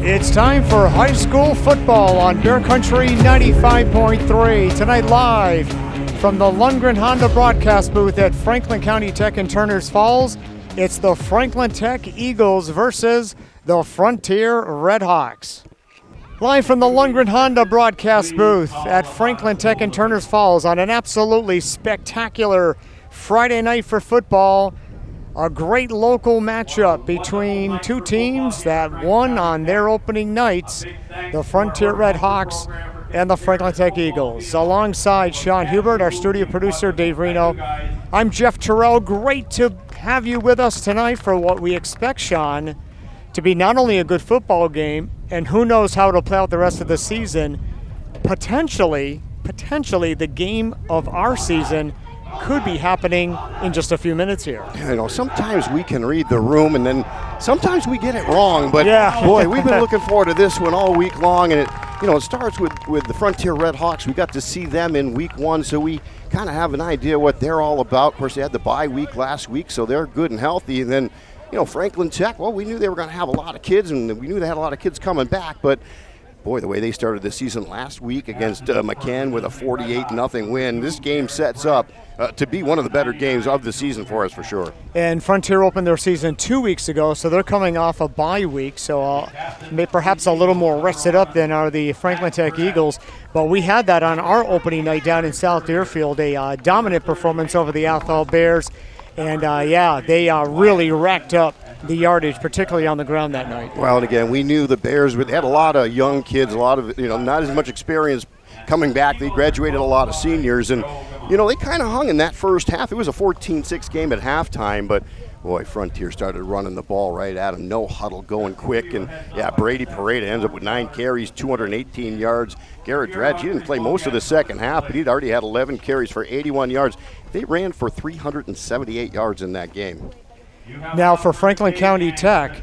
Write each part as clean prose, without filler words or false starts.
It's time for high school football on Bear Country 95.3. Tonight live from the Lundgren Honda broadcast booth at Franklin County Tech in Turners Falls. It's the Franklin Tech Eagles versus the Frontier Redhawks. Live from the Lundgren Honda broadcast booth at Franklin Tech in Turners Falls on an absolutely spectacular Friday night for football. A great local matchup between two teams that won on their opening nights, the Frontier Redhawks and the Franklin Tech Eagles. Alongside Sean Hubert, our studio producer, Dave Reno, I'm Jeff Terrell. Great to have you with us tonight for what we expect, Sean, to be not only a good football game, and who knows how it'll play out the rest of the season, potentially the game of our season could be happening in just a few minutes here. You know, sometimes we can read the room and then sometimes we get it wrong, but yeah. Boy, we've been looking forward to this one all week long, and it starts with the Frontier Redhawks. We got to see them in week one, so we kind of have an idea what they're all about. Of course, they had the bye week last week, so they're good and healthy. And then, Franklin Tech, well, we knew they were going to have a lot of kids, and we knew they had a lot of kids coming back, but boy, the way they started the season last week against McCann with a 48-0 win, this game sets up to be one of the better games of the season for us for sure. And Frontier opened their season 2 weeks ago, so they're coming off a bye week, so perhaps a little more rested up than are the Franklin Tech Eagles. But we had that on our opening night down in South Deerfield, a dominant performance over the Athol Bears. And, they really racked up the yardage, particularly on the ground that night. Well, and again, we knew the Bears they had a lot of young kids, a lot of, not as much experience coming back. They graduated a lot of seniors, and, they kind of hung in that first half. It was a 14-6 game at halftime, but, boy, Frontier started running the ball right at them. No huddle, going quick, and, Brady Pareda ends up with 9 carries, 218 yards. Garrett Dredge, he didn't play most of the second half, but he'd already had 11 carries for 81 yards. They ran for 378 yards in that game. Now, for Franklin County Tech,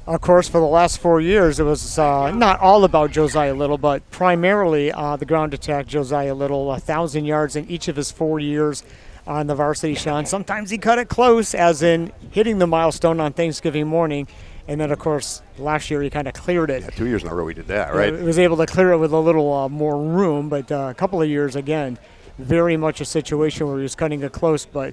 of course, for the last 4 years, it was not all about Josiah Little, but primarily the ground attack. Josiah Little, 1,000 yards in each of his 4 years on the varsity, Sean. Sometimes he cut it close, as in hitting the milestone on Thanksgiving morning. And then, of course, last year he kind of cleared it. Yeah, 2 years in a row he did that, right? He was able to clear it with a little more room, but a couple of years, again, very much a situation where he was cutting it close, but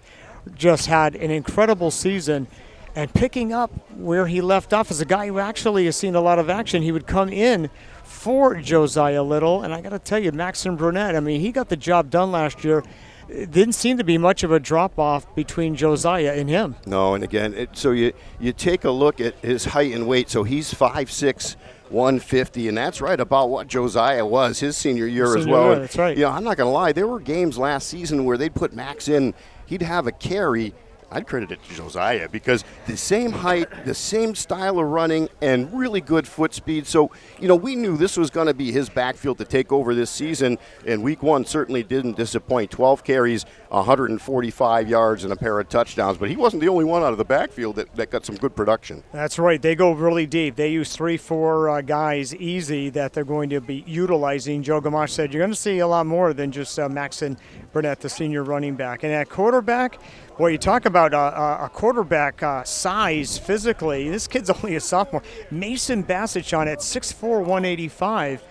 just had an incredible season. And picking up where he left off as a guy who actually has seen a lot of action. He would come in for Josiah Little, and I got to tell you, Maxon Brunette, he got the job done last year. It didn't seem to be much of a drop-off between Josiah and him. No, and again, so you take a look at his height and weight. So he's 5'6", 150, and that's right about what Josiah was his senior year as well. That's right. I'm not going to lie. There were games last season where they'd put Max in. He'd have a carry. I'd credit it to Josiah because the same height, the same style of running, and really good foot speed. So, we knew this was going to be his backfield to take over this season, and week one certainly didn't disappoint. 12 carries, 145 yards, and a pair of touchdowns. But he wasn't the only one out of the backfield that got some good production. That's right. They go really deep. They use 3-4 guys easy that they're going to be utilizing. Joe Gamache said you're going to see a lot more than just Maxon Burnett, the senior running back. And at quarterback, boy, you talk about a quarterback size physically. This kid's only a sophomore. Mason Bassett, Sean, at 6'4", 185.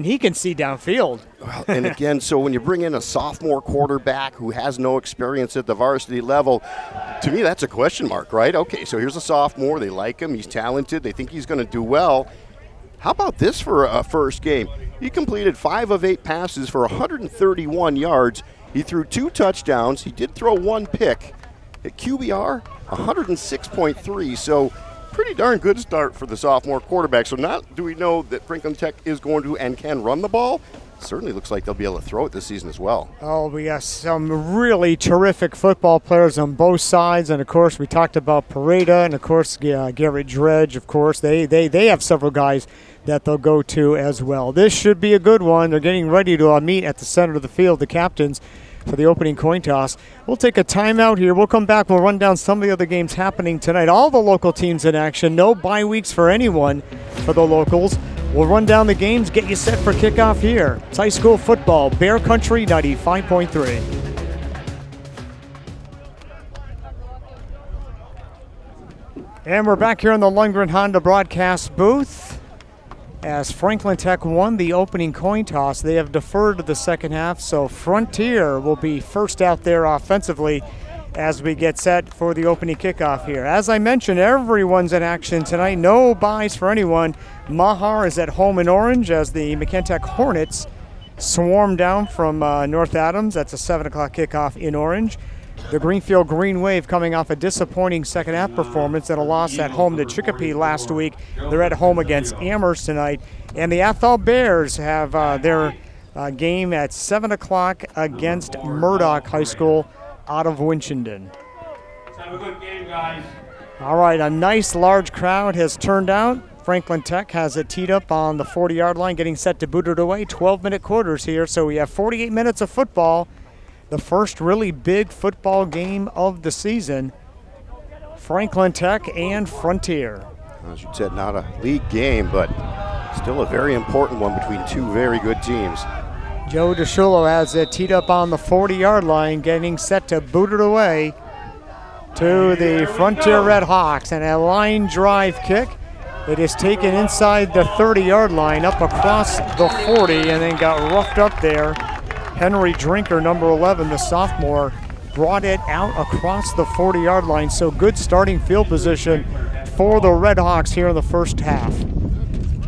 He can see downfield. Well, and again, so when you bring in a sophomore quarterback who has no experience at the varsity level, to me that's a question mark, right? Okay, so here's a sophomore. They like him. He's talented. They think he's going to do well. How about this for a first game? He completed 5 of 8 passes for 131 yards. He threw 2 touchdowns. He did throw 1 pick. At QBR, 106.3. So pretty darn good start for the sophomore quarterback. So not do we know that Franklin Tech is going to and can run the ball. Certainly looks like they'll be able to throw it this season as well. Oh, we got some really terrific football players on both sides. And, of course, we talked about Pareda and, of course, Garrett Dredge, of course. They have several guys that they'll go to as well. This should be a good one. They're getting ready to meet at the center of the field, the captains, for the opening coin toss. We'll take a timeout here. We'll come back. We'll run down some of the other games happening tonight. All the local teams in action. No bye weeks for anyone for the locals. We'll run down the games, get you set for kickoff here. It's high school football, Bear Country 95.3. And we're back here in the Lundgren Honda broadcast booth as Franklin Tech won the opening coin toss. They have deferred to the second half, so Frontier will be first out there offensively as we get set for the opening kickoff here. As I mentioned, everyone's in action tonight. No buys for anyone. Mahar is at home in Orange as the McKentech Hornets swarm down from North Adams. That's a 7 o'clock kickoff in Orange. The Greenfield Green Wave coming off a disappointing second half performance and a loss at home to Chicopee last week. They're at home against Amherst tonight. And the Athol Bears have their game at 7 o'clock against Murdoch High School out of Winchendon. Let's have a good game, guys. All right, a nice large crowd has turned out. Franklin Tech has it teed up on the 40-yard line, getting set to boot it away. 12-minute quarters here, so we have 48 minutes of football. The first really big football game of the season. Franklin Tech and Frontier. As you said, not a league game, but still a very important one between two very good teams. Joe DeSchulo has it teed up on the 40-yard line, getting set to boot it away to the Frontier Redhawks. And a line drive kick. It is taken inside the 30-yard line, up across the 40, and then got roughed up there. Henry Drinker, number 11, the sophomore, brought it out across the 40-yard line. So good starting field position for the Redhawks here in the first half.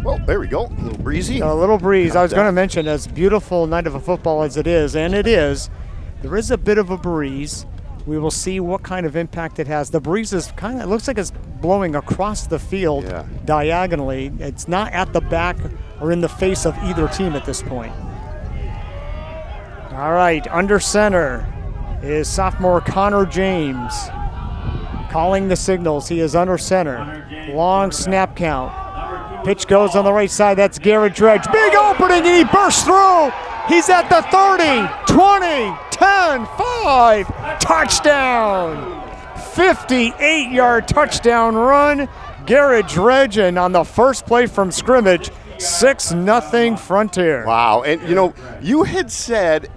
Well, there we go. A little breezy. A little breeze. I was going to mention, as beautiful night of a football as it is, and it is, there is a bit of a breeze. We will see what kind of impact it has. The breeze is it looks like it's blowing across the field diagonally. It's not at the back or in the face of either team at this point. All right, under center is sophomore Connor James. Calling the signals. He is under center. Long snap count. Pitch goes on the right side. That's Garrett Dredge. Big opening, and he bursts through. He's at the 30, 20, 10, 5. Touchdown. 58-yard touchdown run. Garrett Dredge, and on the first play from scrimmage, 6-0 Frontier. Wow, and you had said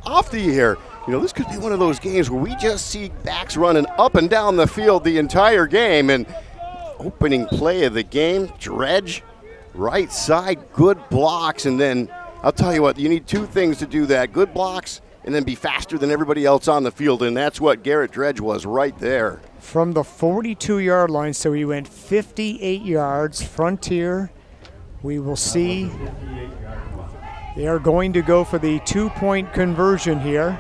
off the air, this could be one of those games where we just see backs running up and down the field the entire game. And opening play of the game, Dredge, right side, good blocks, and then I'll tell you what, you need two things to do that: good blocks and then be faster than everybody else on the field, and that's what Garrett Dredge was right there. From the 42-yard line, so he went 58 yards. Frontier, we will see. They are going to go for the 2-point conversion here.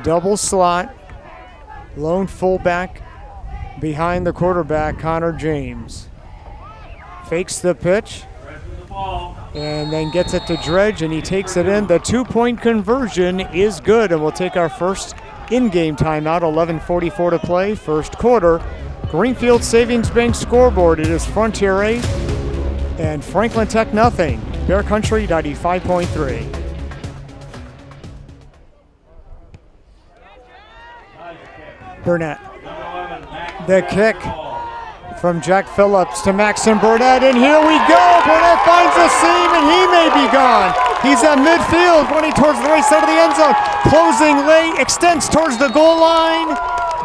Double slot, lone fullback behind the quarterback, Connor James. Fakes the pitch and then gets it to Dredge, and he takes it in. The 2-point conversion is good, and we'll take our first in-game timeout. 11:44 to play, first quarter. Greenfield Savings Bank scoreboard. It is Frontier 8 and Franklin Tech nothing. Bear Country 95.3. Burnett. The kick from Jack Phillips to Maxon Burnett, and here we go. Burnett finds a seam, and he may be gone. He's at midfield, running towards the right side of the end zone. Closing late, extends towards the goal line.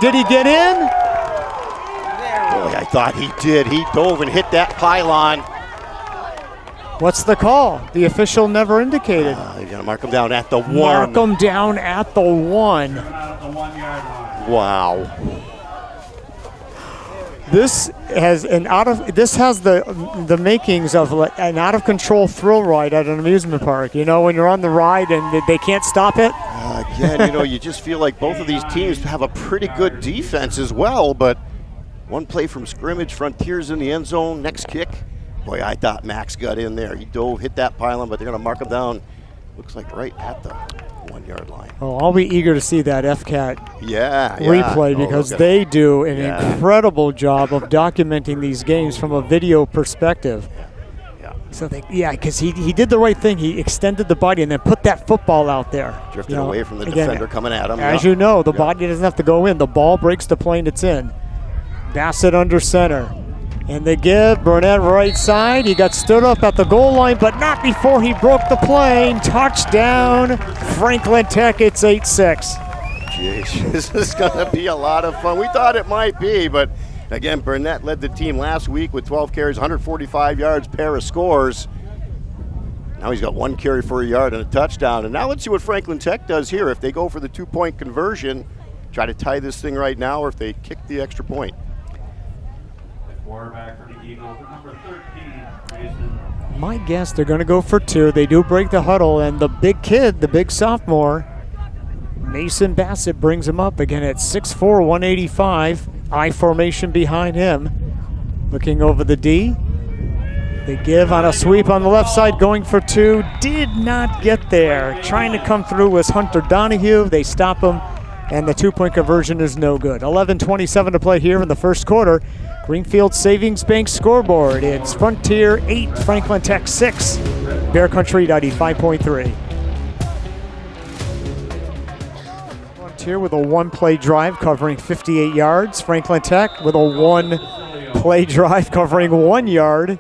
Did he get in? Boy, I thought he did. He dove and hit that pylon. What's the call? The official never indicated. You're going to mark him down at the 1. Mark him down at the 1. Wow. This has the makings of an out of control thrill ride at an amusement park. When you're on the ride and they can't stop it. Again, you just feel like both of these teams have a pretty good defense as well, but one play from scrimmage, Frontiers in the end zone, next kick. Boy, I thought Max got in there. He dove, hit that pylon, but they're going to mark him down, looks like right at the 1-yard line. Oh, I'll be eager to see that FCAT replay because they do an incredible job of documenting these games from a video perspective. So because he did the right thing. He extended the body and then put that football out there. Drifted away from the defender coming at him. As you know, the body doesn't have to go in. The ball breaks the plane it's in. Bassett under center. And they give Burnett right side. He got stood up at the goal line, but not before he broke the plane. Touchdown, Franklin Tech. It's 8-6. Jeez, this is going to be a lot of fun. We thought it might be, but Again, Burnett led the team last week with 12 carries, 145 yards, pair of scores. Now he's got 1 carry for a yard and a touchdown. And now let's see what Franklin Tech does here. If they go for the 2-point conversion, try to tie this thing right now, or if they kick the extra point. The quarterback for the Eagles, number 13, Mason. My guess, they're going to go for 2. They do break the huddle, and the big kid, the big sophomore, Mason Bassett, brings him up again at 6'4", 185. I formation behind him. Looking over the D. They give on a sweep on the left side, going for 2. Did not get there. Trying to come through was Hunter Donahue. They stop him, and the 2-point conversion is no good. 11:27 to play here in the first quarter. Greenfield Savings Bank scoreboard. It's Frontier 8, Franklin Tech 6. Bear Country 95.3. Frontier with a 1-play drive covering 58 yards. Franklin Tech with a 1-play drive covering 1 yard.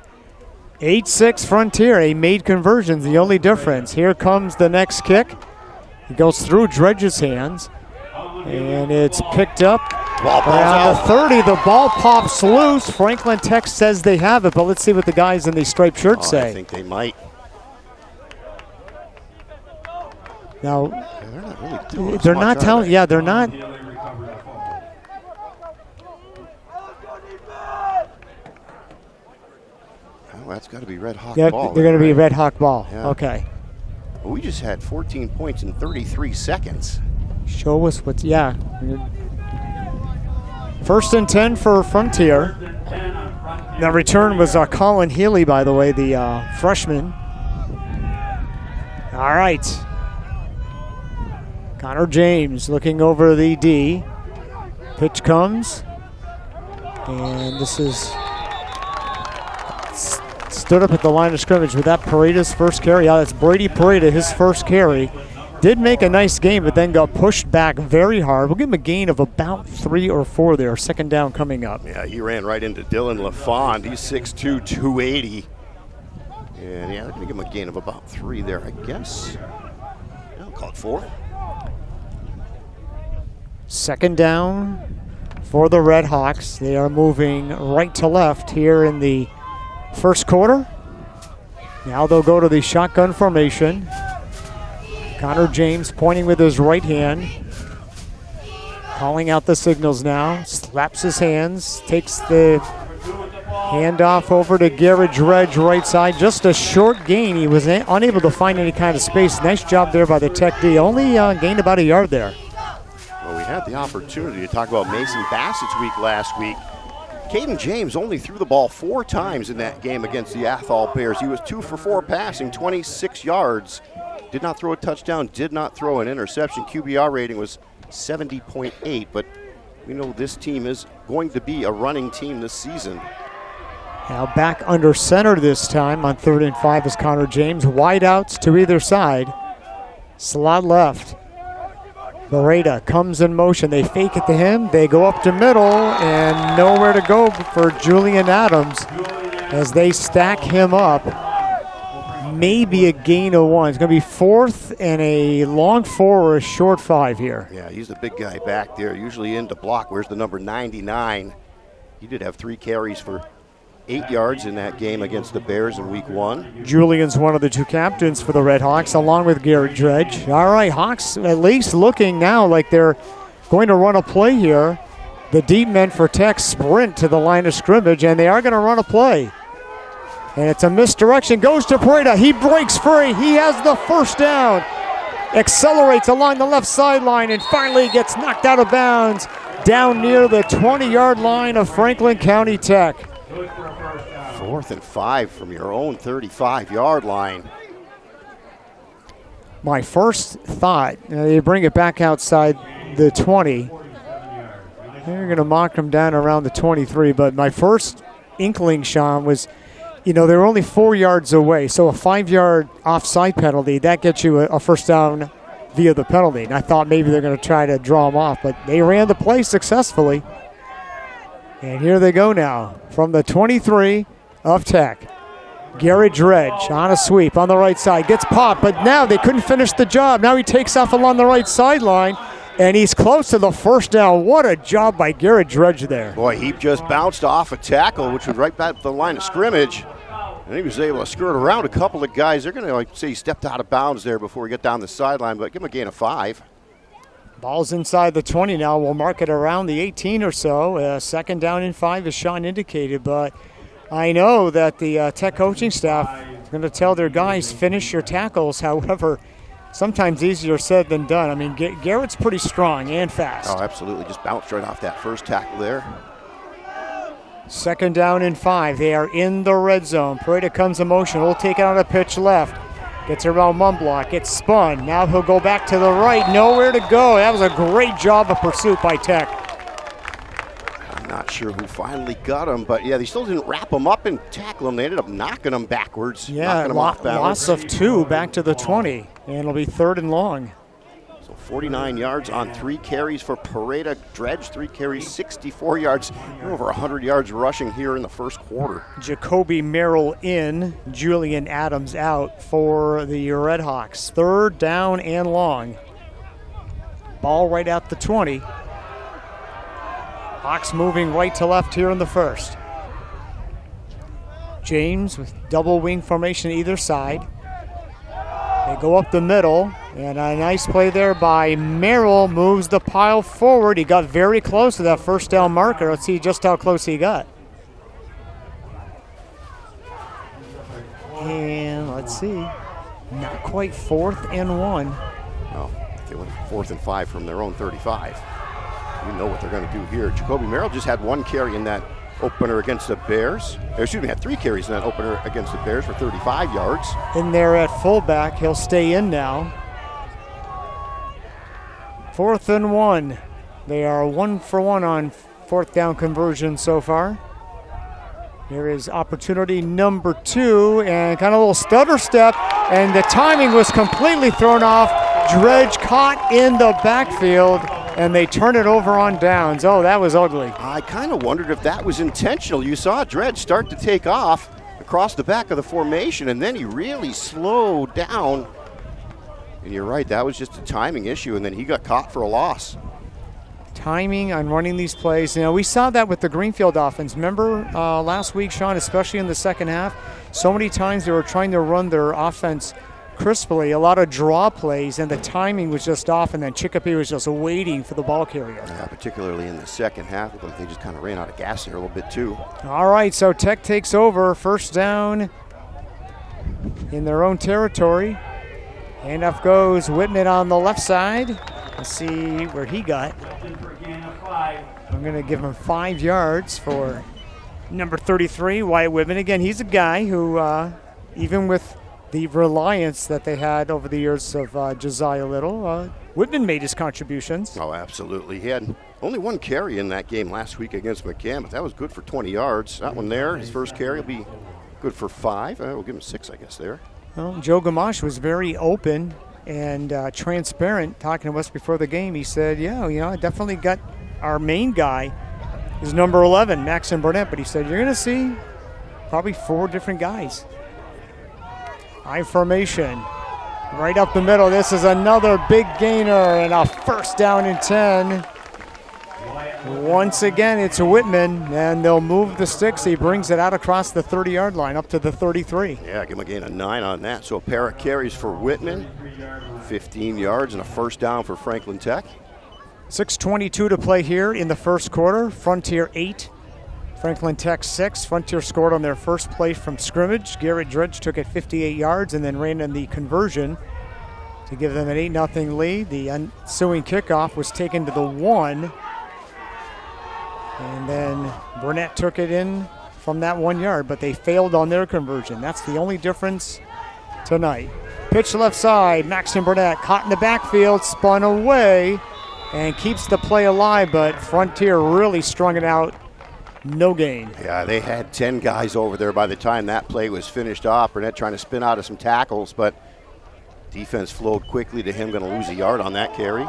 8-6 Frontier. They made conversions, the only difference. Here comes the next kick. It goes through Dredge's hands, and it's picked up. Around the 30, the ball pops loose. Franklin Tech says they have it, but let's see what the guys in these striped shirts say. I think they might. Now, They're not really doing they're not telling. Yeah, they're not. Oh, that's got to be Redhawk Yeah, ball. they're going to be Redhawk ball. Yeah. Okay. Well, we just had 14 points in 33 seconds. Show us what's. Yeah. First and 10 for Frontier. The return was Colin Healy, by the way, the freshman. All right. Connor James looking over the D. Pitch comes. And this is stood up at the line of scrimmage with that Pareda's first carry. Yeah, that's Brady Pareda, his first carry. Did make a nice game, but then got pushed back very hard. We'll give him a gain of about 3 or 4 there. Second down coming up. Yeah, he ran right into Dylan LaFond. He's 6'2", 280. And yeah, they're going to give him a gain of about 3 there, I guess. I'll call it 4. Second down for the Redhawks. They are moving right to left here in the first quarter. Now they'll go to the shotgun formation. Connor James pointing with his right hand. Calling out the signals now. Slaps his hands. Takes the handoff over to Garrett Dredge right side. Just a short gain. He was unable to find any kind of space. Nice job there by the Tech D. Only gained about a yard there. Well, we had the opportunity to talk about Mason Bassett's week last week. Caden James only threw the ball 4 times in that game against the Athol Bears. He was 2 for 4 passing, 26 yards. Did not throw a touchdown, did not throw an interception. QBR rating was 70.8, but we know this team is going to be a running team this season. Now back under center this time on 3rd and 5 is Connor James. Wideouts to either side. Slot left. Beretta comes in motion. They fake it to him. They go up to middle and nowhere to go for Julian Adams as they stack him up. Maybe a gain of 1. It's going to be 4th and a long 4 or a short 5 here. Yeah, he's the big guy back there, usually in to block. Where's the number 99? He did have 3 carries for 8 yards in that game against the Bears in week 1. Julian's one of the 2 captains for the Redhawks, along with Garrett Dredge. All right, Hawks at least looking now like they're going to run a play here. The deep men for Tech sprint to the line of scrimmage, and they are going to run a play. And it's a misdirection, goes to Pareda. He breaks free. He has the first down. Accelerates along the left sideline and finally gets knocked out of bounds down near the 20-yard line of Franklin County Tech. 4th and 5 from your own 35-yard line. My first thought, they bring it back outside the 20. They're going to mock him down around the 23, but my first inkling, Sean, was, they're only 4 yards away, so a 5-yard offside penalty, that gets you a first down via the penalty. And I thought maybe they're going to try to draw him off, but they ran the play successfully. And here they go now from the 23 of Tech. Garrett Dredge on a sweep on the right side, gets popped, but now they couldn't finish the job. Now he takes off along the right sideline, And he's close to the first down. What a job by Garrett Dredge there. Boy, he just bounced off a tackle, which was right back to the line of scrimmage. And he was able to skirt around a couple of guys. They're going to say he stepped out of bounds there before we get down the sideline, but give him a gain of 5. Ball's inside the 20 now. We'll mark it around the 18 or so. Second down and 5, as Sean indicated. But I know that the Tech coaching staff is going to tell their guys, finish your tackles. However, sometimes easier said than done. I mean, Garrett's pretty strong and fast. Oh, absolutely. Just bounced right off that first tackle there. Second down and 5. They are in the red zone. Pareda comes in motion. We'll take it on a pitch left. Gets around one block. Gets spun. Now he'll go back to the right. Nowhere to go. That was a great job of pursuit by Tech. I'm not sure who finally got him, but yeah, they still didn't wrap him up and tackle him. They ended up knocking him backwards. Yeah, knocking him off balance. loss of 2 back to the 20. And it'll be 3rd and long. So 49 yards on 3 carries for Pareda. Dredge, 3 carries, 64 yards. They're over 100 yards rushing here in the first quarter. Jacoby Merrill in, Julian Adams out for the Redhawks. 3rd down and long. Ball right at the 20. Hawks moving right to left here in the first. James with double wing formation either side. They go up the middle, and a nice play there by Merrill. Moves the pile forward. He got very close to that first down marker. Let's see just how close he got. And let's see. Not quite 4th and 1. Well, they went 4th and 5 from their own 35. You know what they're going to do here. Jacoby Merrill just had 1 carry in that opener against the Bears. Had 3 carries in that opener against the Bears for 35 yards. In there at fullback, he'll stay in now. 4th and 1. They are 1 for 1 on 4th down conversion so far. Here is opportunity number 2, and kind of a little stutter step, and the timing was completely thrown off. Dredge caught in the backfield, and they turn it over on downs. Oh, that was ugly. I kind of wondered if that was intentional. You saw Dredge start to take off across the back of the formation, and then he really slowed down. And you're right, that was just a timing issue, and then he got caught for a loss. Timing on running these plays. You know, we saw that with the Greenfield offense. Remember last week, Sean, especially in the second half, so many times they were trying to run their offense crisply, a lot of draw plays, and the timing was just off, and then Chicopee was just waiting for the ball carrier. Yeah, particularly in the second half. Looked like they just kind of ran out of gas there a little bit too. All right, so Tech takes over. First down in their own territory. Handoff goes Whitman on the left side. Let's see where he got. I'm going to give him 5 yards for number 33, Wyatt Whitman. Again, he's a guy who, even with the reliance that they had over the years of Josiah Little, Whitman made his contributions. Oh, absolutely. He had only 1 carry in that game last week against McCann, but that was good for 20 yards. That one there, his first carry, will be good for 5. We'll give him 6, I guess, there. Well, Joe Gamache was very open and transparent talking to us before the game. He said, yeah, I definitely got our main guy is number 11, Maxim Burnett, but he said, you're going to see probably 4 different guys. High formation, right up the middle. This is another big gainer and a first down and 10. Once again, it's Whitman, and they'll move the sticks. He brings it out across the 30-yard line up to the 33. Yeah, give him a gain of 9 on that. So a pair of carries for Whitman, 15 yards and a first down for Franklin Tech. 6:22 to play here in the first quarter. Frontier 8, Franklin Tech 6. Frontier scored on their first play from scrimmage. Garrett Dredge took it 58 yards and then ran in the conversion to give them an 8-0 lead. The ensuing kickoff was taken to the 1. And then Burnett took it in from that 1 yard, but they failed on their conversion. That's the only difference tonight. Pitch left side, Maxim Burnett caught in the backfield, spun away, and keeps the play alive, but Frontier really strung it out. No gain. Yeah, they had 10 guys over there by the time that play was finished off. Burnett trying to spin out of some tackles, but defense flowed quickly to him, going to lose a yard on that carry.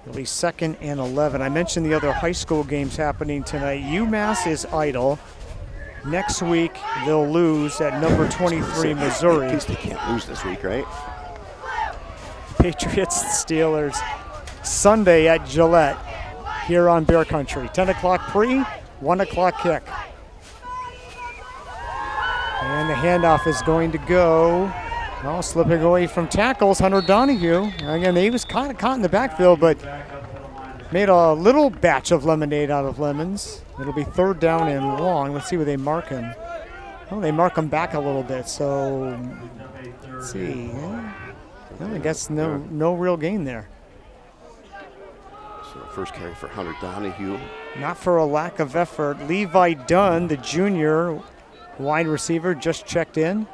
It'll be 2nd and 11. I mentioned the other high school games happening tonight. UMass is idle. Next week, they'll lose at number 23, Missouri. At least they can't lose this week, right? Patriots, Steelers. Sunday at Gillette here on Bear Country. 10 o'clock pre, 1 o'clock kick. And the handoff is going to go, slipping away from tackles, Hunter Donahue. Again, he was kind of caught in the backfield, but made a little batch of lemonade out of lemons. It'll be 3rd down and long. Let's see where they mark him. Oh, they mark him back a little bit, so let's see. Well, I guess no real gain there. So first carry for Hunter Donahue. Not for a lack of effort. Levi Dunn, the junior wide receiver, just checked in.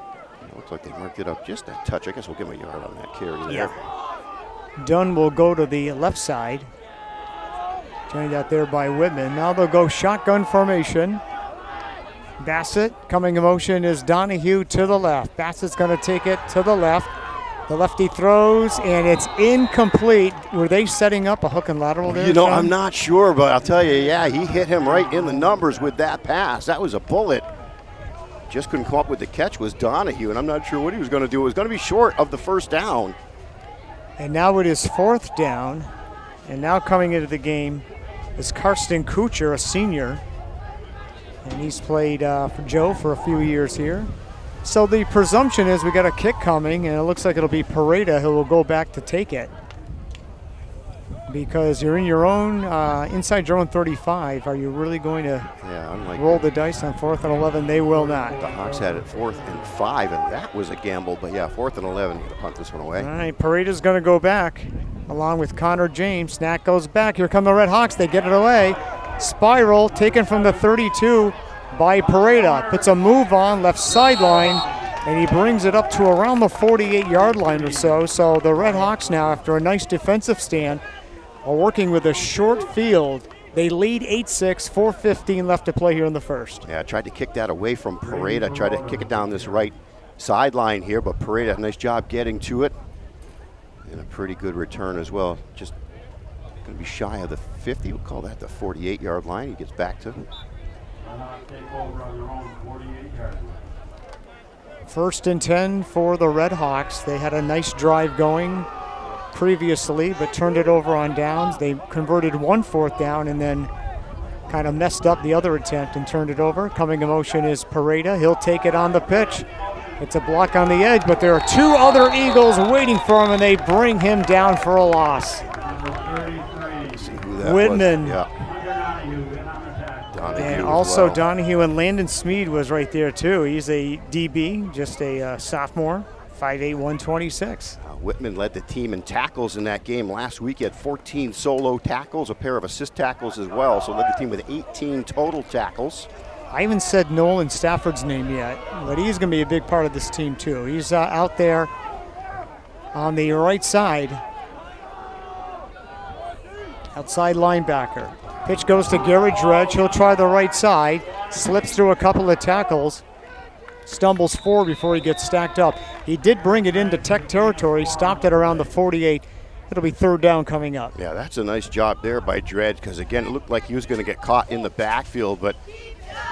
Looks like they marked it up just a touch. I guess we'll give him a yard on that carry there. Yeah. Dunn will go to the left side. Joined out there by Whitman. Now they'll go shotgun formation. Bassett coming in motion is Donahue to the left. Bassett's going to take it to the left. The lefty throws, and it's incomplete. Were they setting up a hook and lateral there, John? I'm not sure, but I'll tell you, yeah, he hit him right in the numbers with that pass. That was a bullet. Just couldn't come up with the catch was Donahue, and I'm not sure what he was going to do. It was going to be short of the first down. And now it is 4th down. And now coming into the game is Karsten Kucher, a senior. And he's played for Joe for a few years here. So the presumption is we got a kick coming, and it looks like it'll be Pareda who will go back to take it. Because you're in your own, inside your own 35. Are you really going to roll the dice on 4th and 11? They will not. The Hawks had it 4th and 5, and that was a gamble. But yeah, 4th and 11, going to punt this one away. All right, Pareda's going to go back along with Connor James. Snack goes back. Here come the Red Hawks. They get it away. Spiral taken from the 32 by Pareda. Puts a move on left sideline, and he brings it up to around the 48-yard line or so. So the Red Hawks now, after a nice defensive stand, are working with a short field. They lead 8-6, 4:15 left to play here in the first. Yeah, I tried to kick that away from Pareda. Tried to kick it down this right sideline here, but Pareda, nice job getting to it. And a pretty good return as well. Just going to be shy of the 50. We'll call that the 48-yard line. He gets back to. First and 10 for the Red Hawks. They had a nice drive going previously, but turned it over on downs. They converted 1 4th down and then kind of messed up the other attempt and turned it over. Coming in motion is Pareda. He'll take it on the pitch. It's a block on the edge, but there are 2 other Eagles waiting for him, and they bring him down for a loss. Whitman. Yeah. And also Donahue, and Landon Smead was right there too. He's a DB, just a sophomore, 5'8", 126. Whitman led the team in tackles in that game last week. He had 14 solo tackles, a pair of assist tackles as well, so led the team with 18 total tackles. I haven't said Nolan Stafford's name yet, but he's going to be a big part of this team too. He's out there on the right side, outside linebacker. Pitch goes to Gary Dredge. He'll try the right side, slips through a couple of tackles, stumbles forward before he gets stacked up. He did bring it into Tech territory, stopped at around the 48. It'll be 3rd down coming up. Yeah, that's a nice job there by Dredge, because again, it looked like he was going to get caught in the backfield, but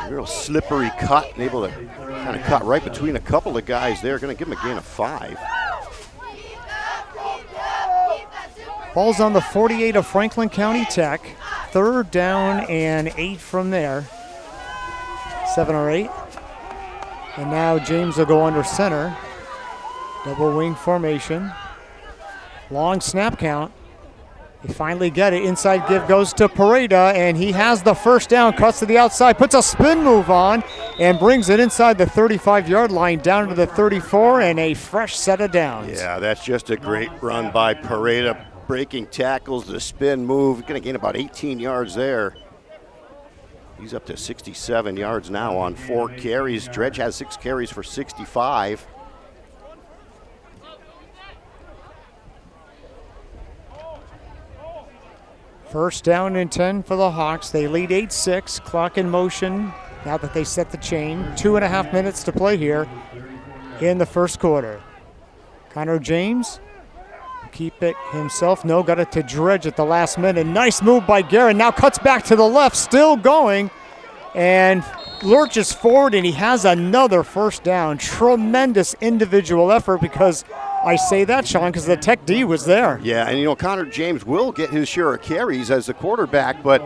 a real slippery cut and able to kind of cut right between a couple of guys there. Going to give him a gain of 5. Ball's on the 48 of Franklin County Tech. 3rd down and 8 from there. 7 or 8. And now James will go under center. Double wing formation. Long snap count. They finally get it. Inside give goes to Pareda, and he has the first down. Cuts to the outside, puts a spin move on, and brings it inside the 35-yard line down to the 34, and a fresh set of downs. Yeah, that's just a great run by Pareda. Breaking tackles, the spin move. Going to gain about 18 yards there. He's up to 67 yards now on 4 carries. Dredge has 6 carries for 65. First down and 10 for the Hawks. They lead 8-6. Clock in motion now that they set the chain. 2.5 minutes to play here in the first quarter. Connor James. Keep it himself. No, got it to Dredge at the last minute. Nice move by Garrett. Now cuts back to the left, still going, and lurches forward, and he has another first down. Tremendous individual effort because I say that, Sean, because the Tech D was there. Yeah, and Connor James will get his share of carries as the quarterback, but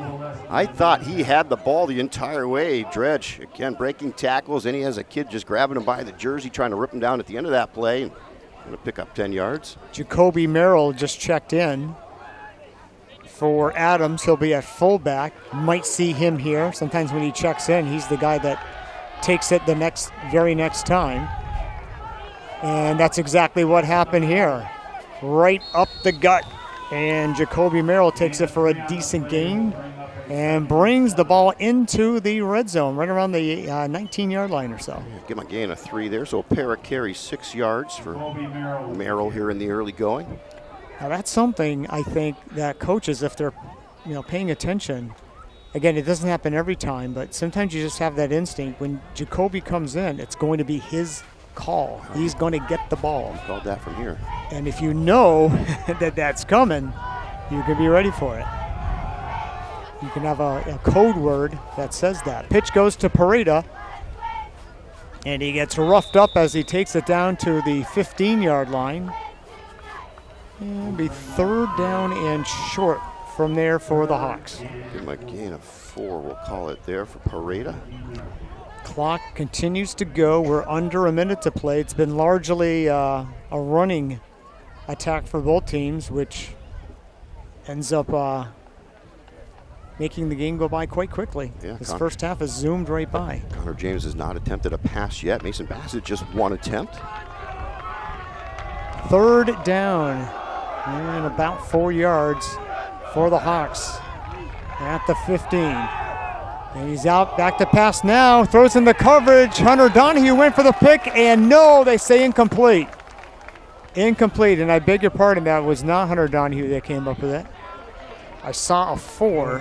I thought he had the ball the entire way. Dredge, again, breaking tackles, and he has a kid just grabbing him by the jersey, trying to rip him down at the end of that play. Going to pick up 10 yards. Jacoby Merrill just checked in for Adams. He'll be at fullback. Might see him here. Sometimes when he checks in, he's the guy that takes it the very next time. And that's exactly what happened here. Right up the gut. And Jacoby Merrill takes it for a decent gain and brings the ball into the red zone, right around the 19-yard line or so. Give him a gain of 3 there, so a pair of carries, 6 yards for Merrill here in the early going. Now that's something I think that coaches, if they're paying attention, again, it doesn't happen every time, but sometimes you just have that instinct. When Jacoby comes in, it's going to be his call. He's going to get the ball. Called that from here. And if you know that that's coming, you can be ready for it. You can have a code word that says that. Pitch goes to Pareda, and he gets roughed up as he takes it down to the 15-yard line. And be 3rd down and short from there for the Hawks. Give him a gain of 4, we'll call it there for Pareda. Clock continues to go. We're under a minute to play. It's been largely a running attack for both teams, which ends up making the game go by quite quickly. Yeah, this first half has zoomed right by. Connor James has not attempted a pass yet. Mason Bassett just 1 attempt. 3rd down and about 4 yards for the Hawks at the 15. And he's out, back to pass now, throws in the coverage. Hunter Donahue went for the pick, and no, they say incomplete. Incomplete, and I beg your pardon, that was not Hunter Donahue that came up with it. I saw a 4.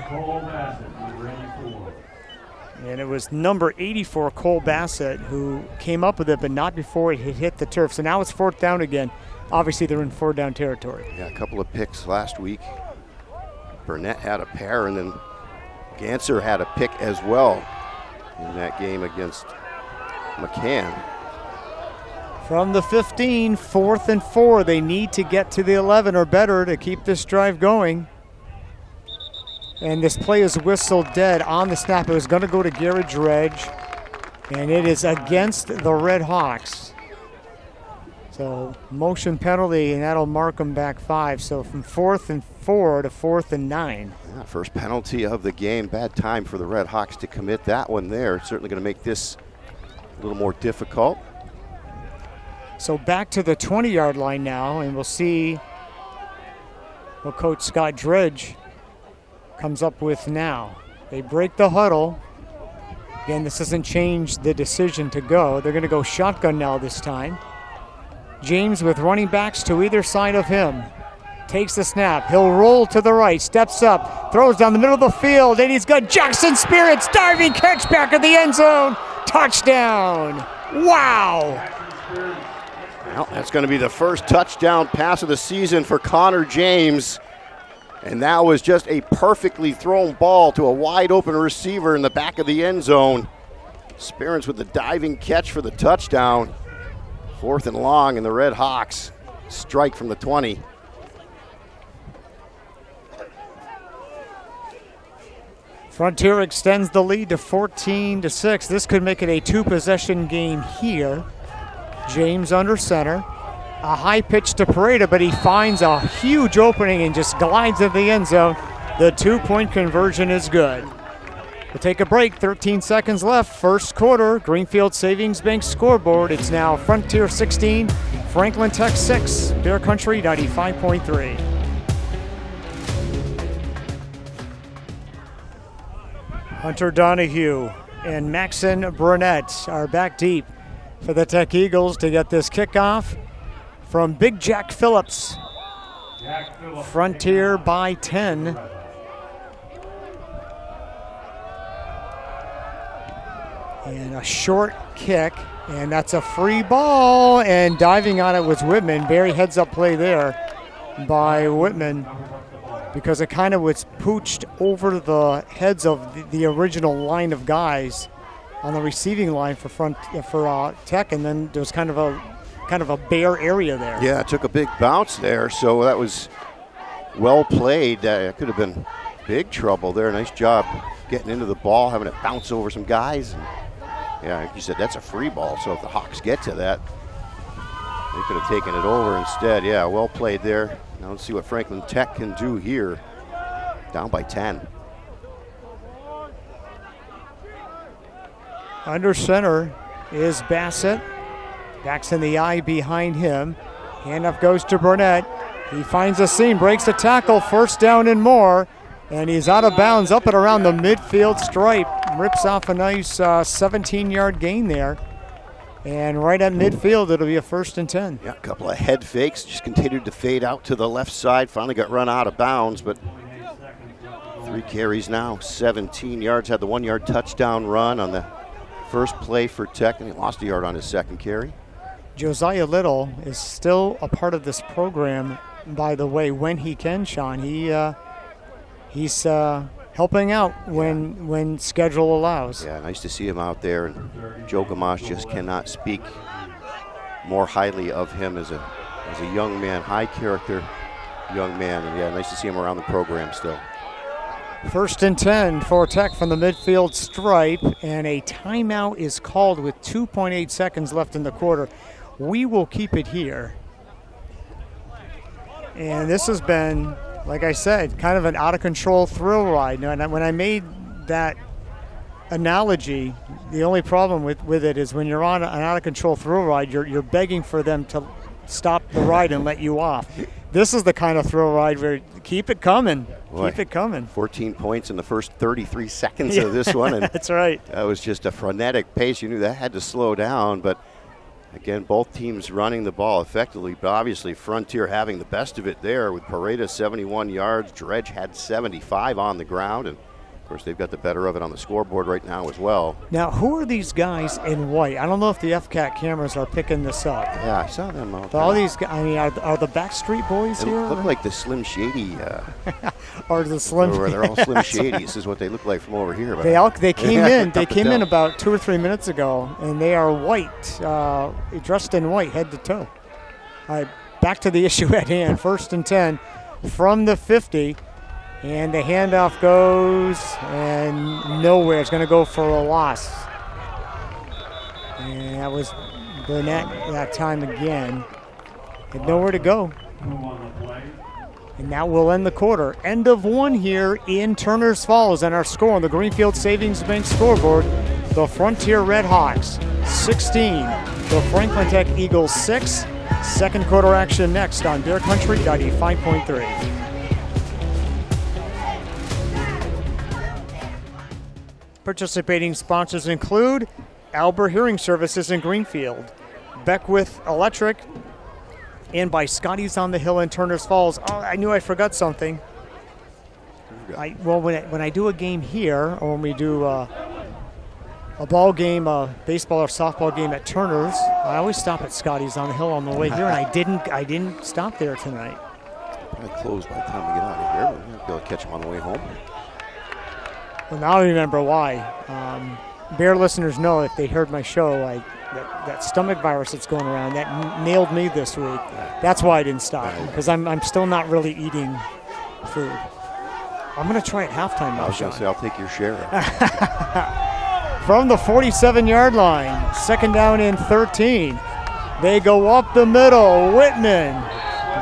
And it was number 84, Cole Bassett, who came up with it, but not before it hit the turf. So now it's 4th down again. Obviously, they're in 4th down territory. Yeah, a couple of picks last week. Burnett had a pair, and then Ganser had a pick as well in that game against McCann. From the 15, 4th and 4. They need to get to the 11 or better to keep this drive going. And this play is whistled dead on the snap. It was going to go to Garrett Dredge, and it is against the Red Hawks. So motion penalty, and that'll mark them back 5. So from 4th and 4 to 4th and 9. Yeah, first penalty of the game. Bad time for the Red Hawks to commit that one there. It's certainly going to make this a little more difficult. So back to the 20-yard line now, and we'll see what Coach Scott Dredge comes up with now. They break the huddle. Again, this doesn't change the decision to go. They're going to go shotgun now this time. James with running backs to either side of him. Takes the snap. He'll roll to the right, steps up, throws down the middle of the field, and he's got Jackson Spirits diving catch back in the end zone. Touchdown. Wow. Well, that's going to be the first touchdown pass of the season for Connor James. And that was just a perfectly thrown ball to a wide open receiver in the back of the end zone. Spirits with the diving catch for the touchdown. 4th and long, and the Red Hawks strike from the 20. Frontier extends the lead to 14-6. This could make it a 2-possession game here. James under center. A high pitch to Pareda, but he finds a huge opening and just glides into the end zone. The 2-point conversion is good. We'll take a break. 13 seconds left. First quarter. Greenfield Savings Bank scoreboard. It's now Frontier 16, Franklin Tech 6, Bear Country 95.3. Hunter Donahue and Maxon Burnett are back deep for the Tech Eagles to get this kickoff from Big Jack Phillips. Frontier by 10. And a short kick, and that's a free ball, and diving on it was Whitman. Very heads-up play there by Whitman because it kind of was pooched over the heads of the original line of guys on the receiving line for Tech, and then there was kind of kind of a bare area there. Yeah, it took a big bounce there, so that was well played. It could have been big trouble there. Nice job getting into the ball, having it bounce over some guys. And yeah, like you said, that's a free ball, so if the Hawks get to that, they could have taken it over instead. Yeah, well played there. Now let's see what Franklin Tech can do here. Down by 10. Under center is Bassett. Backs in the eye behind him. Handoff goes to Burnett. He finds a seam, breaks a tackle, first down and more. And he's out of bounds up and around the midfield stripe. Rips off a nice 17-yard gain there. And right at midfield, it'll be a 1st and 10. Yeah, a couple of head fakes. Just continued to fade out to the left side. Finally got run out of bounds, but 3 carries now, 17 yards. Had the 1-yard touchdown run on the first play for Tech, and he lost a yard on his second carry. Josiah Little is still a part of this program, by the way, when he can, Sean. He's helping out when schedule allows. Yeah, nice to see him out there. And Joe Gamache just cannot speak more highly of him as a young man, high character young man. And yeah, nice to see him around the program still. 1st and 10 for Tech from the midfield stripe, and a timeout is called with 2.8 seconds left in the quarter. We will keep it here. And this has been, like I said, kind of an out-of-control thrill ride. And when I made that analogy, the only problem with it is when you're on an out-of-control thrill ride, you're begging for them to stop the ride and let you off. This is the kind of thrill ride where keep it coming. Boy, keep it coming. 14 points in the first 33 seconds of this one. And that's right. That was just a frenetic pace. You knew that had to slow down, but again, both teams running the ball effectively, but obviously Frontier having the best of it there with Pareda 71 yards. Dredge had 75 on the ground, and of course they've got the better of it on the scoreboard right now as well. Now, who are these guys in white? I don't know if the FCAT cameras are picking this up. Yeah, I saw them out there. All these guys, I mean, are the Backstreet Boys here? Look like the Slim Shady. Or the Slim Shady. They're all Slim Shadys is what they look like from over here. They came in. They came in about 2 or 3 minutes ago, and they are white, dressed in white, head to toe. All right, back to the issue at hand. 1st and 10 from the 50. And the handoff goes and nowhere. It's going to go for a loss. And that was Burnett that time again. Had nowhere to go. And now we'll end the quarter. End of 1 here in Turner's Falls. And our score on the Greenfield Savings Bank scoreboard, the Frontier Redhawks 16, the Franklin Tech Eagles 6. Second quarter action next on Bear Country 95.3. Participating sponsors include Albert Hearing Services in Greenfield, Beckwith Electric, and by Scotty's on the Hill in Turner's Falls. Oh, I knew I forgot something. When I do a game here, or when we do a ball game, a baseball or softball game at Turner's, I always stop at Scotty's on the Hill on the way here, and I didn't stop there tonight. Probably closed by the time we get out of here, but we'll be able to catch them on the way home. Well, now I remember why. Bear listeners know if they heard my show, that stomach virus that's going around, that nailed me this week. That's why I didn't stop, because I'm still not really eating food. I'm going to try at halftime now, I was going to say, I'll take your share. From the 47-yard line, 2nd down and 13. They go up the middle. Whitman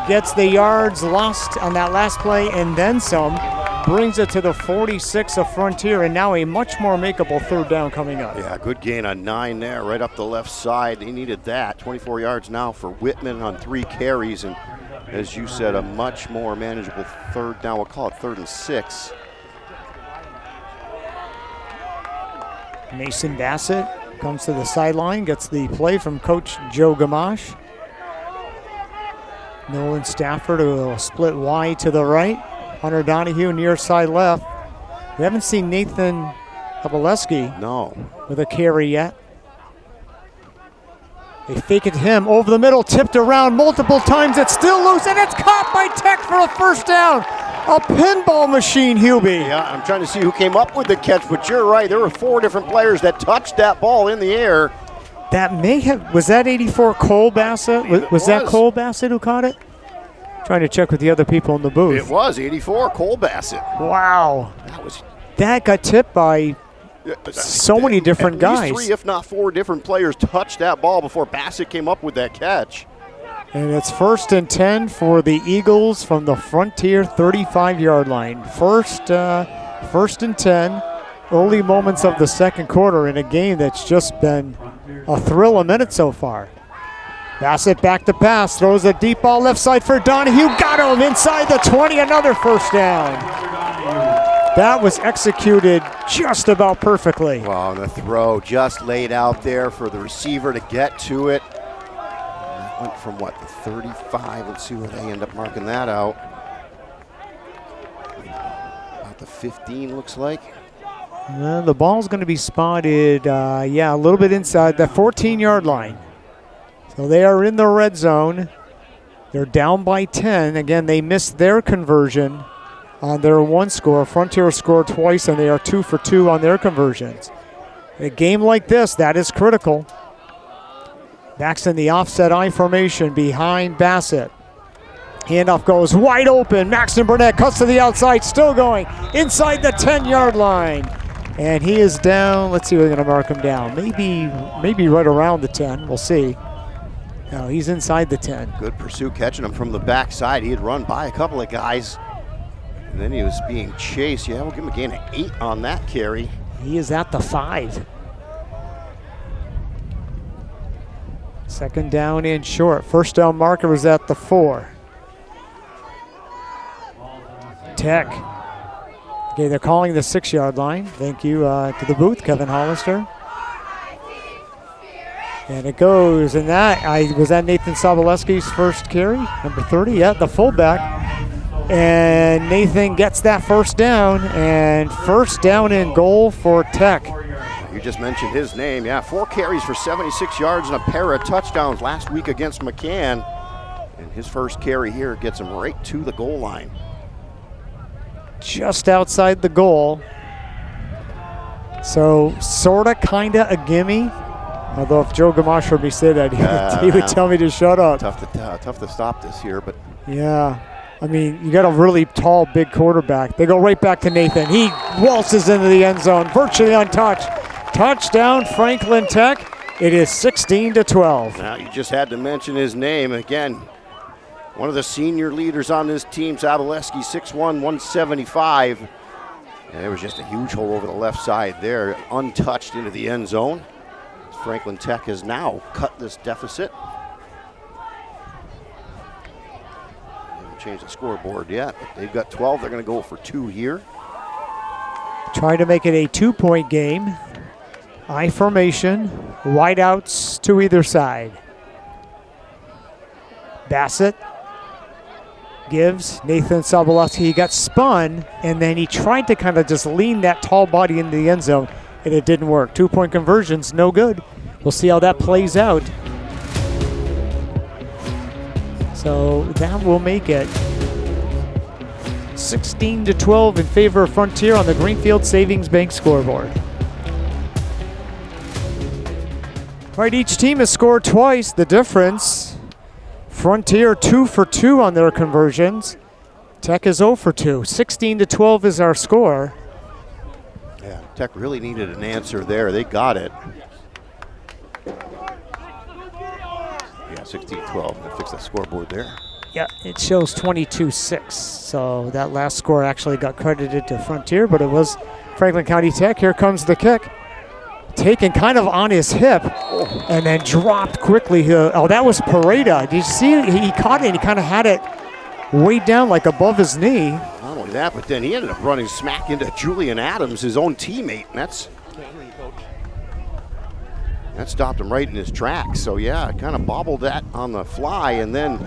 gets the yards lost on that last play and then some. Brings it to the 46 of Frontier, and now a much more makeable 3rd down coming up. Yeah, good gain on 9 there, right up the left side. He needed that. 24 yards now for Whitman on 3 carries, and as you said, a much more manageable 3rd down. We'll call it 3rd and 6. Mason Bassett comes to the sideline, gets the play from Coach Joe Gamache. Nolan Stafford will split wide to the right. Hunter Donahue near side left. We haven't seen Nathan Kabaleski with a carry yet. They fake it to him over the middle, tipped around multiple times. It's still loose, and it's caught by Tech for a 1st down. A pinball machine, Hubie. Yeah, I'm trying to see who came up with the catch, but you're right. There were 4 different players that touched that ball in the air. That may have, was that 84 Cole Bassett? Was that Cole Bassett who caught it? Trying to check with the other people in the booth. It was 84 Cole Bassett. Wow. That got tipped by so many different guys. At least 3, if not 4 different players touched that ball before Bassett came up with that catch. And it's 1st and 10 for the Eagles from the Frontier 35-yard line. First and 10. Early moments of the second quarter in a game that's just been a thrill a minute so far. Bassett back to pass, throws a deep ball left side for Donahue. Got him inside the 20, another first down. That was executed just about perfectly. Wow, the throw just laid out there for the receiver to get to it. That went from what, the 35? Let's see where they end up marking that out. About the 15 looks like. The ball's going to be spotted, a little bit inside the 14-yard line. So they are in the red zone. They're down by 10. Again, they missed their conversion on their one score. Frontier scored twice, and they are 2 for 2 on their conversions. In a game like this, that is critical. Backs in the offset I formation behind Bassett. Handoff goes wide open. Maxton Burnett cuts to the outside, still going inside the 10-yard line. And he is down. Let's see if we're going to mark him down. Maybe right around the 10. We'll see. No, he's inside the 10. Good pursuit, catching him from the backside. He had run by a couple of guys, and then he was being chased. Yeah, we'll give him a gain of 8 on that carry. He is at the 5. Second down and short. First down marker was at the 4. Tech. Okay, they're calling the 6-yard line. Thank you to the booth, Kevin Hollister. And it goes, and was that Nathan Sobolewski's first carry? Number 30, yeah, the fullback. And Nathan gets that first down, and first down and goal for Tech. You just mentioned his name, yeah. 4 carries for 76 yards and a pair of touchdowns last week against McCann. And his first carry here gets him right to the goal line. Just outside the goal. So sorta, kinda a gimme. Although if Joe Gamache heard me say that, he would tell me to shut up. Tough to stop this here, but yeah. I mean, you got a really tall, big quarterback. They go right back to Nathan. He waltzes into the end zone, virtually untouched. Touchdown, Franklin Tech. It is 16-12. Now you just had to mention his name again. One of the senior leaders on this team, Sobolewski, 6'1", 175. And there was just a huge hole over the left side there, untouched into the end zone. Franklin Tech has now cut this deficit. They haven't changed the scoreboard yet, but they've got 12. They're going to go for 2 here. Try to make it a 2-point game. I formation, wideouts to either side. Bassett gives Nathan Sobolewski. He got spun, and then he tried to kind of just lean that tall body into the end zone, and it didn't work. 2-point conversions, no good. We'll see how that plays out. So that will make it 16-12 in favor of Frontier on the Greenfield Savings Bank scoreboard. All right, each team has scored twice. The difference, Frontier 2 for 2 on their conversions. Tech is 0 for 2. 16-12 is our score. Yeah, Tech really needed an answer there. They got it. Yeah, 16-12. They fixed that scoreboard there. Yeah, it shows 22-6. So that last score actually got credited to Frontier, but it was Franklin County Tech. Here comes the kick. Taken kind of on his hip and then dropped quickly. That was Pareda. Did you see it? He caught it and he kind of had it way down like above his knee. Not only that, but then he ended up running smack into Julian Adams, his own teammate, and that stopped him right in his tracks. So yeah, kind of bobbled that on the fly and then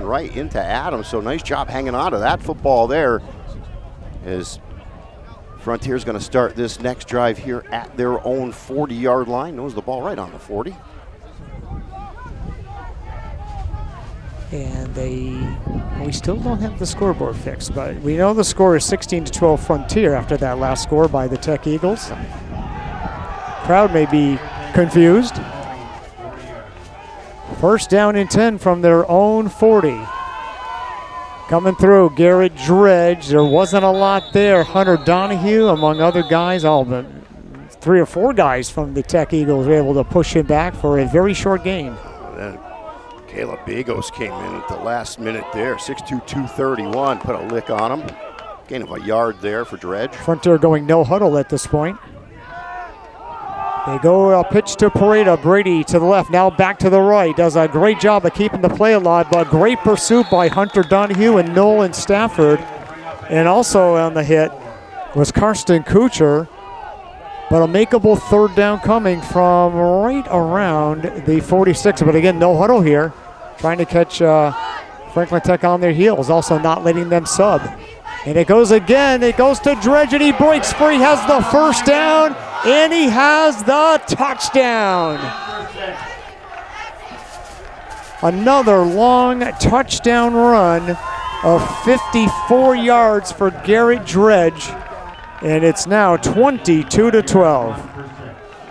right into Adams. So nice job hanging on to that football there, as Frontier's going to start this next drive here at their own 40-yard line. Knows the ball right on the 40. And we still don't have the scoreboard fixed, but we know the score is 16-12 Frontier after that last score by the Tech Eagles. Crowd may be confused. First down and 10 from their own 40. Coming through, Garrett Dredge. There wasn't a lot there. Hunter Donahue, among other guys, all but 3 or 4 guys from the Tech Eagles were able to push him back for a very short gain. Then Caleb Bagos came in at the last minute there. 6'2", 231, put a lick on him. Gain of a yard there for Dredge. Frontier going no huddle at this point. They go pitch to Pareda. Brady to the left, now back to the right. Does a great job of keeping the play alive, but great pursuit by Hunter Donahue and Nolan Stafford. And also on the hit was Karsten Kuchar. But a makeable third down coming from right around the 46. But again, no huddle here. Trying to catch Franklin Tech on their heels. Also not letting them sub. And it goes again. It goes to Dredge, and he breaks free. Has the first down, and he has the touchdown. Another long touchdown run of 54 yards for Garrett Dredge. And it's now 22-12.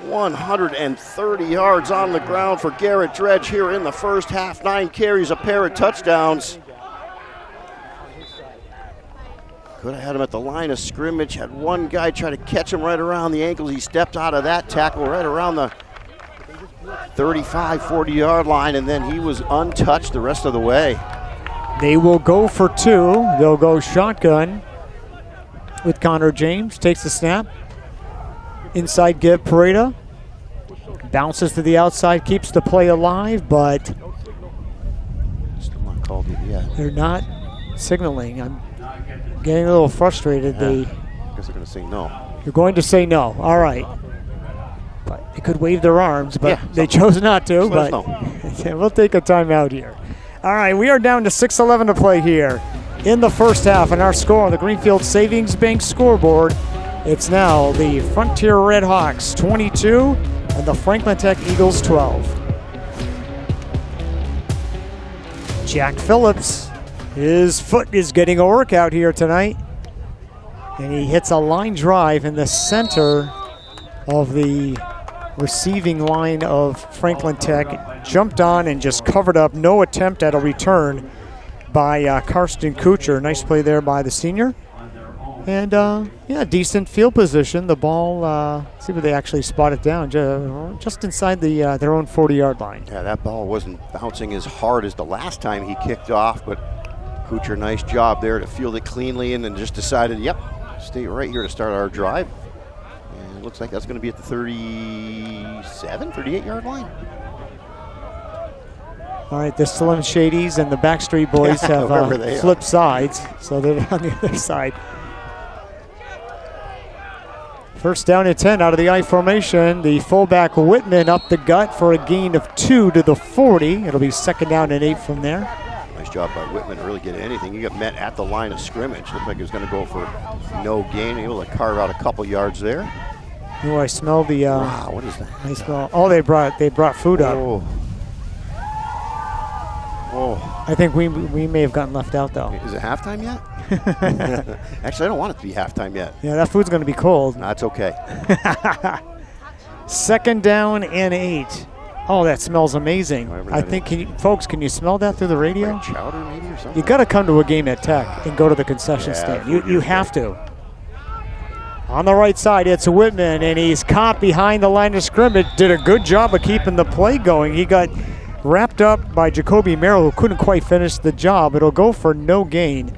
130 yards on the ground for Garrett Dredge here in the first half. 9 carries, a pair of touchdowns. Could have had him at the line of scrimmage. Had one guy try to catch him right around the ankles. He stepped out of that tackle right around the 35, 40-yard line, and then he was untouched the rest of the way. They will go for 2. They'll go shotgun with Connor James. Takes the snap. Inside give, Pareda. Bounces to the outside, keeps the play alive, but Still not called it yet. they're not signaling. I'm getting a little frustrated. Yeah. I guess they're going to say no. You're going to say no. All right. But they could wave their arms, but Yeah, they chose not to. Just let But us we'll take a timeout here. All right, we are down to 6:11 to play here in the first half, and our score on the Greenfield Savings Bank scoreboard, it's now the Frontier Redhawks 22 and the Franklin Tech Eagles 12. Jack Phillips, his foot is getting a workout here tonight, and he hits a line drive in the center of the receiving line of Franklin Tech. Jumped on and just covered up. No attempt at a return by Karsten Kuchar. Nice play there by the senior. And, yeah, decent field position. The ball, see where they actually spot it down, just inside their own 40-yard line. Yeah, that ball wasn't bouncing as hard as the last time he kicked off, but Kuchar, nice job there to field it cleanly and then just decided, yep, stay right here to start our drive. And it looks like that's going to be at the 37, 38-yard line. All right, the Slim Shadys and the Backstreet Boys have flipped sides, so they're on the other side. First down and 10 out of the I formation. The fullback Whitman up the gut for a gain of 2 to the 40. It'll be second down and 8 from there. Nice job by Whitman to really get anything. He got met at the line of scrimmage. Looked like he was going to go for no gain. Able to carve out a couple yards there. Oh, I smell the. Wow, what is that? I smell. Oh, they brought food up. Oh. I think we may have gotten left out though. Is it halftime yet? Actually, I don't want it to be halftime yet. Yeah, that food's going to be cold. That's okay. Second down and 8. Oh, that smells amazing. Whatever I that think, folks, can you smell that through the radio? Like chowder maybe or something? You got to come to a game at Tech and go to the concession stand. You have to. On the right side, it's Whitman, and he's caught behind the line of scrimmage. Did a good job of keeping the play going. He got wrapped up by Jacoby Merrill, who couldn't quite finish the job. It'll go for no gain.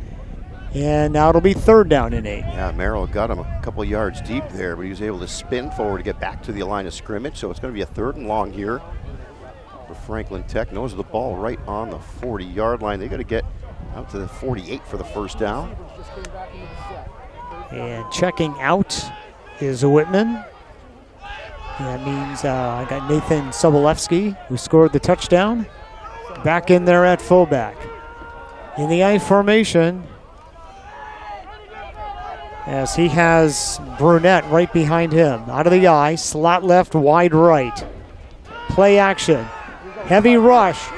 And now it'll be third down and 8. Yeah, Merrill got him a couple yards deep there, but he was able to spin forward to get back to the line of scrimmage. So it's going to be a third and long here for Franklin Tech. Nose of the ball right on the 40-yard line. They got to get out to the 48 for the first down. And checking out is Whitman. And that means I got Nathan Sobolewski, who scored the touchdown, back in there at fullback. In the I formation, as he has Brunette right behind him. Out of the I, slot left, wide right. Play action. Heavy rush.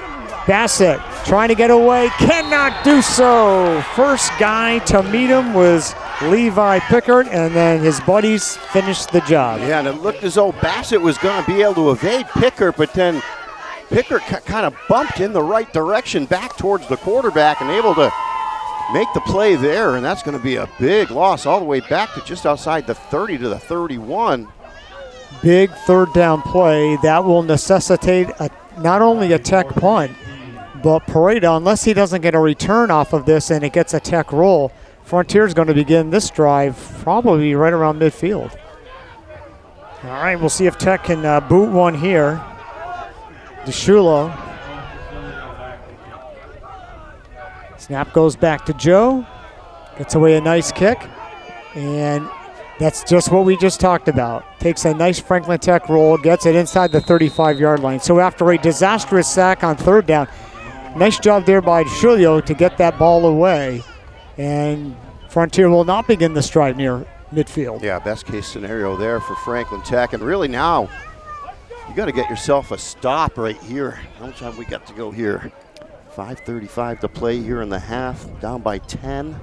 Bassett trying to get away, cannot do so. First guy to meet him was Levi Pickard, and then his buddies finished the job. Yeah, and it looked as though Bassett was going to be able to evade Pickard, but then Pickard kind of bumped in the right direction back towards the quarterback and able to make the play there, and that's going to be a big loss all the way back to just outside the 30 to the 31. Big third down play. That will necessitate not only a Tech punt, but Pareda, unless he doesn't get a return off of this and it gets a Tech roll, Frontier's going to begin this drive probably right around midfield. All right, we'll see if Tech can boot one here. DeShulo. Snap goes back to Joe. Gets away a nice kick. And that's just what we just talked about. Takes a nice Franklin Tech roll, gets it inside the 35-yard line. So after a disastrous sack on third down, nice job there by DeShulo to get that ball away. And Frontier will not begin this drive near midfield. Yeah, best case scenario there for Franklin Tech. And really now, you got to get yourself a stop right here. How much time we got to go here? 5:35 to play here in the half. Down by 10.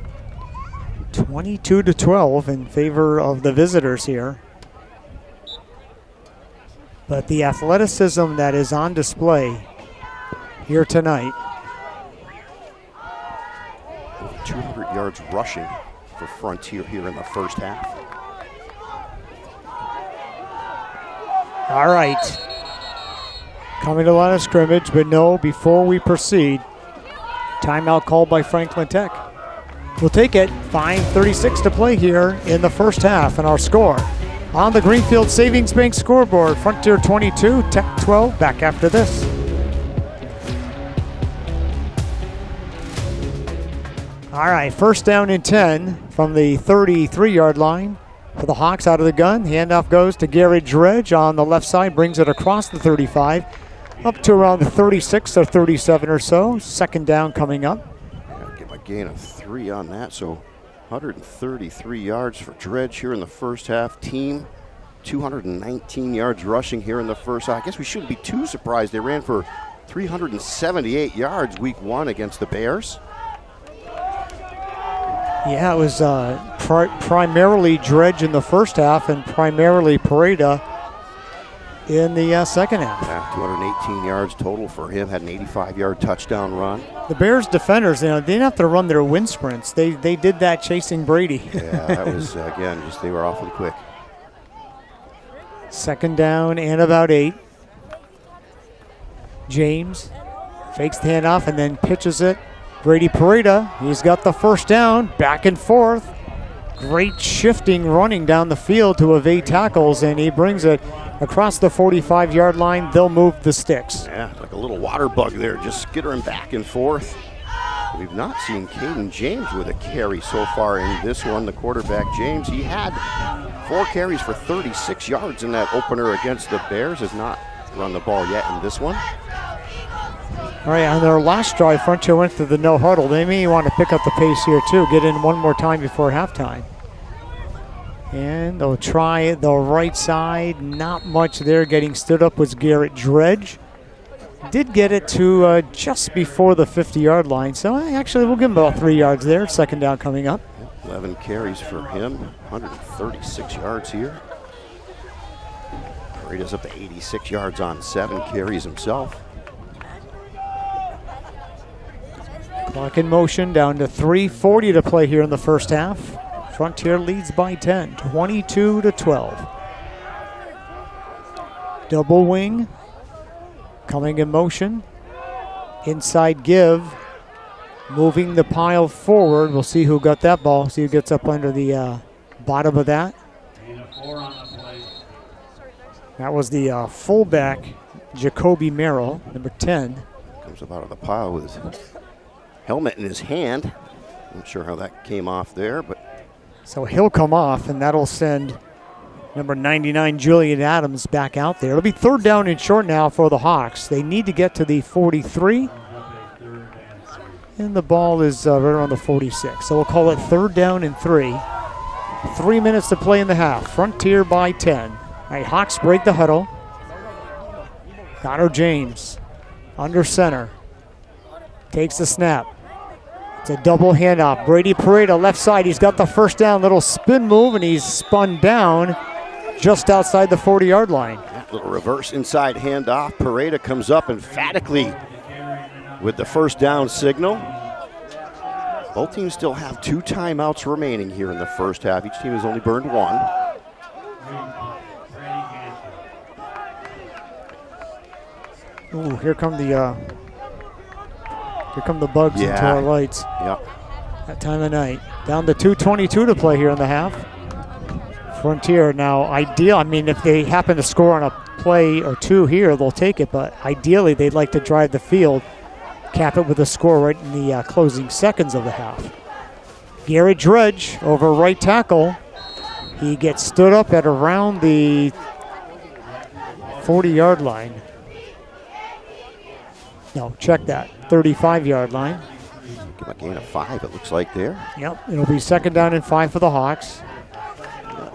22-12 in favor of the visitors here. But the athleticism that is on display here tonight. 200 yards rushing for Frontier here in the first half. All right. Coming to the line of scrimmage, but no, before we proceed, timeout called by Franklin Tech. We'll take it. 5:36 to play here in the first half, and our score on the Greenfield Savings Bank scoreboard, Frontier 22, Tech 12. Back after this. All right, first down and 10 from the 33-yard line for the Hawks out of the gun. Handoff goes to Garrett Dredge on the left side, brings it across the 35, up to around the 36 or 37 or so. Second down coming up. Give a gain of 3 on that, so 133 yards for Dredge here in the first half. Team 219 yards rushing here in the first half. I guess we shouldn't be too surprised. They ran for 378 yards week 1 against the Bears. Yeah, it was primarily Dredge in the first half and primarily Pareda in the second half. Yeah, 218 yards total for him. Had an 85-yard touchdown run. The Bears defenders, they didn't have to run their wind sprints. They did that chasing Brady. Yeah, that was, again, just they were awfully quick. Second down and about 8. James fakes the handoff and then pitches it. Brady Pareda, he's got the first down, back and forth. Great shifting running down the field to evade tackles, and he brings it across the 45-yard line. They'll move the sticks. Yeah, like a little water bug there, just skittering back and forth. We've not seen Caden James with a carry so far in this one. The quarterback, James, he had 4 carries for 36 yards in that opener against the Bears. Has not run the ball yet in this one. All right, on their last drive, Frontier went to the no huddle. They may want to pick up the pace here too, get in one more time before halftime. And they'll try the right side. Not much there. Getting stood up was Garrett Dredge. Did get it to just before the 50-yard line. So actually we'll give him about 3 yards there. Second down coming up. 11 carries for him. 136 yards here. Pareda's up to 86 yards on 7 carries himself. Clock in motion, down to 3:40 to play here in the first half. Frontier leads by 10, 22-12. Double wing, coming in motion. Inside give, moving the pile forward. We'll see who got that ball, see who gets up under the bottom of that. That was the fullback, Jacoby Merrill, number 10. Comes up out of the pile with his helmet in his hand. Not sure how that came off there, but so he'll come off, and that'll send number 99, Julian Adams, back out there. It'll be third down and short now for the Hawks. They need to get to the 43, and the ball is right around the 46. So we'll call it third down and 3. 3 minutes to play in the half. Frontier by 10. All right, Hawks break the huddle. Connor James under center. Takes the snap. It's a double handoff. Brady Pareda, left side. He's got the first down. Little spin move, and he's spun down just outside the 40-yard line. yeah, Little reverse inside handoff. Pareda comes up emphatically with the first down signal. Both teams still have 2 timeouts remaining here in the first half. Each team has only burned 1. Ooh, here come the bugs into our lights. Yep. That time of night. Down to 2:22 to play here in the half. Frontier now ideal. I mean, if they happen to score on a play or 2 here, they'll take it. But ideally, they'd like to drive the field, cap it with a score right in the closing seconds of the half. Garrett Dredge over right tackle. He gets stood up at around the 40-yard line. No, check that. 35-yard line. Give a gain of 5, it looks like there. Yep, it'll be 2nd down and 5 for the Hawks.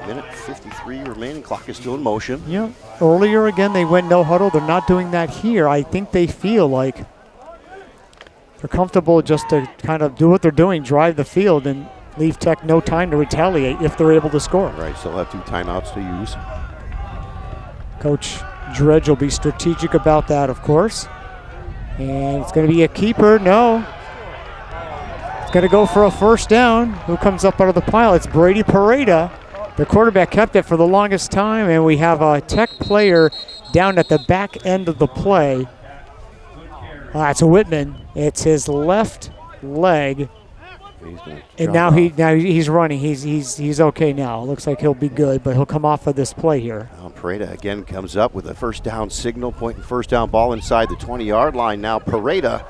Minute 53 remaining. Clock is still in motion. Yep. Earlier, again, they went no huddle. They're not doing that here. I think they feel like they're comfortable just to kind of do what they're doing, drive the field, and leave Tech no time to retaliate if they're able to score. Right, still have 2 timeouts to use. Coach Dredge will be strategic about that, of course. And it's going to be a keeper. No. It's going to go for a first down. Who comes up out of the pile? It's Brady Pareda. The quarterback kept it for the longest time, and we have a Tech player down at the back end of the play. It's a Whitman. It's his left leg. And now he's running. He's okay now. Looks like he'll be good, but he'll come off of this play here. Pareda again comes up with a first down signal, pointing first down ball inside the 20-yard line. Now Pareda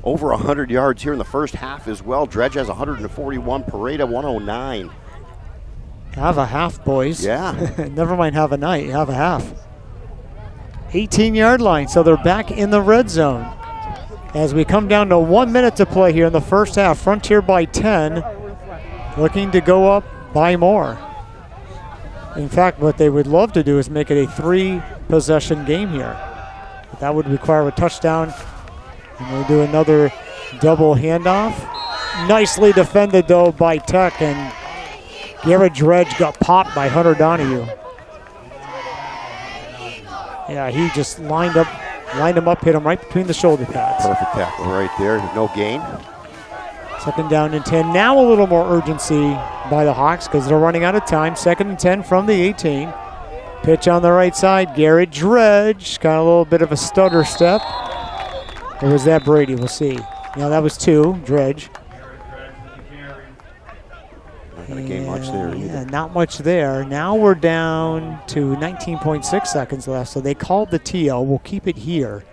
over 100 yards here in the first half as well. Dredge has 141, Pareda 109. Have a half, boys. Yeah. Never mind have a night. Have a half. 18-yard line, so they're back in the red zone. As we come down to 1 minute to play here in the first half. Frontier by 10, looking to go up by more. In fact, what they would love to do is make it a 3-possession game here. But that would require a touchdown. And we'll do another double handoff. Nicely defended, though, by Tech. And Garrett Dredge got popped by Hunter Donahue. Yeah, he just lined him up, hit him right between the shoulder pads. Perfect tackle right there. No gain. 2nd down and 10. Now a little more urgency by the Hawks because they're running out of time. 2nd and 10 from the 18. Pitch on the right side. Garrett Dredge. Got a little bit of a stutter step. Or was that Brady? We'll see. No, that was 2. Dredge. Not going to gain much there either. Yeah, not much there. Now we're down to 19.6 seconds left. So they called the TL. We'll keep it here.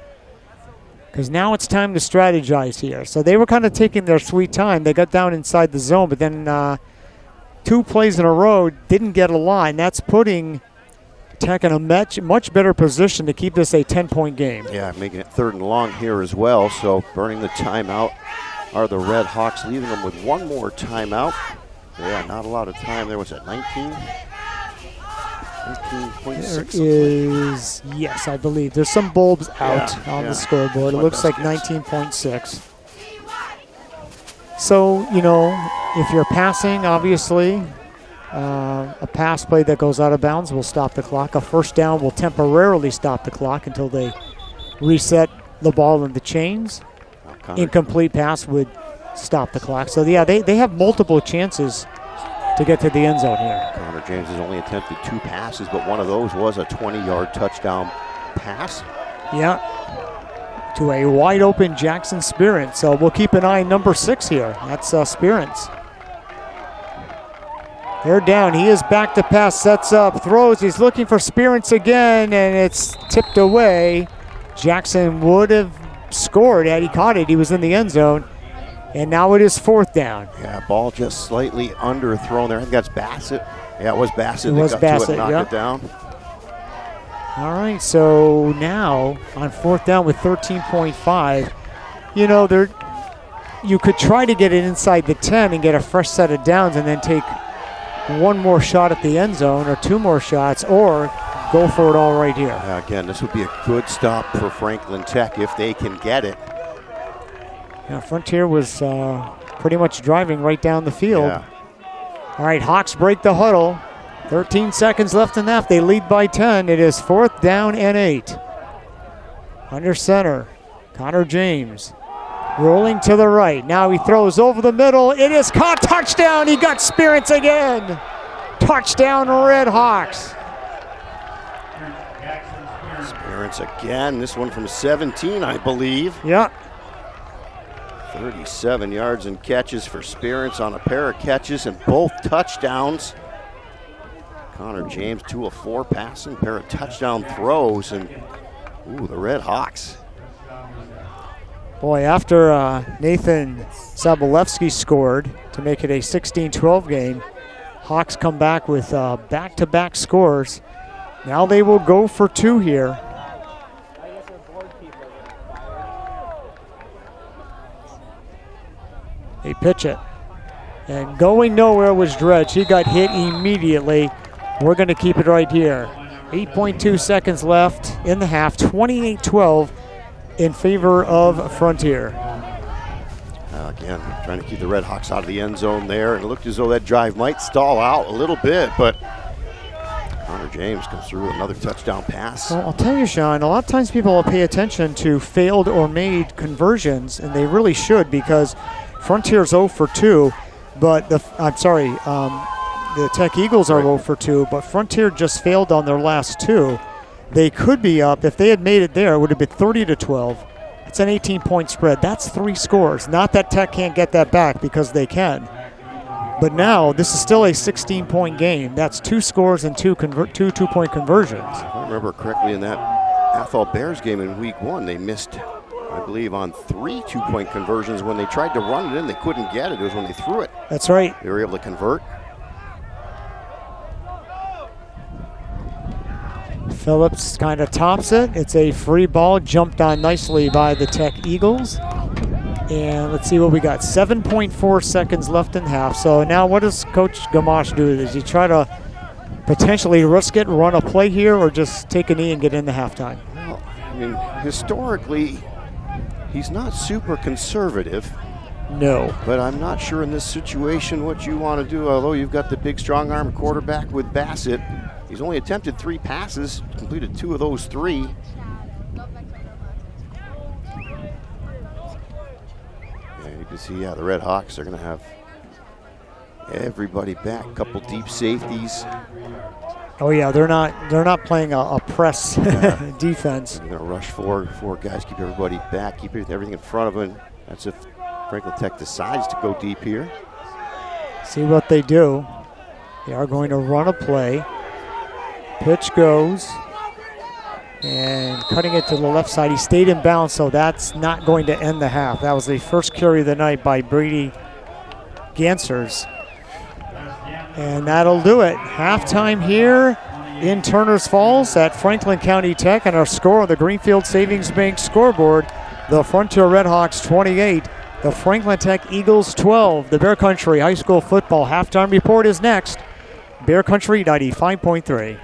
Because now it's time to strategize here. So they were kind of taking their sweet time. They got down inside the zone, but then 2 plays in a row didn't get a lot. And that's putting Tech in a much better position to keep this a 10-point game. Yeah, making it 3rd and long here as well. So burning the timeout are the Red Hawks, leaving them with 1 more timeout. Yeah, not a lot of time there. What's that, 19? 19.6. There is, yes, I believe. There's some bulbs out on the scoreboard. It looks like 19.6. So, if you're passing, obviously, a pass play that goes out of bounds will stop the clock. A first down will temporarily stop the clock until they reset the ball in the chains. Incomplete pass would stop the clock. So, yeah, they have multiple chances to get to the end zone here. Connor James has only attempted 2 passes, but one of those was a 20-yard touchdown pass. Yeah, to a wide-open Jackson Spearant. So we'll keep an eye on number 6 here. That's Spearant's. They're down. He is back to pass, sets up, throws. He's looking for Spearant's again, and it's tipped away. Jackson would have scored had he caught it. He was in the end zone. And now it is 4th down. Yeah, ball just slightly underthrown there. I think that's Bassett. Yeah, it was Bassett. It was got Bassett, to it and knocked it down. All right, so now on 4th down with 13.5, you could try to get it inside the 10 and get a fresh set of downs and then take 1 more shot at the end zone or 2 more shots or go for it all right here. Yeah, again, this would be a good stop for Franklin Tech if they can get it. Yeah, Frontier was pretty much driving right down the field. Yeah. All right, Hawks break the huddle. 13 seconds left in the half. They lead by 10. It is 4th down and 8. Under center, Connor James rolling to the right. Now he throws over the middle. It is caught. Touchdown. He got Spirits again. Touchdown, Redhawks. Spirits again. This one from 17, I believe. Yeah. 37 yards and catches for Spirits on a pair of catches and both touchdowns. Connor James, 2 of 4 passing, pair of touchdown throws, and ooh, the Redhawks. Boy, after Nathan Sobolewski scored to make it a 16-12 game, Hawks come back with back-to-back scores. Now they will go for 2 here. They pitch it. And going nowhere was Dredge. He got hit immediately. We're going to keep it right here. 8.2 seconds left in the half. 28-12 in favor of Frontier. Again, trying to keep the Redhawks out of the end zone there. And it looked as though that drive might stall out a little bit, but Connor James comes through with another touchdown pass. Well, I'll tell you, Sean, a lot of times people will pay attention to failed or made conversions, and they really should, because Frontier's 0 for 2, but the Tech Eagles are 0 for 2, but Frontier just failed on their last 2. They could be up. If they had made it there, it would have been 30-12. It's an 18-point spread. That's 3 scores. Not that Tech can't get that back, because they can. But now, this is still a 16-point game. That's 2 scores and 2 two-point conversions. If I remember correctly, in that Athol Bears game in week 1, they missed, I believe, on 3 two-point conversions. When they tried to run it in, they couldn't get it. It was when they threw it. That's right. They were able to convert. Phillips kind of tops it. It's a free ball, jumped on nicely by the Tech Eagles. And let's see what we got. 7.4 seconds left in half. So now what does Coach Gamache do? Does he try to potentially risk it, run a play here, or just take a knee and get into halftime? Well, I mean, historically, he's not super conservative. No. But I'm not sure in this situation what you want to do, although you've got the big strong arm quarterback with Bassett. He's only attempted 3 passes, completed 2 of those 3. And you can see, the Redhawks are going to have everybody back. A couple deep safeties. Oh yeah, they're not playing a press defense. They're going to rush 4 guys, keep everybody back, keep everything in front of them. That's if Franklin Tech decides to go deep here. See what they do. They are going to run a play. Pitch goes, and cutting it to the left side. He stayed in bounds, so that's not going to end the half. That was the first carry of the night by Brady Gansers. And that'll do it. Halftime here in Turner's Falls at Franklin County Tech, and our score on the Greenfield Savings Bank scoreboard, the Frontier Redhawks 28, the Franklin Tech Eagles 12. The Bear Country High School football halftime report is next. Bear Country 95.3.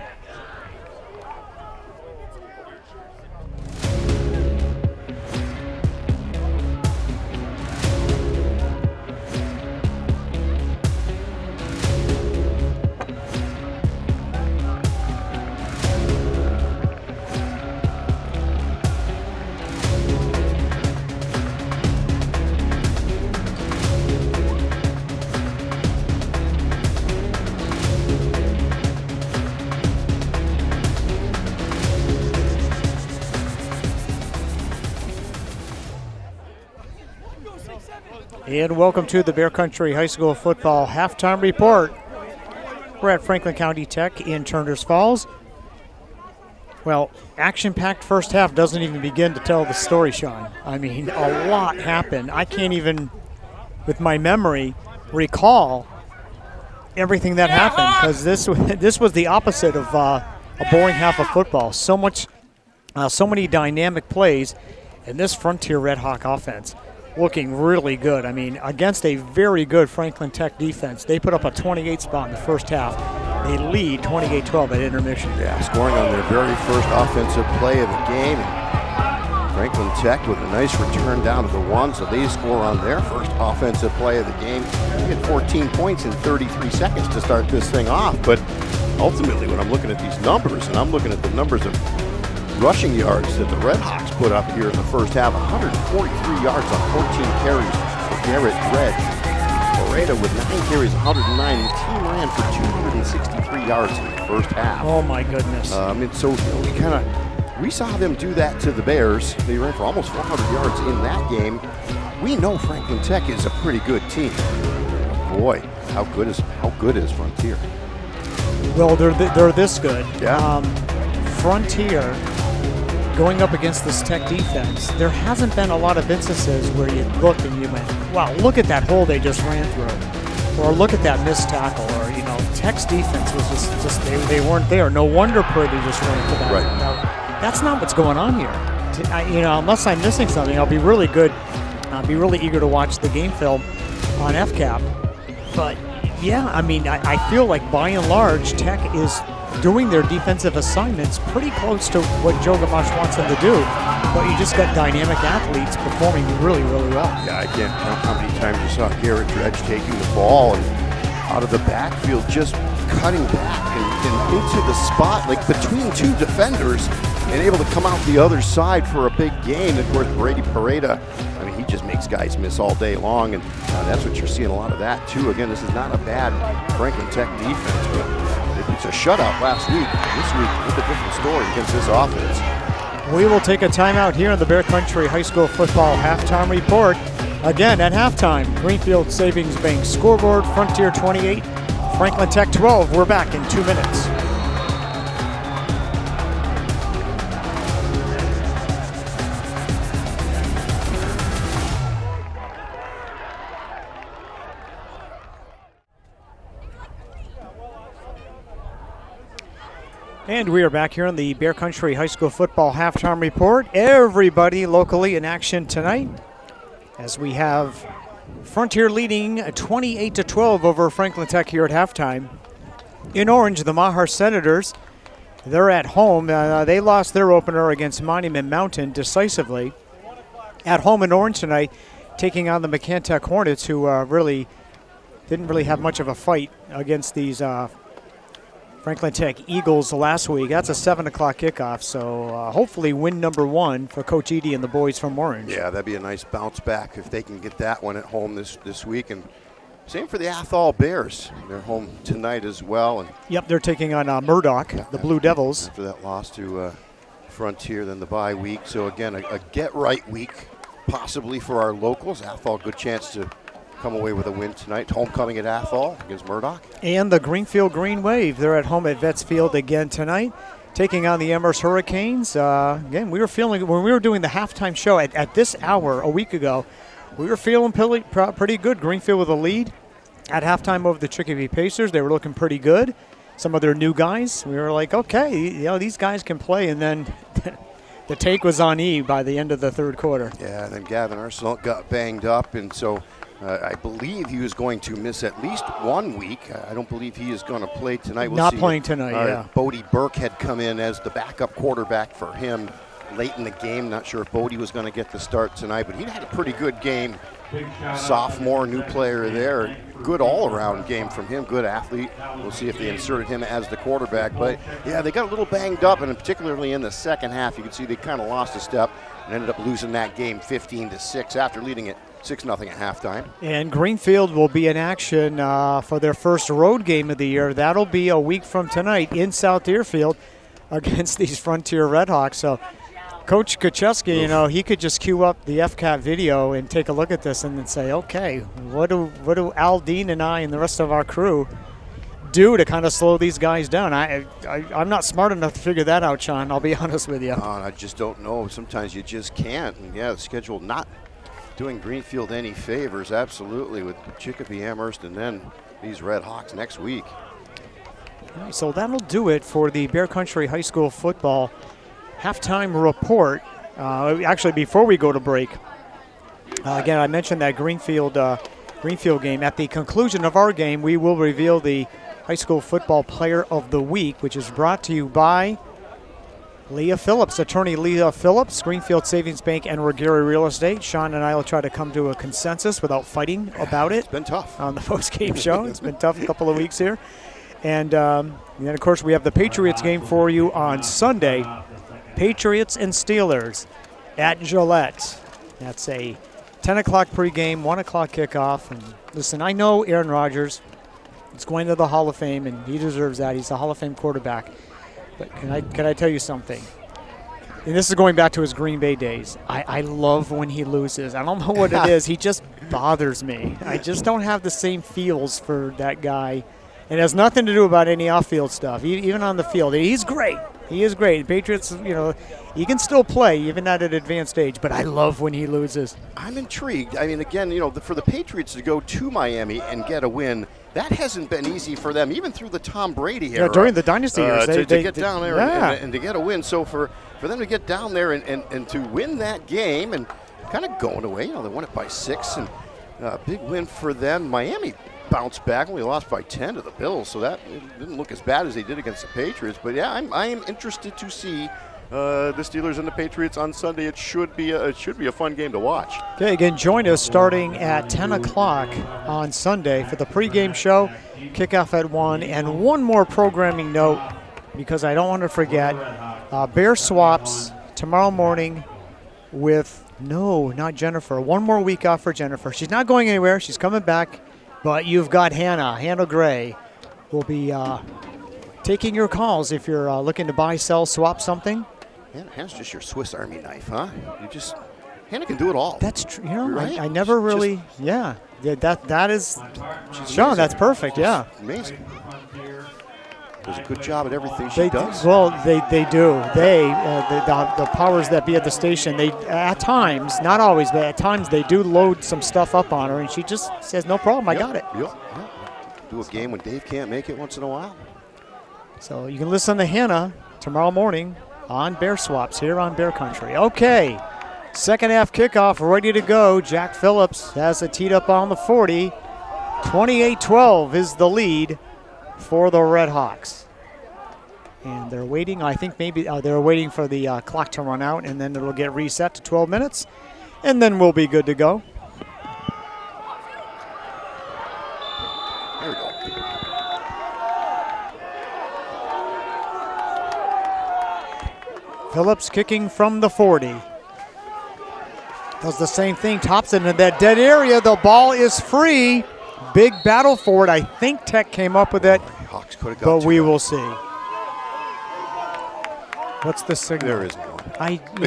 And welcome to the Bear Country High School football halftime report. We're at Franklin County Tech in Turner's Falls. Well, action-packed first half doesn't even begin to tell the story, Sean. I mean, a lot happened. I can't even, with my memory, recall everything that happened, because this was the opposite of a boring half of football. So many dynamic plays, and this Frontier Redhawk offense looking really good. I mean, against a very good Franklin Tech defense, they put up a 28 spot in the first half. They lead 28-12 at intermission. Yeah, scoring on their very first offensive play of the game. Franklin Tech with a nice return down to the 1, so they score on their first offensive play of the game. They get 14 points in 33 seconds to start this thing off, but ultimately, when I'm looking at these numbers, and I'm looking at the numbers of rushing yards that the Redhawks put up here in the first half, 143 yards on 14 carries for Garrett Red. Beretta with 9 carries, 109. The team ran for 263 yards in the first half. Oh my goodness. So we saw them do that to the Bears. They ran for almost 400 yards in that game. We know Franklin Tech is a pretty good team. Boy, how good is Frontier? Well, they're this good. Yeah. Frontier going up against this Tech defense. There hasn't been a lot of instances where you looked and you went, "Wow, look at that hole they just ran through," or "Look at that missed tackle," or Tech's defense was just they weren't there. No wonder Purdy just ran to that. Right. Now, that's not what's going on here. Unless I'm missing something, I'll be really eager to watch the game film on FCAP. But yeah, I feel like by and large, Tech is doing their defensive assignments pretty close to what Joe Gamache wants them to do. But you just got dynamic athletes performing really, really well. Yeah, I can't count how many times you saw Garrett Dredge taking the ball and out of the backfield, just cutting back and into the spot, like between two defenders, and able to come out the other side for a big gain. Of course, Brady Pareda, he just makes guys miss all day long, and that's what you're seeing a lot of that too. Again, this is not a bad Franklin Tech defense, but it's a shutout last week. This week, with a different story against this offense. We will take a timeout here in the Bear Country High School Football Halftime Report. Again, at halftime, Greenfield Savings Bank scoreboard, Frontier 28, Franklin Tech 12. We're back in 2 minutes. And we are back here on the Bear Country High School Football Halftime Report. Everybody locally in action tonight as we have Frontier leading 28-12 over Franklin Tech here at halftime. In orange, the Mahar Senators, they're at home. They lost their opener against Monument Mountain decisively. At home in orange tonight, taking on the McCann-Tech Hornets, who didn't really have much of a fight against these Franklin Tech Eagles last week. That's a 7 o'clock kickoff, so hopefully win number 1 for Coach Edie and the boys from Orange. Yeah, that'd be a nice bounce back if they can get that one at home this week. And same for the Athol Bears. They're home tonight as well. And yep, they're taking on Murdoch, the Blue Devils. After that loss to Frontier, then the bye week. So again, a get-right week possibly for our locals. Athol, good chance to come away with a win tonight. Homecoming at Athol against Murdoch. And the Greenfield Green Wave, they're at home at Vets Field again tonight, taking on the Amherst Hurricanes. Again, we were feeling, when we were doing the halftime show at this hour a week ago, we were feeling pretty good. Greenfield with a lead at halftime over the Chicopee Pacers. They were looking pretty good. Some of their new guys, we were like, okay, these guys can play. And then the take was on E by the end of the third quarter. Yeah, and then Gavin Arsenault got banged up, and so I believe he was going to miss at least 1 week. I don't believe he is going to play tonight. We'll Not see. playing tonight, yeah. Bodie Burke had come in as the backup quarterback for him late in the game. Not sure if Bodie was going to get the start tonight, but he had a pretty good game. Sophomore, new player there. Good all-around game from him, good athlete. We'll see if they inserted him as the quarterback. But, yeah, they got a little banged up, and particularly in the second half, you can see they kind of lost a step and ended up losing that game 15-6 after leading it 6-0 at halftime. And Greenfield will be in action for their first road game of the year. That'll be a week from tonight in South Deerfield against these Frontier Redhawks. So Coach Kucheski, he could just cue up the FCAT video and take a look at this and then say, okay, what do Aldine and I and the rest of our crew do to kind of slow these guys down? I'm not smart enough to figure that out, Sean. I'll be honest with you. I just don't know. Sometimes you just can't. And, yeah, the schedule not doing Greenfield any favors, absolutely, with Chicopee, Amherst, and then these Red Hawks next week. All right, so that'll do it for the Bear Country High School Football Halftime Report. Actually, before we go to break, again, I mentioned that Greenfield game. At the conclusion of our game, we will reveal the High School Football Player of the Week, which is brought to you by Leah Phillips, attorney Leah Phillips, Greenfield Savings Bank and Regary Real Estate. Sean and I will try to come to a consensus without fighting about it. It's been tough on the post-game show. It's been tough a couple of weeks here. And then, of course, we have the Patriots game for you on Sunday. Patriots and Steelers at Gillette. That's a 10 o'clock pregame, 1 o'clock kickoff. And listen, I know Aaron Rodgers is going to the Hall of Fame, and he deserves that. He's a Hall of Fame quarterback. But can I tell you something? And this is going back to his Green Bay days. I love when he loses. I don't know what it is. He just bothers me. I just don't have the same feels for that guy. And it has nothing to do about any off-field stuff, even on the field. He's great. He is great. Patriots, he can still play even at an advanced age, but I love when he loses. I'm intrigued. I mean, again, for the Patriots to go to Miami and get a win, that hasn't been easy for them, even through the Tom Brady era. Yeah, during the dynasty years. To get down there and to get a win. So for them to get down there and to win that game and kind of going away, they won it by 6, and big win for them. Miami bounced back, only lost by 10 to the Bills, so that didn't look as bad as they did against the Patriots. But yeah, I am interested to see the Steelers and the Patriots on Sunday. It should be a fun game to watch. Okay, again, join us starting at 10 o'clock on Sunday for the pregame show. Kickoff at 1. And one more programming note, because I don't want to forget, Bear Swaps tomorrow morning with, no, not Jennifer. One more week off for Jennifer. She's not going anywhere. She's coming back. But you've got Hannah Gray will be taking your calls if you're looking to buy, sell, swap something. Hannah's just your Swiss Army knife, huh? Hannah can do it all. That's true. Right? I never really, that is, Sean, that's perfect, yeah. Amazing. Does a good job at everything she does. Well, they do. The powers that be at the station, they at times, not always, but at times they do load some stuff up on her, and she just says, no problem, I got it. Yep. Do a game when Dave can't make it once in a while. So you can listen to Hannah tomorrow morning on Bear Swaps here on Bear Country. Okay, second half kickoff ready to go. Jack Phillips has it teed up on the 40. 28-12 is the lead for the Redhawks. And they're waiting. I think maybe they're waiting for the clock to run out, and then it'll get reset to 12 minutes, and then we'll be good to go. There we go. Phillips kicking from the 40. Does the same thing, tops it into that dead area. The ball is free. Big battle for it. I think Tech came up with it, Hawks could have got but we will see. What's the signal? There is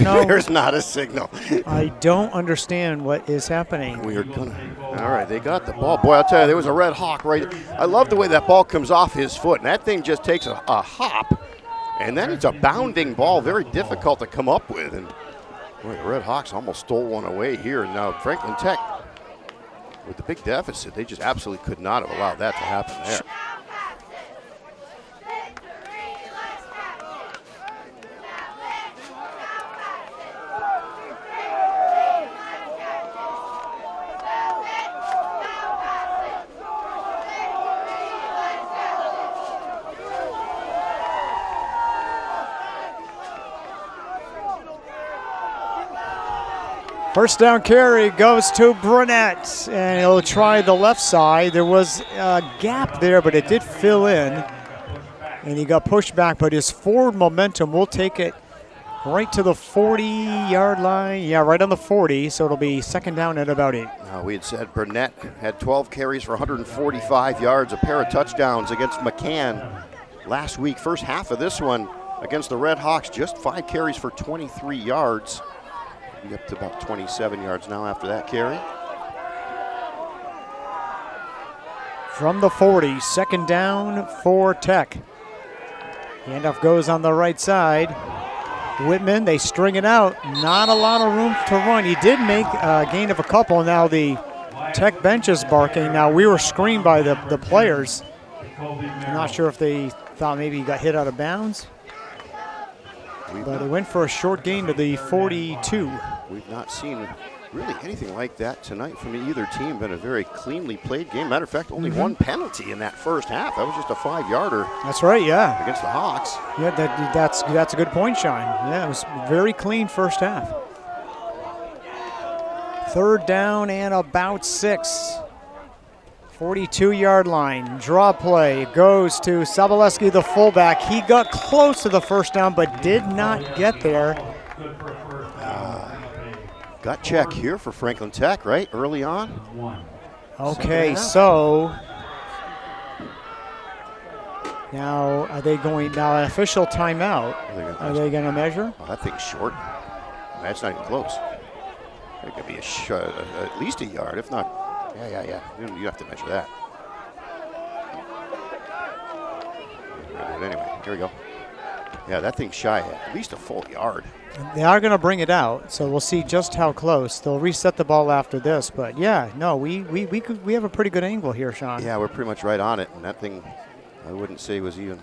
none. There's not a signal. I don't understand what is happening. We are gonna. All right, they got the ball. Boy, I'll tell you, there was a Redhawk right. I love the way that ball comes off his foot, and that thing just takes a hop, and then it's a bounding ball, very difficult to come up with. And boy, the Redhawks almost stole one away here. Now Franklin Tech, with the big deficit, they just absolutely could not have allowed that to happen there. First down carry goes to Burnett, and he'll try the left side. There was a gap there, but it did fill in, and he got pushed back. But his forward momentum will take it right to the 40-yard line. Yeah, right on the 40, so it'll be second down at about 8. We had said Burnett had 12 carries for 145 yards, a pair of touchdowns against McCann last week. First half of this one against the Redhawks, just 5 carries for 23 yards. Up to about 27 yards now after that carry. From the 40, second down for Tech. Handoff goes on the right side. Whitman, they string it out. Not a lot of room to run. He did make a gain of a couple. Now the Tech bench is barking. Now we were screened by the players. I'm not sure if they thought maybe he got hit out of bounds. But it went for a short gain to the 42. We've not seen really anything like that tonight from either team. Been a very cleanly played game. Matter of fact, only one penalty in that first half. That was just a 5-yarder. That's right, yeah. Against the Hawks. Yeah, that's a good point, Sean. Yeah, it was very clean first half. Third down and about 6 42-yard line. Draw play goes to Sobolewski, the fullback. He got close to the first down, but did not get there. Gut check here for Franklin Tech, right? Early on. Okay, so now are they going, now an official timeout. Are they going to measure? Oh, that thing's short. That's not even close. It could be at least a yard, if not. Yeah. You have to measure that. But anyway, here we go. Yeah, that thing's shy at least a full yard. They are going to bring it out, so we'll see just how close. They'll reset the ball after this, but yeah, no, we have a pretty good angle here, Sean. Yeah, we're pretty much right on it, and that thing, I wouldn't say was even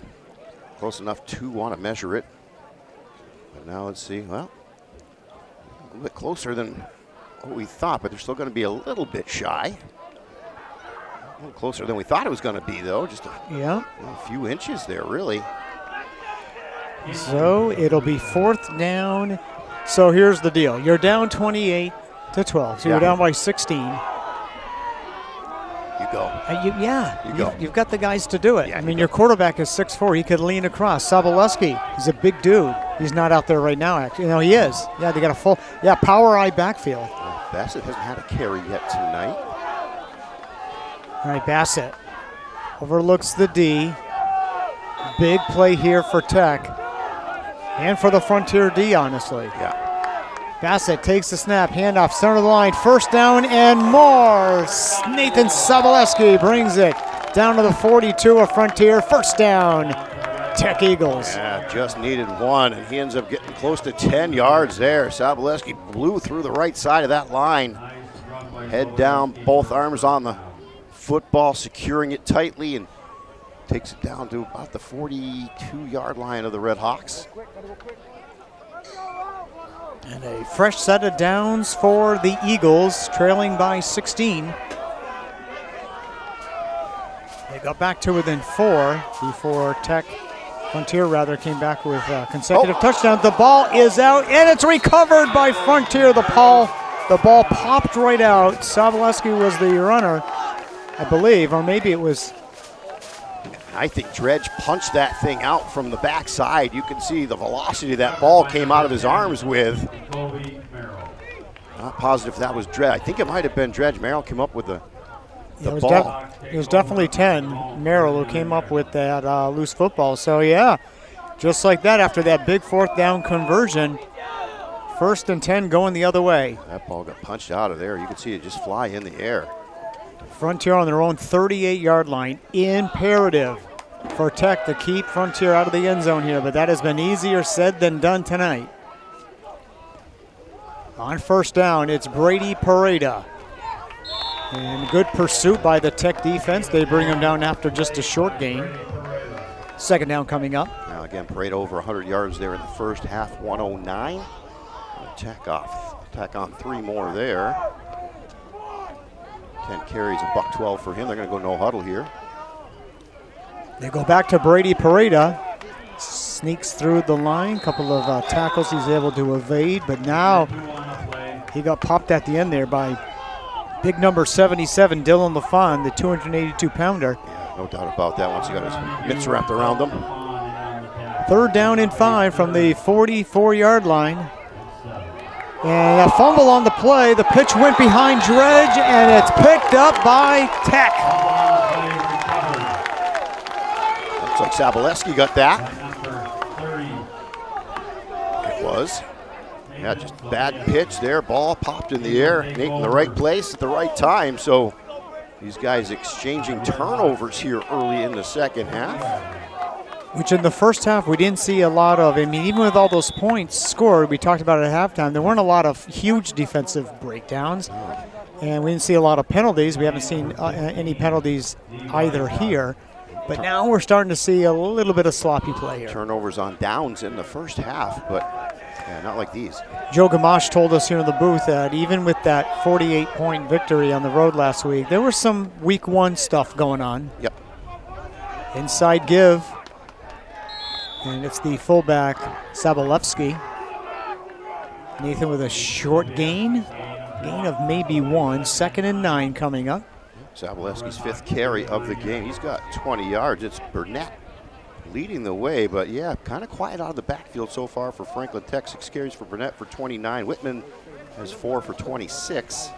close enough to want to measure it. But now let's see. Well, a little bit closer than what we thought, but they're still going to be a little bit shy. A little closer than we thought it was going to be, though. Just a few inches there, really. So it'll be 4th down. So here's the deal. You're down 28-12. So you're down by 16. You go. You go. You've got the guys to do it. Yeah, I mean, your quarterback is 6'4". He could lean across. Sobolewski, he's a big dude. He's not out there right now, actually. No, he is. Yeah, they got a full, power eye backfield. Bassett hasn't had a carry yet tonight. All right, Bassett overlooks the D. Big play here for Tech. And for the Frontier D, honestly. Yeah. Bassett takes the snap, handoff, center of the line, 1st down and more. Nathan Sobolewski brings it down to the 42 of Frontier. 1st down, Tech Eagles. Yeah, just needed one, and he ends up getting close to 10 yards there. Sobolewski blew through the right side of that line. Head down, both arms on the football, securing it tightly, and takes it down to about the 42-yard line of the Redhawks. And a fresh set of downs for the Eagles, trailing by 16. They got back to within 4 before Frontier came back with consecutive touchdowns. The ball is out, and it's recovered by Frontier. The ball popped right out. Sobolewski was the runner, I believe, or maybe it was. I think Dredge punched that thing out from the backside. You can see the velocity that ball came out of his arms with. Not positive if that was Dredge. I think it might have been Dredge. Merrill came up with the ball. It was definitely 10, Merrill, who came up with that loose football. So, yeah, just like that, after that big 4th down conversion, 1st and 10 going the other way. That ball got punched out of there. You can see it just fly in the air. Frontier on their own 38-yard line. Imperative for Tech to keep Frontier out of the end zone here, but that has been easier said than done tonight. On 1st down, it's Brady Pareda. And good pursuit by the Tech defense. They bring him down after just a short gain. 2nd down coming up. Now again, Pareda over 100 yards there in the first half, 109. Tech on 3 more there. 10 carries, $112 for him. They're going to go no huddle here. They go back to Brady Pareda. Sneaks through the line. Couple of tackles he's able to evade, but now he got popped at the end there by big number 77, Dylan LaFon, the 282-pounder. Yeah, no doubt about that once he got his mitts wrapped around him. 3rd down and 5 from the 44-yard line. And a fumble on the play. The pitch went behind Dredge, and it's picked up by Tech. Looks like Sobolewski got that. It was. Yeah, just bad pitch there. Ball popped in the air. Nate in the right place at the right time. So these guys exchanging turnovers here early in the 2nd half. Which in the first half we didn't see a lot of. I mean, even with all those points scored, we talked about it at halftime, there weren't a lot of huge defensive breakdowns. And we didn't see a lot of penalties. We haven't seen any penalties either here. But now we're starting to see a little bit of sloppy play here. Turnovers on downs in the first half, but not like these. Joe Gamache told us here in the booth that even with that 48-point victory on the road last week, there was some week 1 stuff going on. Yep. Inside give. And it's the fullback, Sobolewski. Nathan with a short gain of maybe 1. 2nd and 9 coming up. Zabolewski's 5th carry of the game. He's got 20 yards. It's Burnett leading the way, but yeah, kind of quiet out of the backfield so far for Franklin Tech. 6 carries for Burnett for 29. Whitman has 4 for 26.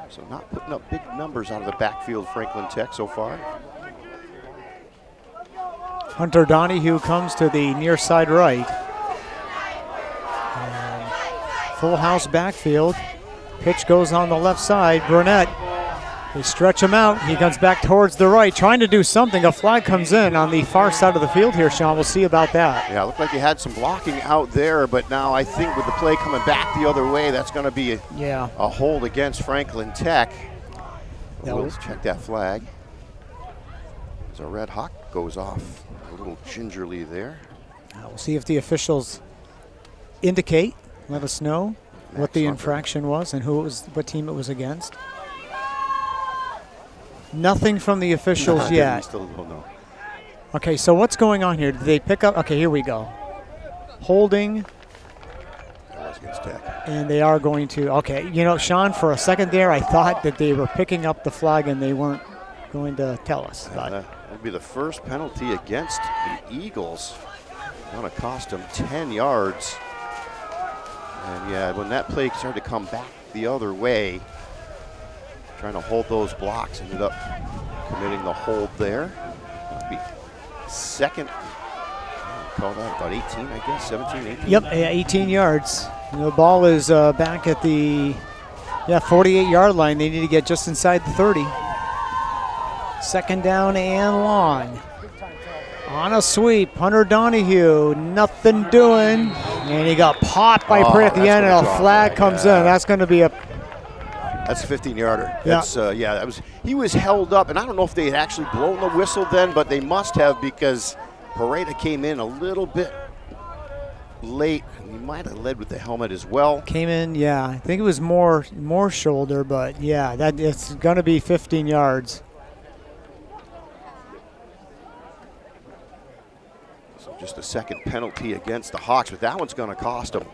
So not putting up big numbers out of the backfield, Franklin Tech so far. Hunter Donahue comes to the near side right. And full house backfield. Pitch goes on the left side. Burnett, they stretch him out. He comes back towards the right, trying to do something. A flag comes in on the far side of the field here, Sean. We'll see about that. Yeah, it looked like he had some blocking out there, but now I think with the play coming back the other way, that's going to be a hold against Franklin Tech. We'll check that flag. As a Redhawk goes off a little gingerly there. We'll see if the officials indicate, let us know what the infraction was and who it was, what team it was against. Nothing from the officials yet. Still don't know. Okay, so what's going on here? Did they pick up? Okay, here we go. Holding. That was against Tech. And they are going to, okay. You know, Sean, for a second there, I thought that they were picking up the flag and they weren't going to tell us. That'll be the first penalty against the Eagles. Going to cost them 10 yards. And yeah, when that play started to come back the other way, trying to hold those blocks, ended up committing the hold there. That'll be second, call that about 18, I guess, 17, 18. Yep, 18 yards. And the ball is back at the 48-yard line. They need to get just inside the 30. Second down and long. On a sweep, Hunter Donahue, nothing doing. And he got popped by Prey at the end, and a flag comes in. That's going to be That's a 15-yarder. Yeah. That was. He was held up, and I don't know if they had actually blown the whistle then, but they must have because Pareda came in a little bit late. He might have led with the helmet as well. Came in, yeah. I think it was more shoulder, but yeah, that it's going to be 15 yards. So just a second penalty against the Hawks, but that one's going to cost them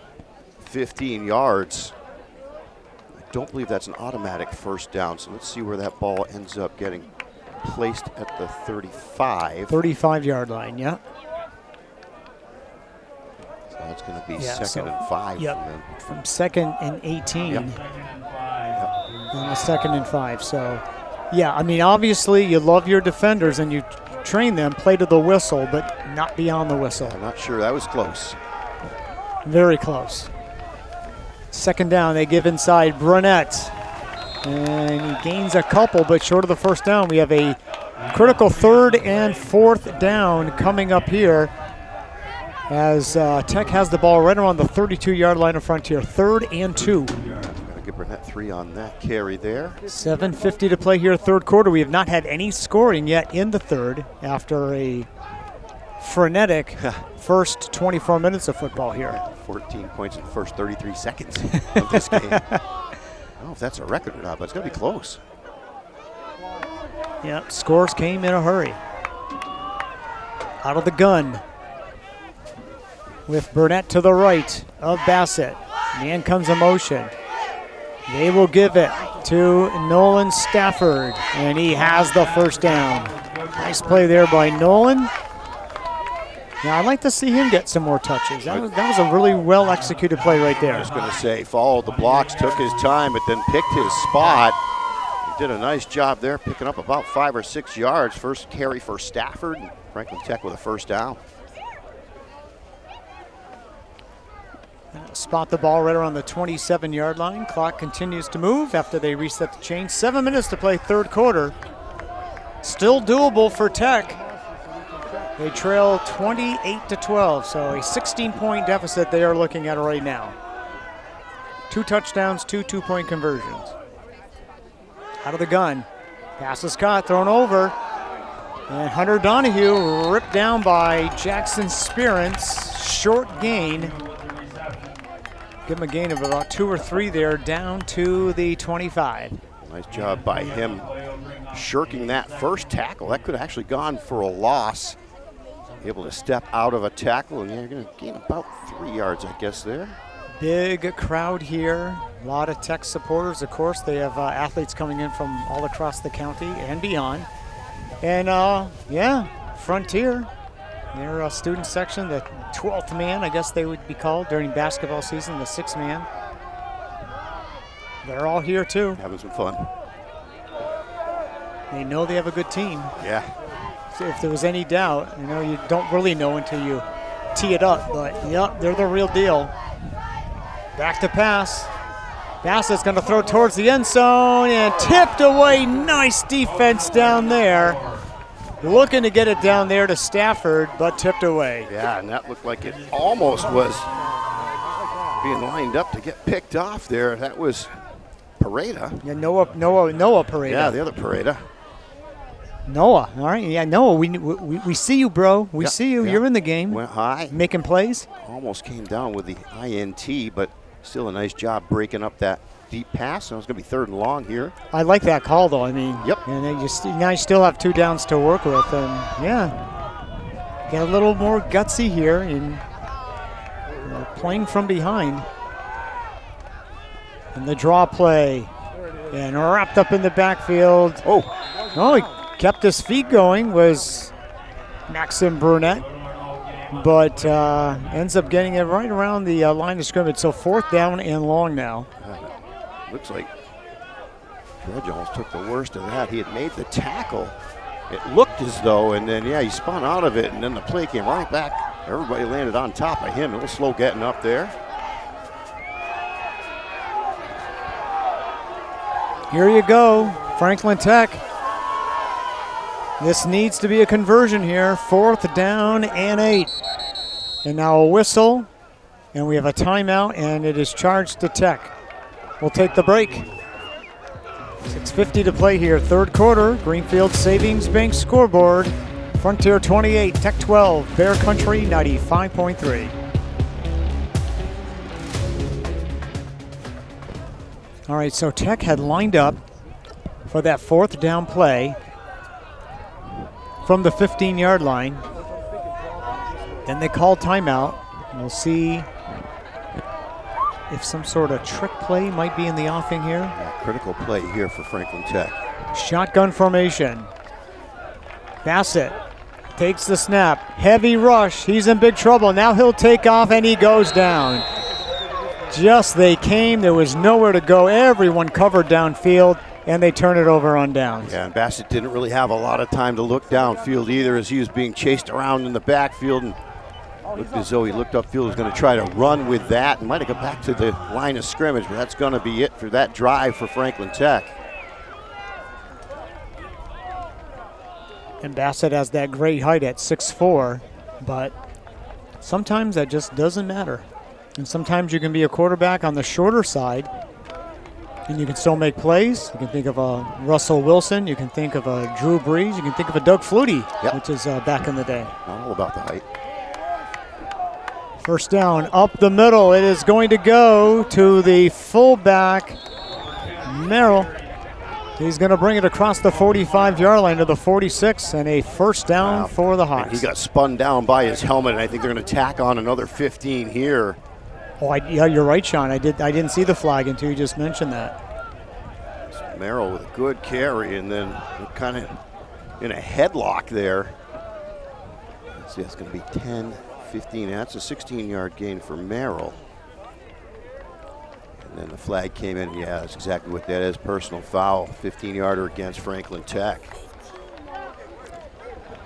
15 yards. Don't believe that's an automatic first down, so let's see where that ball ends up getting placed at the 35. 35-yard line, yeah. So that's going to be second and 5 yep, for them. From second and 18. Yep. On the second and 5. So, yeah, I mean, obviously you love your defenders and you train them, play to the whistle, but not beyond the whistle. I'm not sure. That was close. Very close. Second down, they give inside Burnett. And he gains a couple, but short of the first down. We have a critical 3rd and 4th down coming up here as Tech has the ball right around the 32-yard line of Frontier. 3rd and 2. Got to give Burnett 3 on that carry there. 7:50 to play here, third quarter. We have not had any scoring yet in the third after a frenetic first 24 minutes of football here. 14 points in the first 33 seconds of this game. I don't know if that's a record or not, but it's going to be close. Yeah, scores came in a hurry. Out of the gun with Burnett to the right of Bassett. Man comes a motion. They will give it to Nolan Stafford, and he has the first down. Nice play there by Nolan. Yeah, I'd like to see him get some more touches. That was a really well-executed play right there. I was going to say, followed the blocks, took his time, but then picked his spot. He did a nice job there, picking up about 5 or 6 yards. First carry for Stafford. Franklin Tech with a first down. Spot the ball right around the 27-yard line. Clock continues to move after they reset the chain. 7 minutes to play third quarter. Still doable for Tech. They trail 28-12, so a 16-point deficit they are looking at right now. 2 touchdowns, 2 two-point conversions. Out of the gun. Pass is caught, thrown over. And Hunter Donahue ripped down by Jackson Spearance. Short gain. Give him a gain of about 2 or 3 there, down to the 25. Nice job by him shirking that first tackle. That could have actually gone for a loss. Able to step out of a tackle, and you're going to gain about 3 yards, I guess, there. Big crowd here A lot of Tech supporters, of course. They have athletes coming in from all across the county and beyond. And yeah, Frontier, their student section, the 12th man, I guess they would be called during basketball season, the 6th man. They're all here too. Having some fun. They know they have a good team. Yeah. So if there was any doubt, you don't really know until you tee it up. But yeah, they're the real deal. Back to pass. Bassett's going to throw towards the end zone and tipped away. Nice defense down there. Looking to get it down there to Stafford, but tipped away. Yeah, and that looked like it almost was being lined up to get picked off there. That was Pareda. Yeah, Noah Pareda. Yeah, the other Pareda. Noah, all right. Yeah, Noah, we see you, bro. We see you. Yeah. You're in the game. Went high. Making plays. Almost came down with the INT, but still a nice job breaking up that deep pass. So it's going to be 3rd and long here. I like that call, though. I mean, yep. And then now you still have 2 downs to work with. And, yeah, get a little more gutsy here in playing from behind. And the draw play. And wrapped up in the backfield. Oh, he kept his feet going, was Maxim Brunette. But ends up getting it right around the line of scrimmage. So 4th down and long now. Looks like Dredge almost took the worst of that. He had made the tackle. It looked as though, and then, he spun out of it, and then the play came right back. Everybody landed on top of him. It was slow getting up there. Here you go, Franklin Tech. This needs to be a conversion here. 4th down and 8. And now a whistle, and we have a timeout, and it is charged to Tech. We'll take the break. 6:50 to play here, 3rd quarter. Greenfield Savings Bank scoreboard. Frontier 28, Tech 12, Bear Country 95.3. All right, so Tech had lined up for that 4th down play from the 15-yard line. Then they called timeout. We'll see if some sort of trick play might be in the offing here. Yeah, critical play here for Franklin Tech. Shotgun formation. Bassett takes the snap. Heavy rush. He's in big trouble. Now he'll take off, and he goes down. Just they came. There was nowhere to go. Everyone covered downfield, and they turn it over on downs. Yeah, and Bassett didn't really have a lot of time to look downfield either, as he was being chased around in the backfield, and looked as though he looked upfield, was going to try to run with that, and might have got back to the line of scrimmage, but that's going to be it for that drive for Franklin Tech. And Bassett has that great height at 6'4", but sometimes that just doesn't matter. And sometimes you can be a quarterback on the shorter side, and you can still make plays. You can think of a Russell Wilson. You can think of a Drew Brees. You can think of a Doug Flutie, which is back in the day. Not all about the height. 1st down, up the middle. It is going to go to the fullback, Merrill. He's going to bring it across the 45-yard line to the 46, and a 1st down for the Hawks. And he got spun down by his helmet, and I think they're going to tack on another 15 here. Oh, yeah, you're right, Sean. I didn't see the flag until you just mentioned that. So Merrill with a good carry, and then kind of in a headlock there. Let's see, it's going to be 10, 15. That's a 16-yard gain for Merrill. And then the flag came in. Yeah, that's exactly what that is. Personal foul, 15-yarder against Franklin Tech.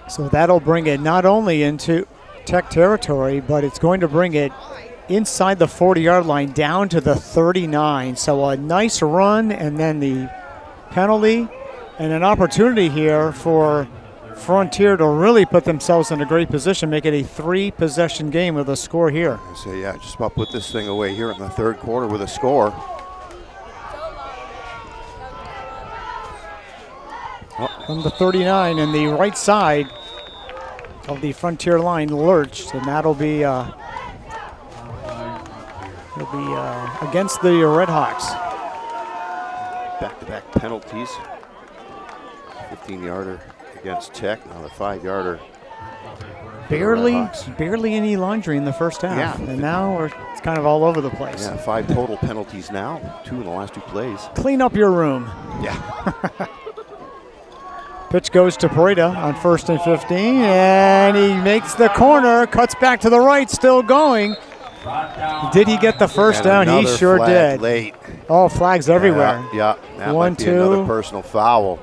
So that'll bring it not only into Tech territory, but it's going to bring it inside the 40-yard line down to the 39. So a nice run, and then the penalty, and an opportunity here for Frontier to really put themselves in a great position, make it a 3-possession game with a score here. So yeah, just about put this thing away here in the 3rd quarter with a score. From the 39 and the right side of the Frontier line lurched, and that'll be against the Redhawks. Back-to-back penalties. 15-yarder against Tech. Now the 5-yarder barely any laundry in the first half. Yeah. And now it's kind of all over the place. Yeah, 5 total penalties now, 2 in the last 2 plays. Clean up your room. Yeah. Pitch goes to Pareda on 1st and 15, and he makes the corner, cuts back to the right, still going. Did he get the first down? He sure did. Late. Oh, flags everywhere. Yeah. That might be another personal foul.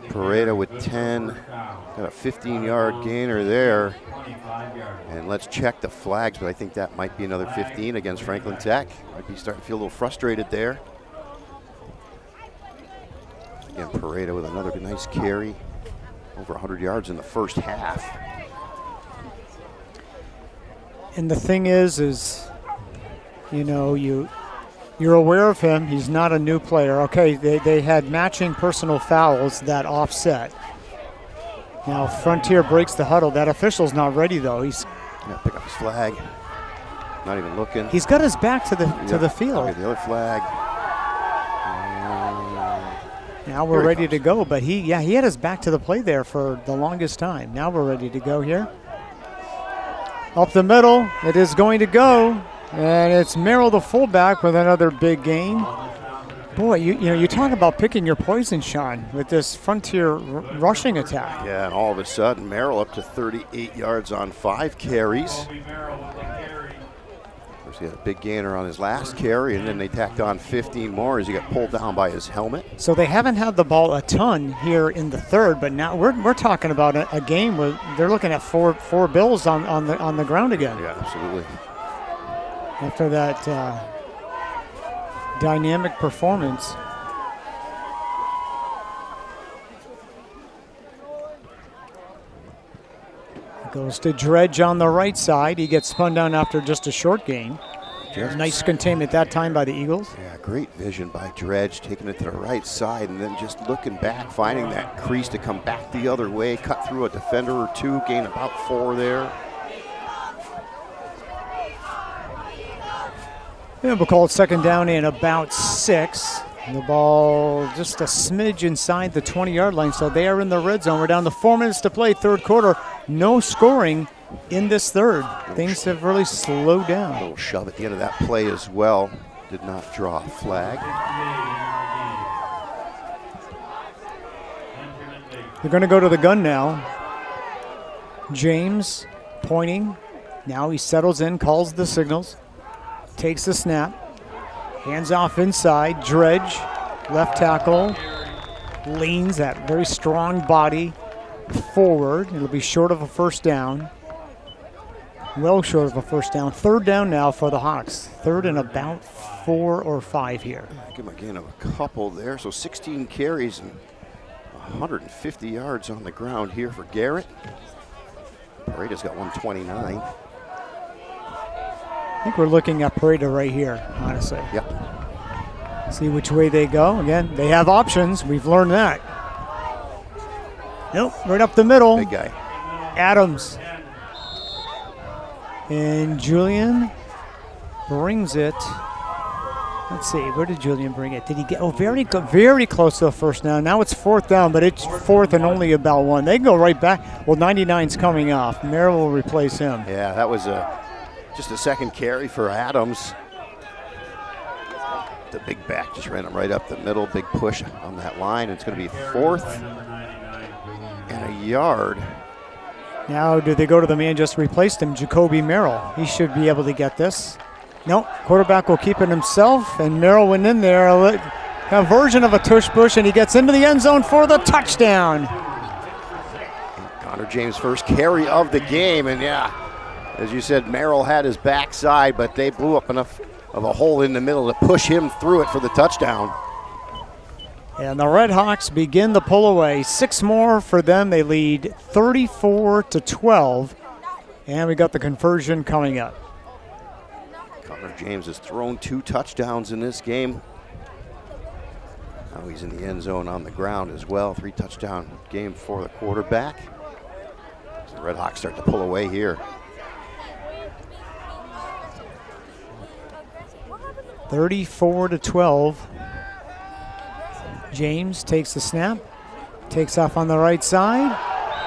Pareda with 10. Got a 15-yard gainer there. And let's check the flags, but I think that might be another 15 against Franklin Tech. Might be starting to feel a little frustrated there. Again, Pareda with another nice carry. Over 100 yards in the first half. And the thing is you're aware of him. He's not a new player. Okay, they had matching personal fouls that offset. Now Frontier breaks the huddle. That official's not ready though. He's pick up his flag. Not even looking. He's got his back to the field. Okay, the other flag. Now we're ready to go. But he had his back to the play there for the longest time. Now we're ready to go here. Up the middle, it is going to go, and it's Merrill, the fullback, with another big gain. Boy, you talk about picking your poison, Sean, with this Frontier rushing attack. Yeah, and all of a sudden, Merrill up to 38 yards on 5 carries. Of course, he had a big gainer on his last carry, and then they tacked on 15 more as he got pulled down by his helmet. So they haven't had the ball a ton here in the third, but now we're talking about a game where they're looking at four bills on the ground again. Yeah, absolutely. After that dynamic performance. Goes to Dredge on the right side. He gets spun down after just a short gain. Nice containment that time by the Eagles. Yeah, great vision by Dredge, taking it to the right side and then just looking back, finding that crease to come back the other way, cut through a defender or two, gain about 4 there. Yeah, we'll call it second down and about 6. The ball just a smidge inside the 20-yard line, so they are in the red zone. We're down to 4 minutes to play, third quarter. No scoring in this third. Things have really slowed down. A little shove at the end of that play as well. Did not draw a flag. They're going to go to the gun now. James pointing. Now he settles in, calls the signals, takes the snap. Hands off inside, Dredge, left tackle, leans that very strong body forward. It'll be short of a first down. Well short of a first down. Third down now for the Hawks. Third and about 4 or 5 here. Give him a gain of a couple there. So 16 carries and 150 yards on the ground here for Garrett. Pareda's got 129. I think we're looking at Pareda right here, honestly. Yep. See which way they go. Again, they have options. We've learned that. Nope, right up the middle. Big guy. Adams. And Julian brings it. Let's see, where did Julian bring it? Did he get, very close to the first down. Now it's fourth down, but it's fourth and only about 1. They can go right back. Well, 99's coming off. Merrill will replace him. Yeah, that was just a second carry for Adams. The big back just ran him right up the middle. Big push on that line. It's going to be 4th and a yard. Now, do they go to the man just replaced him, Jacoby Merrill? He should be able to get this. Nope, quarterback will keep it himself, and Merrill went in there, a version of a tush push, and he gets into the end zone for the touchdown. Connor James' first carry of the game, and yeah, as you said, Merrill had his backside, but they blew up enough of a hole in the middle to push him through it for the touchdown. And the Redhawks begin the pull away. 6 more for them. They lead 34-12, and we got the conversion coming up. Connor James has thrown 2 touchdowns in this game. Now he's in the end zone on the ground as well. 3 touchdown game for the quarterback. So the Redhawks start to pull away here. 34-12. James takes the snap, takes off on the right side,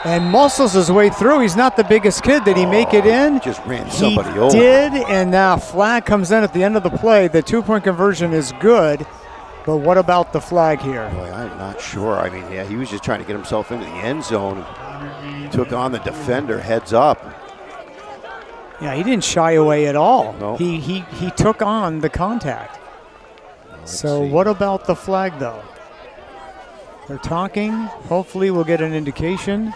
and muscles his way through. He's not the biggest kid. Did he make it in? Just ran somebody over. He did, and now flag comes in at the end of the play. The 2-point conversion is good, but what about the flag here? Boy, I'm not sure. I mean, yeah, he was just trying to get himself into the end zone. Took on the defender heads up. Yeah, he didn't shy away at all. No. He took on the contact. So see. what about the flag, though? They're talking. Hopefully we'll get an indication.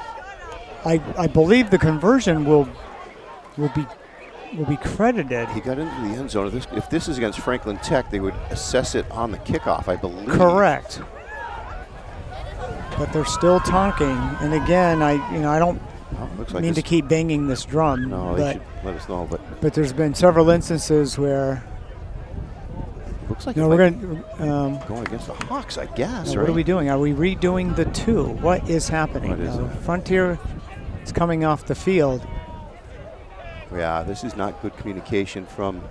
I believe the conversion will be credited. He got into the end zone. If this is against Franklin Tech, they would assess it on the kickoff, I believe. Correct. But they're still talking. And again, I don't looks like mean to keep banging this drum. No, they should let us know. But there's been several instances where. Looks like No, we're going going against the Hawks, I guess. What are we doing? Are we redoing the 2? What is happening? What is it? Frontier is coming off the field. Yeah, this is not good communication from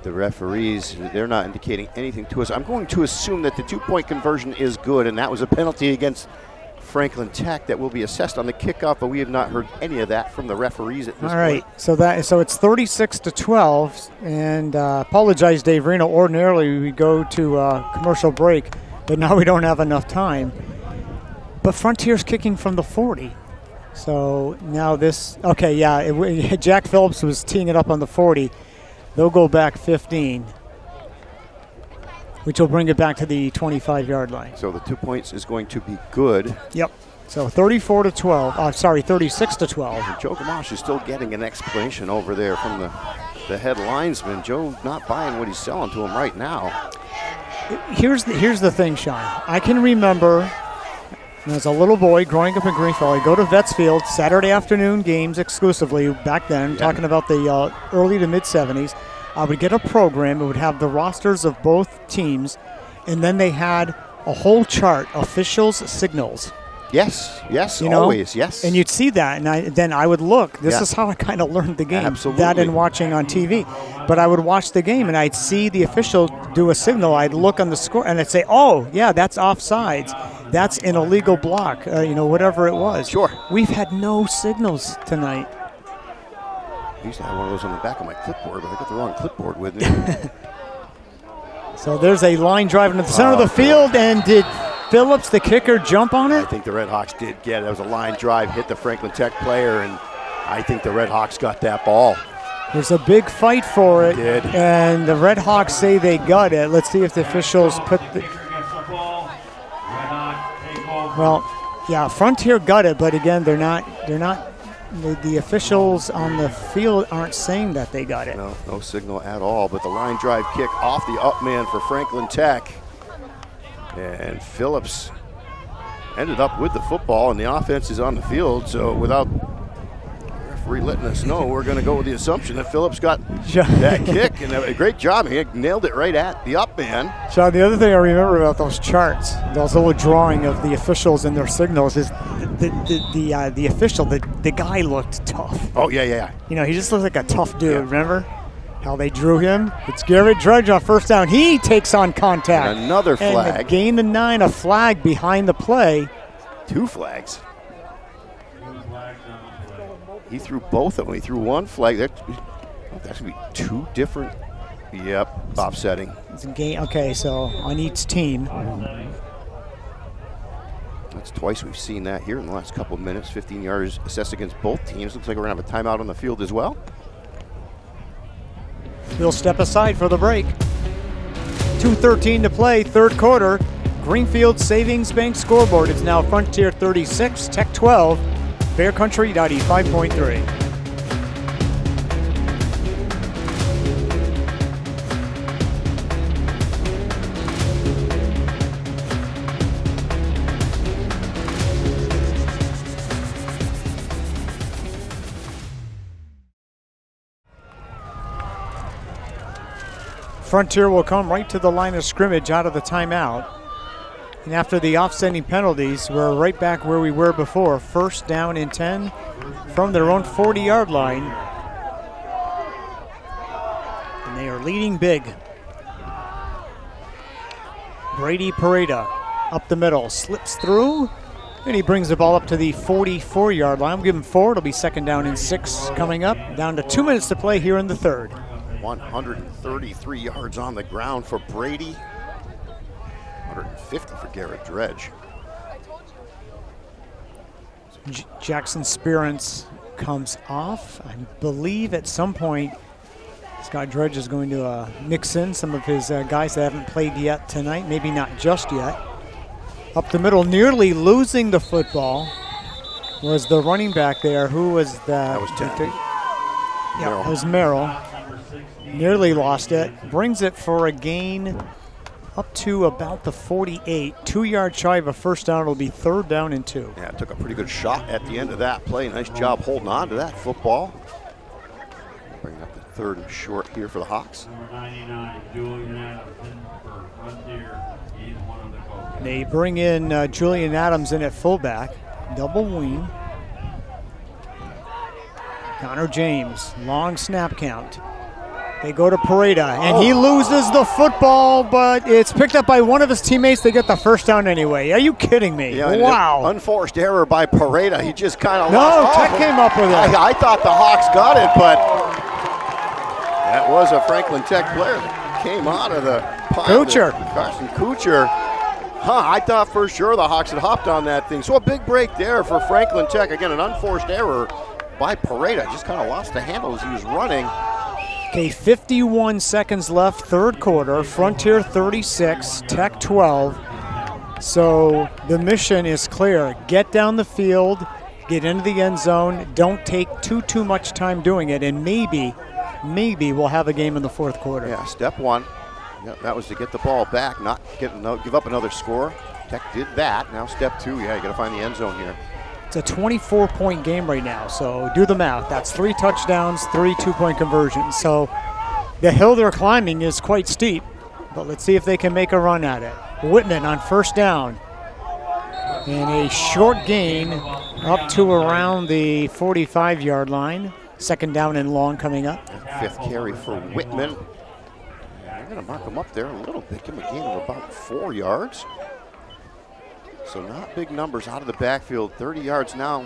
the referees. They're not indicating anything to us. I'm going to assume that the 2-point conversion is good, and that was a penalty against Franklin Tech that will be assessed on the kickoff, but we have not heard any of that from the referees at this point. All right, so it's 36-12, and apologize, Dave Reno. Ordinarily we go to commercial break, but now we don't have enough time. But Frontier's kicking from the 40. So now this, okay, yeah, Jack Phillips was teeing it up on the 40. They'll go back 15, which will bring it back to the 25-yard line. So the 2 points is going to be good. Yep. So 36-12. Joe Gamache is still getting an explanation over there from the head linesman. Joe not buying what he's selling to him right now. Here's the thing, Sean. I can remember as a little boy growing up in Greenfield, I'd go to Vets Field, Saturday afternoon games exclusively back then, talking about the early to mid-'70s. I would get a program. It would have the rosters of both teams, and then they had a whole chart, officials' signals. Yes, always, yes. And you'd see that, and then I would look. This is how I kind of learned the game. Absolutely. That and watching on TV. But I would watch the game, and I'd see the official do a signal. I'd look on the score, and I'd say, oh, yeah, that's offsides. That's an illegal block, whatever it was. Sure. We've had no signals tonight. I used to have one of those on the back of my clipboard, but I got the wrong clipboard with me. So there's a line drive into the center of the field, and did Phillips, the kicker, jump on it? I think the Redhawks did get it. That was a line drive, hit the Franklin Tech player, and I think the Redhawks got that ball. There's a big fight for it, They did. And the Redhawks say they got it. Let's see if the officials put the... Well, yeah, Frontier got it, but again, they're not. The officials on the field aren't saying that they got it. No signal at all, but the line drive kick off the up man for Franklin Tech. And Phillips ended up with the football, and the offense is on the field, so without the referee letting us know, we're going to go with the assumption that Phillips got that kick, and a great job. He nailed it right at the up man. Sean, the other thing I remember about those charts, those little drawing of the officials and their signals, is the official, the guy looked tough. Oh, yeah. He just looked like a tough dude, remember? How they drew him. It's Garrett Drudge on first down. He takes on contact. And another flag. And gain the 9, a flag behind the play. 2 flags. He threw both of them. He threw one flag. That's going to be 2 different. Yep, offsetting. It's a game. Okay, so on each team. That's twice we've seen that here in the last couple of minutes. 15 yards assessed against both teams. Looks like we're going to have a timeout on the field as well. We'll step aside for the break. 2:13 to play, third quarter. Greenfield Savings Bank scoreboard is now Frontier 36, Tech 12, Bear Country 95.3. Frontier will come right to the line of scrimmage out of the timeout. And after the offsetting penalties, we're right back where we were before. First down and 10 from their own 40-yard line. And they are leading big. Brady Pareda up the middle, slips through, And he brings the ball up to the 44-yard line. We'll give him 4. It'll be 2nd down and 6 coming up. Down to 2 minutes to play here in the 3rd. 133 yards on the ground for Brady. 150 for Garrett Dredge. Jackson Spearance comes off. I believe at some point Scott Dredge is going to mix in some of his guys that haven't played yet tonight. Maybe not just yet. Up the middle, nearly losing the football, was the running back there. Who was that? That was Ted. Yeah, it was Merrill. Nearly lost it. Brings it for a gain up to about the 48. 2 yards shy of a first down. It'll be 3rd down and 2. Yeah, took a pretty good shot at the end of that play. Nice job holding on to that football. Bring up the 3rd and short here for the Hawks. Number 99, Julian Adams in for Frontier. He's one of the coaches. They bring in Julian Adams in at fullback. Double wing. Connor James, long snap count. They go to Pareda, and he loses the football, but it's picked up by one of his teammates. They get the first down anyway. Are you kidding me? Yeah, wow. Unforced error by Pareda. He just kind of No, lost. Tech came up with it. I thought the Hawks got it, but that was a Franklin Tech player that came out of the pile. Kuchar. Carson Kuchar. I thought for sure the Hawks had hopped on that thing. So a big break there for Franklin Tech. Again, an unforced error by Pareda. Just kind of lost the handle as he was running. Okay, 51 seconds left, 3rd quarter. Frontier 36, Tech 12. So the mission is clear. Get down the field, get into the end zone. Don't take too much time doing it, and maybe we'll have a game in the 4th quarter. Yeah, step 1. Yep, that was to get the ball back, not give up another score. Tech did that. Now step 2, yeah, you got to find the end zone here. It's a 24-point game right now, so do the math. That's 3 touchdowns, 3 2-point conversions. So the hill they're climbing is quite steep, but let's see if they can make a run at it. Whitman on 1st down. And a short gain up to around the 45-yard line. 2nd down and long coming up. 5th carry for Whitman. I'm going to mark him up there a little bit. Give him a gain of about 4 yards. So not big numbers out of the backfield. 30 yards now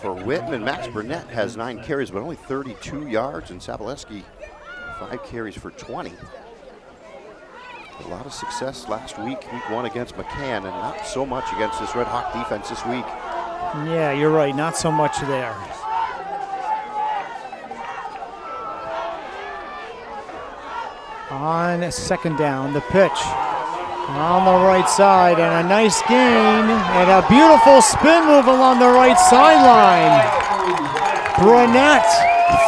for Whitman. Max Burnett has 9 carries, but only 32 yards. And Saboleski, 5 carries for 20. A lot of success last week, week 1 against McCann, and not so much against this Redhawk defense this week. Yeah, you're right. Not so much there. On 2nd down, the pitch. On the right side, and a nice gain, and a beautiful spin move along the right sideline. Burnett,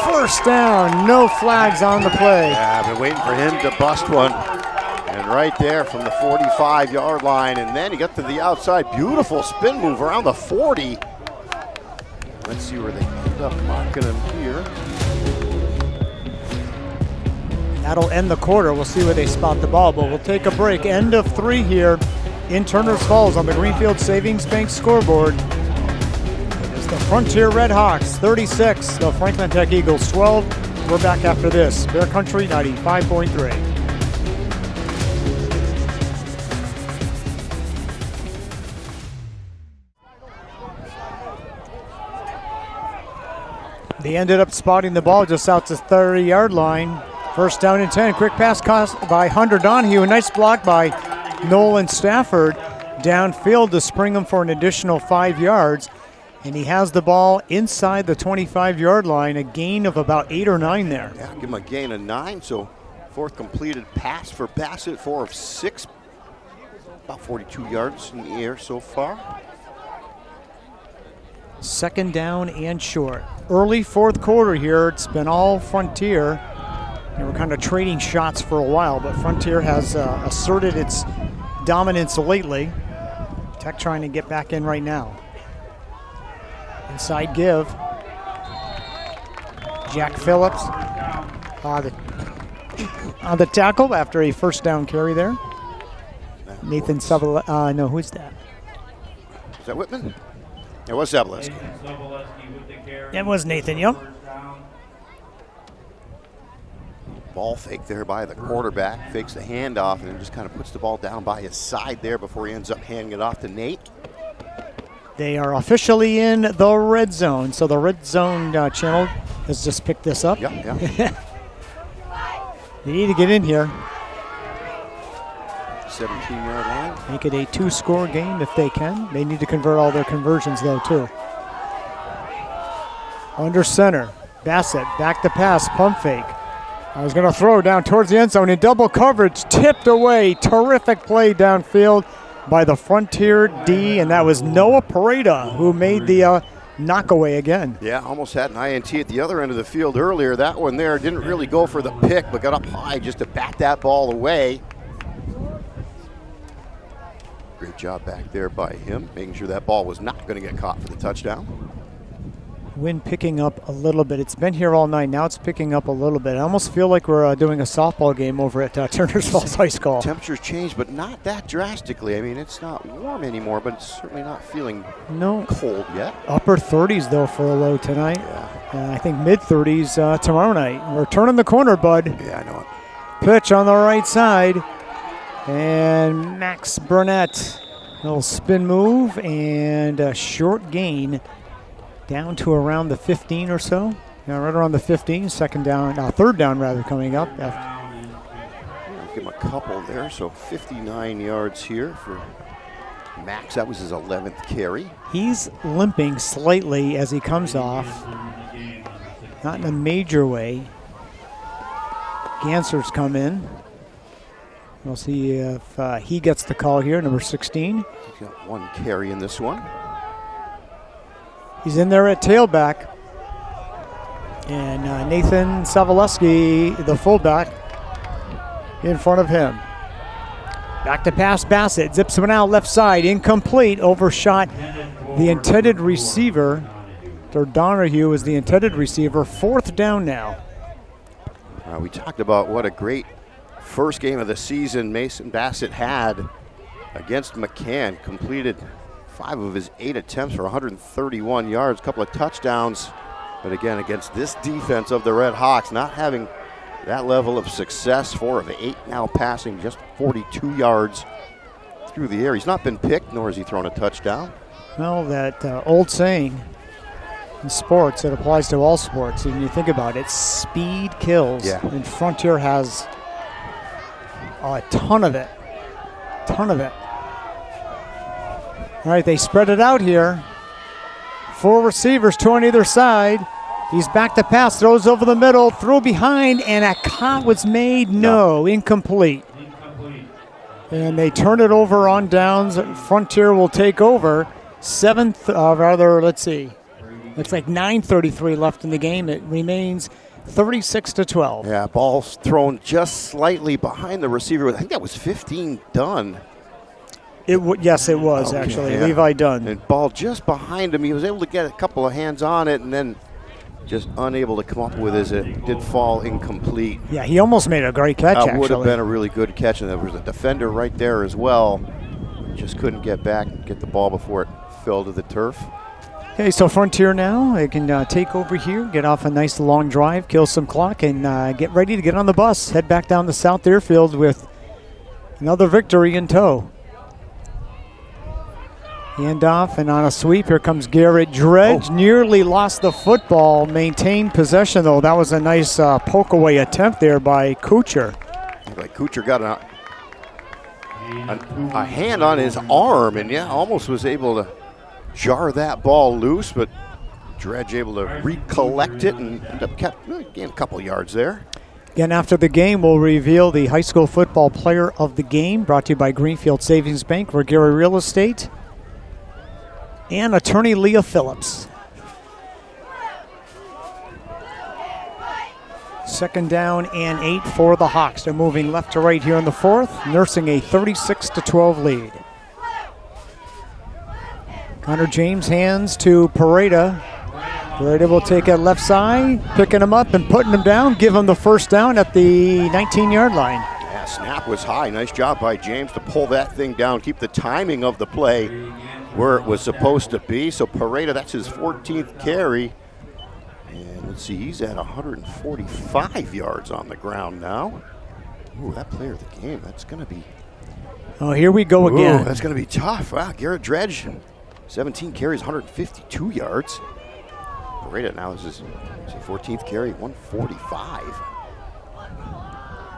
1st down, no flags on the play. Yeah, I've been waiting for him to bust one. And right there from the 45-yard line, and then he got to the outside. Beautiful spin move around the 40. Let's see where they end up marking him here. That'll end the quarter. We'll see where they spot the ball, but we'll take a break. End of 3 here in Turner's Falls on the Greenfield Savings Bank scoreboard. It's the Frontier Redhawks 36, the Franklin Tech Eagles 12. We're back after this. Bear Country 95.3. They ended up spotting the ball just out to the 30-yard line. 1st down and 10. Quick pass caught by Hunter Donahue. A nice block by Nolan Stafford downfield to spring him for an additional 5 yards. And he has the ball inside the 25-yard line, a gain of about 8 or 9 there. Yeah, give him a gain of 9, so 4th completed pass for Bassett, 4 of 6. About 42 yards in the air so far. 2nd down and short. Early 4th quarter here. It's been all Frontier. They were kind of trading shots for a while, but Frontier has asserted its dominance lately. Tech trying to get back in right now. Inside give. Jack Phillips on the tackle after a 1st down carry there. Nathan Saboleski. No, who's that? Is that Whitman? It was Saboleski. It was Nathan, yep. Ball fake there by the quarterback, fakes the handoff, and then just kind of puts the ball down by his side there before he ends up handing it off to Nate. They are officially in the red zone. So the red zone channel has just picked this up. Yeah. They need to get in here. 17-yard line. Make it a 2-score game if they can. They need to convert all their conversions, though, too. Under center. Bassett, back to pass, pump fake. I was going to throw down towards the end zone in double coverage. Tipped away. Terrific play downfield by the Frontier D, and that was Noah Pareda who made the knockaway again. Yeah, almost had an INT at the other end of the field earlier. That one there didn't really go for the pick, but got up high just to bat that ball away. Great job back there by him, making sure that ball was not going to get caught for the touchdown. Wind picking up a little bit. It's been here all night. Now it's picking up a little bit. I almost feel like we're doing a softball game over at Turners Falls High School. Temperatures changed, but not that drastically. I mean, it's not warm anymore, but it's certainly not feeling cold yet. Upper 30s, though, for a low tonight. Yeah. I think mid-30s tomorrow night. We're turning the corner, bud. Yeah, I know it. Pitch on the right side. And Max Burnett. Little spin move and a short gain. Down to around the 15 or so. Yeah, right around the 15. Third down rather coming up. Give him a couple there, so 59 yards here for Max. That was his 11th carry. He's limping slightly as he comes off. Not in a major way. Ganser's come in. We'll see if he gets the call here, number 16. He's got one carry in this one. He's in there at tailback. And Nathan Savaleski, the fullback, in front of him. Back to pass, Bassett. Zips one out left side. Incomplete. Overshot the intended receiver. Donahue is the intended receiver. 4th down now. We talked about what a great first game of the season Mason Bassett had against McCann. Completed 5 of his 8 attempts for 131 yards, a couple of touchdowns. But again, against this defense of the Red Hawks, not having that level of success. 4 of 8 now passing, just 42 yards through the air. He's not been picked, nor has he thrown a touchdown. Well, that old saying in sports, it applies to all sports. And you think about it, speed kills. Yeah. And Frontier has a ton of it. All right, they spread it out here. 4 receivers, 2 on either side. He's back to pass, throws over the middle, throw behind, and a count was made. No, incomplete. And they turn it over on downs. Frontier will take over. Let's see. Looks like 9:33 left in the game. It remains 36-12. Yeah, ball's thrown just slightly behind the receiver. I think that was 15 Dunn. Yes, it was, actually. Yeah. Levi Dunn. And ball just behind him. He was able to get a couple of hands on it and then just unable to come up with it as it did fall incomplete. Yeah, he almost made a great catch, actually. That would have been a really good catch, and there was a defender right there as well. Just couldn't get back and get the ball before it fell to the turf. Okay, so Frontier now, they can take over here, get off a nice long drive, kill some clock, and get ready to get on the bus, head back down the South Airfield with another victory in tow. Handoff, and on a sweep, here comes Garrett Dredge. Nearly lost the football, maintained possession, though. That was a nice poke-away attempt there by Kuchar. Like Kuchar got a hand on his arm, and almost was able to jar that ball loose, but Dredge able to recollect it and end up getting a couple yards there. Again, after the game, we'll reveal the high school football player of the game, brought to you by Greenfield Savings Bank, Regera Real Estate, and attorney Leah Phillips. 2nd down and 8 for the Hawks. They're moving left to right here in the 4th, nursing a 36-12 lead. Connor James hands to Pareda. Pareda will take it left side, picking him up and putting him down, give him the 1st down at the 19-yard line. Yeah, snap was high. Nice job by James to pull that thing down, keep the timing of the play where it was supposed to be. So Pareda, that's his 14th carry. And let's see, he's at 145 yards on the ground now. Ooh, that player of the game, that's going to be... Oh, here we go again. Ooh, that's going to be tough. Wow, Garrett Dredge 17 carries, 152 yards. Pareda now is his 14th carry, 145.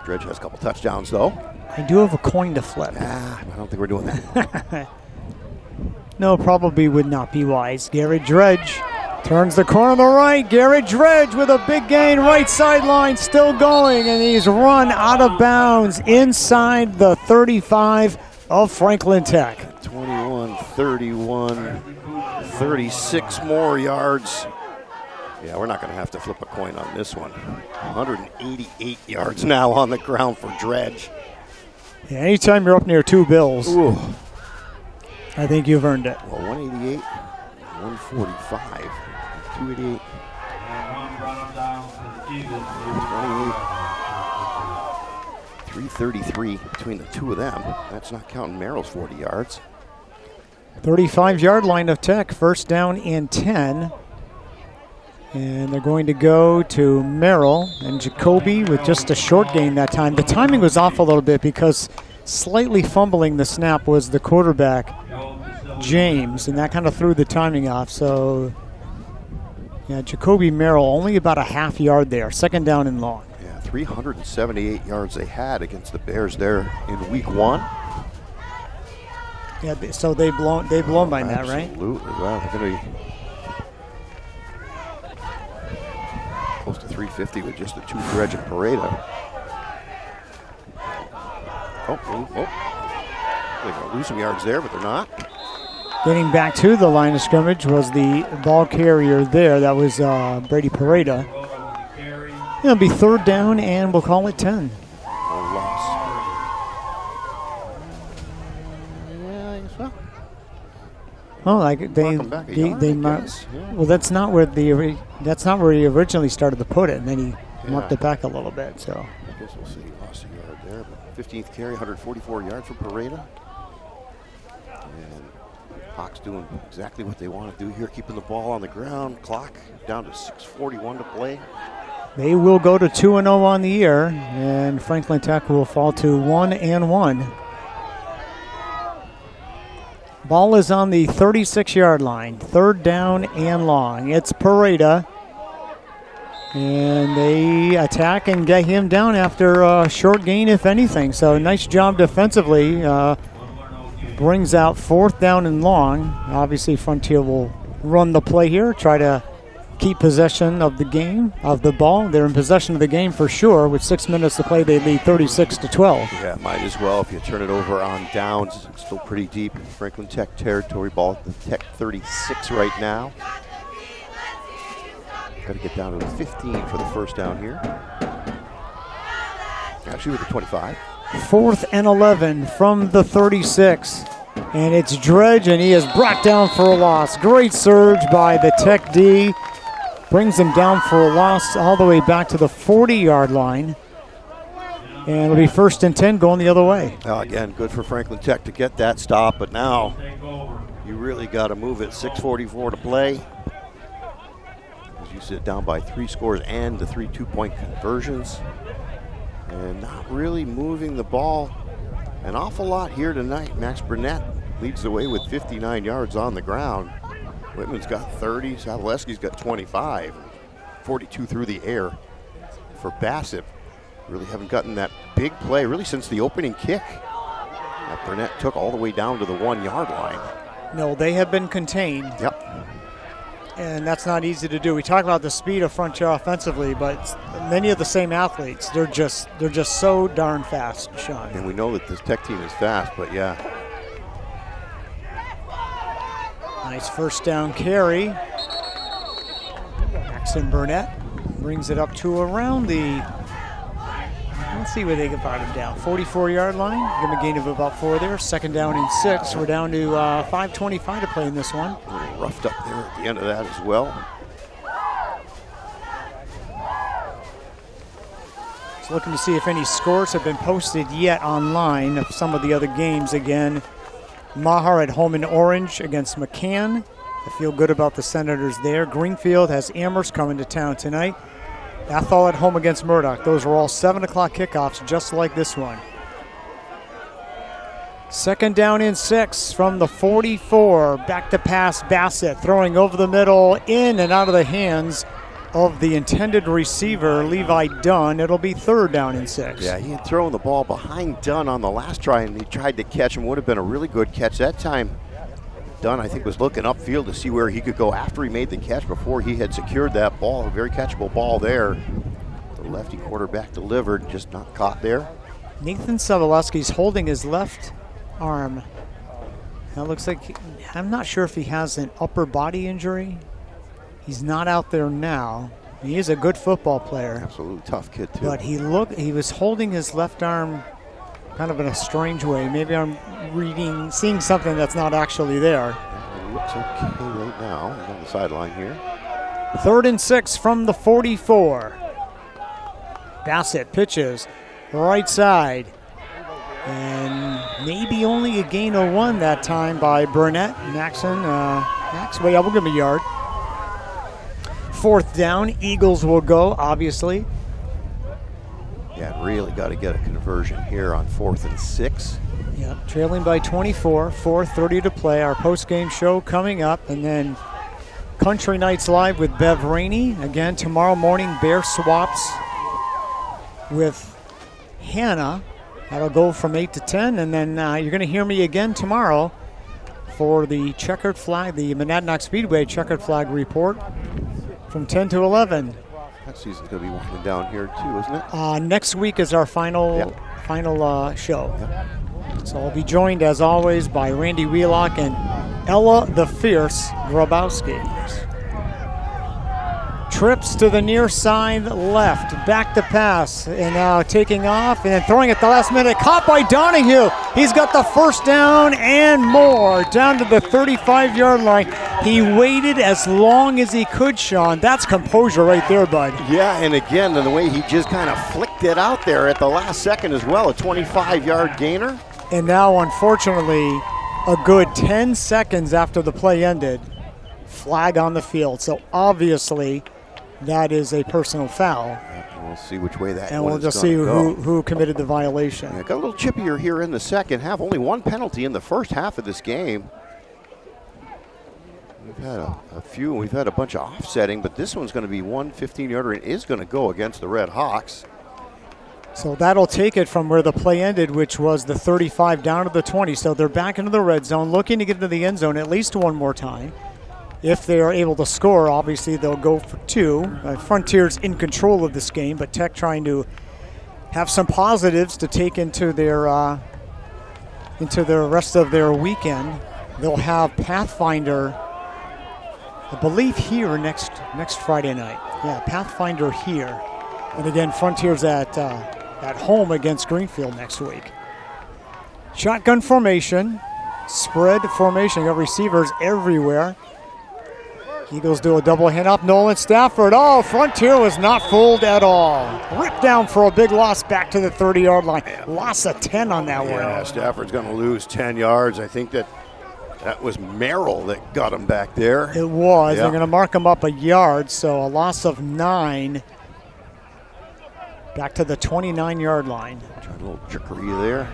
Dredge has a couple touchdowns, though. I do have a coin to flip. I don't think we're doing that. No, probably would not be wise. Garrett Dredge turns the corner on the right. Garrett Dredge with a big gain, right sideline, still going, and he's run out of bounds inside the 35 of Franklin Tech. 21, 31, 36 more yards. Yeah, we're not going to have to flip a coin on this one. 188 yards now on the ground for Dredge. Yeah, anytime you're up near 2 bills, Ooh. I think you've earned it. Well, 188, 145, 288, 28, 333 between the two of them. That's not counting Merrill's 40 yards. 35-yard line of Tech, first down and 10. And they're going to go to Merrill and Jacoby with just a short gain that time. The timing was off a little bit because slightly fumbling the snap was the quarterback, James, and that kind of threw the timing off. So, yeah, Jacoby Merrill only about a half yard there, second down and long. Yeah, 378 yards they had against the Bears there in week 1. Yeah, so they've blown by that, right? Absolutely. Well, they're going to be close to 350 with just the 2 Dredge and Pareda. Oh. They're going to lose some yards there, but they're not. Getting back to the line of scrimmage was the ball carrier there. That was Brady Pareda. It'll be third down, and we'll call it 10. No loss. Yeah, I guess so. Oh, like they might. Yeah. Well, that's not where he originally started to put it, and then he marked it back a little bit. So I guess we'll see. He lost a yard there, but 15th carry, 144 yards for Pareda. And Hawks doing exactly what they want to do here, keeping the ball on the ground. Clock down to 6:41 to play. they will go to 2-0 on the year, and Franklin Tech will fall to 1-1. Ball is on the 36-yard line, third down and long. It's Pareda, and they attack and get him down after a short gain, if anything. So nice job defensively. Brings out fourth down and long. Obviously, Frontier will run the play here, try to keep possession of the game, of the ball. They're in possession of the game for sure. With 6 minutes to play, they lead 36-12. Yeah, might as well if you turn it over on downs. It's still pretty deep in Franklin Tech territory. Ball at the Tech 36 right now. Got to get down to the 15 for the first down here. Actually with the 25. 4th and 11 from the 36. And it's Dredge, and he is brought down for a loss. Great surge by the Tech D. Brings him down for a loss all the way back to the 40-yard line. And it'll be 1st and 10 going the other way. Again, good for Franklin Tech to get that stop, but now you really got to move it. 6:44 to play. As you sit down by 3 scores and the 3 two-point conversions. And not really moving the ball an awful lot here tonight. Max Burnett leads the way with 59 yards on the ground. Whitman's got 30, Savaleski's got 25, 42 through the air for Bassett. Really haven't gotten that big play really since the opening kick that Burnett took all the way down to the 1-yard line. No, they have been contained. Yep. And that's not easy to do. We talk about the speed of Frontier offensively, but many of the same athletes, they're just so darn fast, Sean. And we know that this Tech team is fast, but yeah. Nice first down carry. Maxon Burnett brings it up to around the, let's see where they can find him down, 44-yard line. Give him a gain of about 4 there. 2nd down and 6. We're down to 5:25 to play in this one. A little roughed up there at the end of that as well. Just looking to see if any scores have been posted yet online of some of the other games. Again, Maher at home in Orange against McCann. I feel good about the Senators there. Greenfield has Amherst coming to town tonight. Athol at home against Murdoch. Those are all 7 o'clock kickoffs, just like this one. Second down and 6 from the 44. Back to pass, Bassett throwing over the middle, in and out of the hands of the intended receiver, Levi Dunn. It'll be third down and 6. Yeah, he had thrown the ball behind Dunn on the last try, and he tried to catch him. Would have been a really good catch that time. Dunn, I think, was looking upfield to see where he could go after he made the catch before he had secured that ball. A very catchable ball there. The lefty quarterback delivered, just not caught there. Nathan Sobolewski's holding his left arm. That looks like, I'm not sure if he has an upper body injury. He's not out there now. He is a good football player. Absolutely tough kid, too. But he was holding his left arm kind of in a strange way. Maybe I'm seeing something that's not actually there. It looks okay right now. He's on the sideline here. Third and 6 from the 44. Bassett pitches right side. And maybe only a gain of 1 that time by Burnett. Max way up, we'll give him a yard. Fourth down, Eagles will go, obviously. Yeah, really got to get a conversion here on 4th and 6. Yeah, trailing by 24, 4:30 to play. Our post-game show coming up, and then Country Nights Live with Bev Rainey. Again, tomorrow morning, Bear Swaps with Hannah. That'll go from 8 to 10, and then you're going to hear me again tomorrow for the checkered flag, the Monadnock Speedway checkered flag report from 10 to 11. That season's going to be winding down here too, isn't it? Next week is our final show. Yep. So I'll be joined, as always, by Randy Wheelock and Ella the Fierce Grabowski. Trips to the near side left, back to pass, and now taking off and then throwing at the last minute. Caught by Donahue. He's got the first down and more down to the 35-yard line. He waited as long as he could, Sean. That's composure right there, bud. Yeah, and again, the way he just kind of flicked it out there at the last second as well, a 25-yard gainer. And now, unfortunately, a good 10 seconds after the play ended, flag on the field. So obviously, that is a personal foul. We'll see which way that. And we'll just see who committed the violation. Yeah, got a little chippier here in the second half. Only 1 penalty in the first half of this game. We've had a few. We've had a bunch of offsetting, but this one's going to be 1 15-yarder and is going to go against the Redhawks. So that'll take it from where the play ended, which was the 35 down to the 20. So they're back into the red zone, looking to get into the end zone at least one more time. If they are able to score, obviously they'll go for 2. Frontier's in control of this game, but Tech trying to have some positives to take into their rest of their weekend. They'll have Pathfinder, I believe, here next Friday night. Yeah, Pathfinder here, and again Frontier's at home against Greenfield next week. Shotgun formation, spread formation. You got receivers everywhere. Eagles do a double handoff. Nolan Stafford. Oh, Frontier was not fooled at all. Ripped down for a big loss back to the 30-yard line. Loss of 10 on that one. Yeah, Stafford's going to lose 10 yards. I think that was Merrill that got him back there. It was. Yeah. They're going to mark him up a yard, so a loss of 9. Back to the 29-yard line. Try a little trickery there.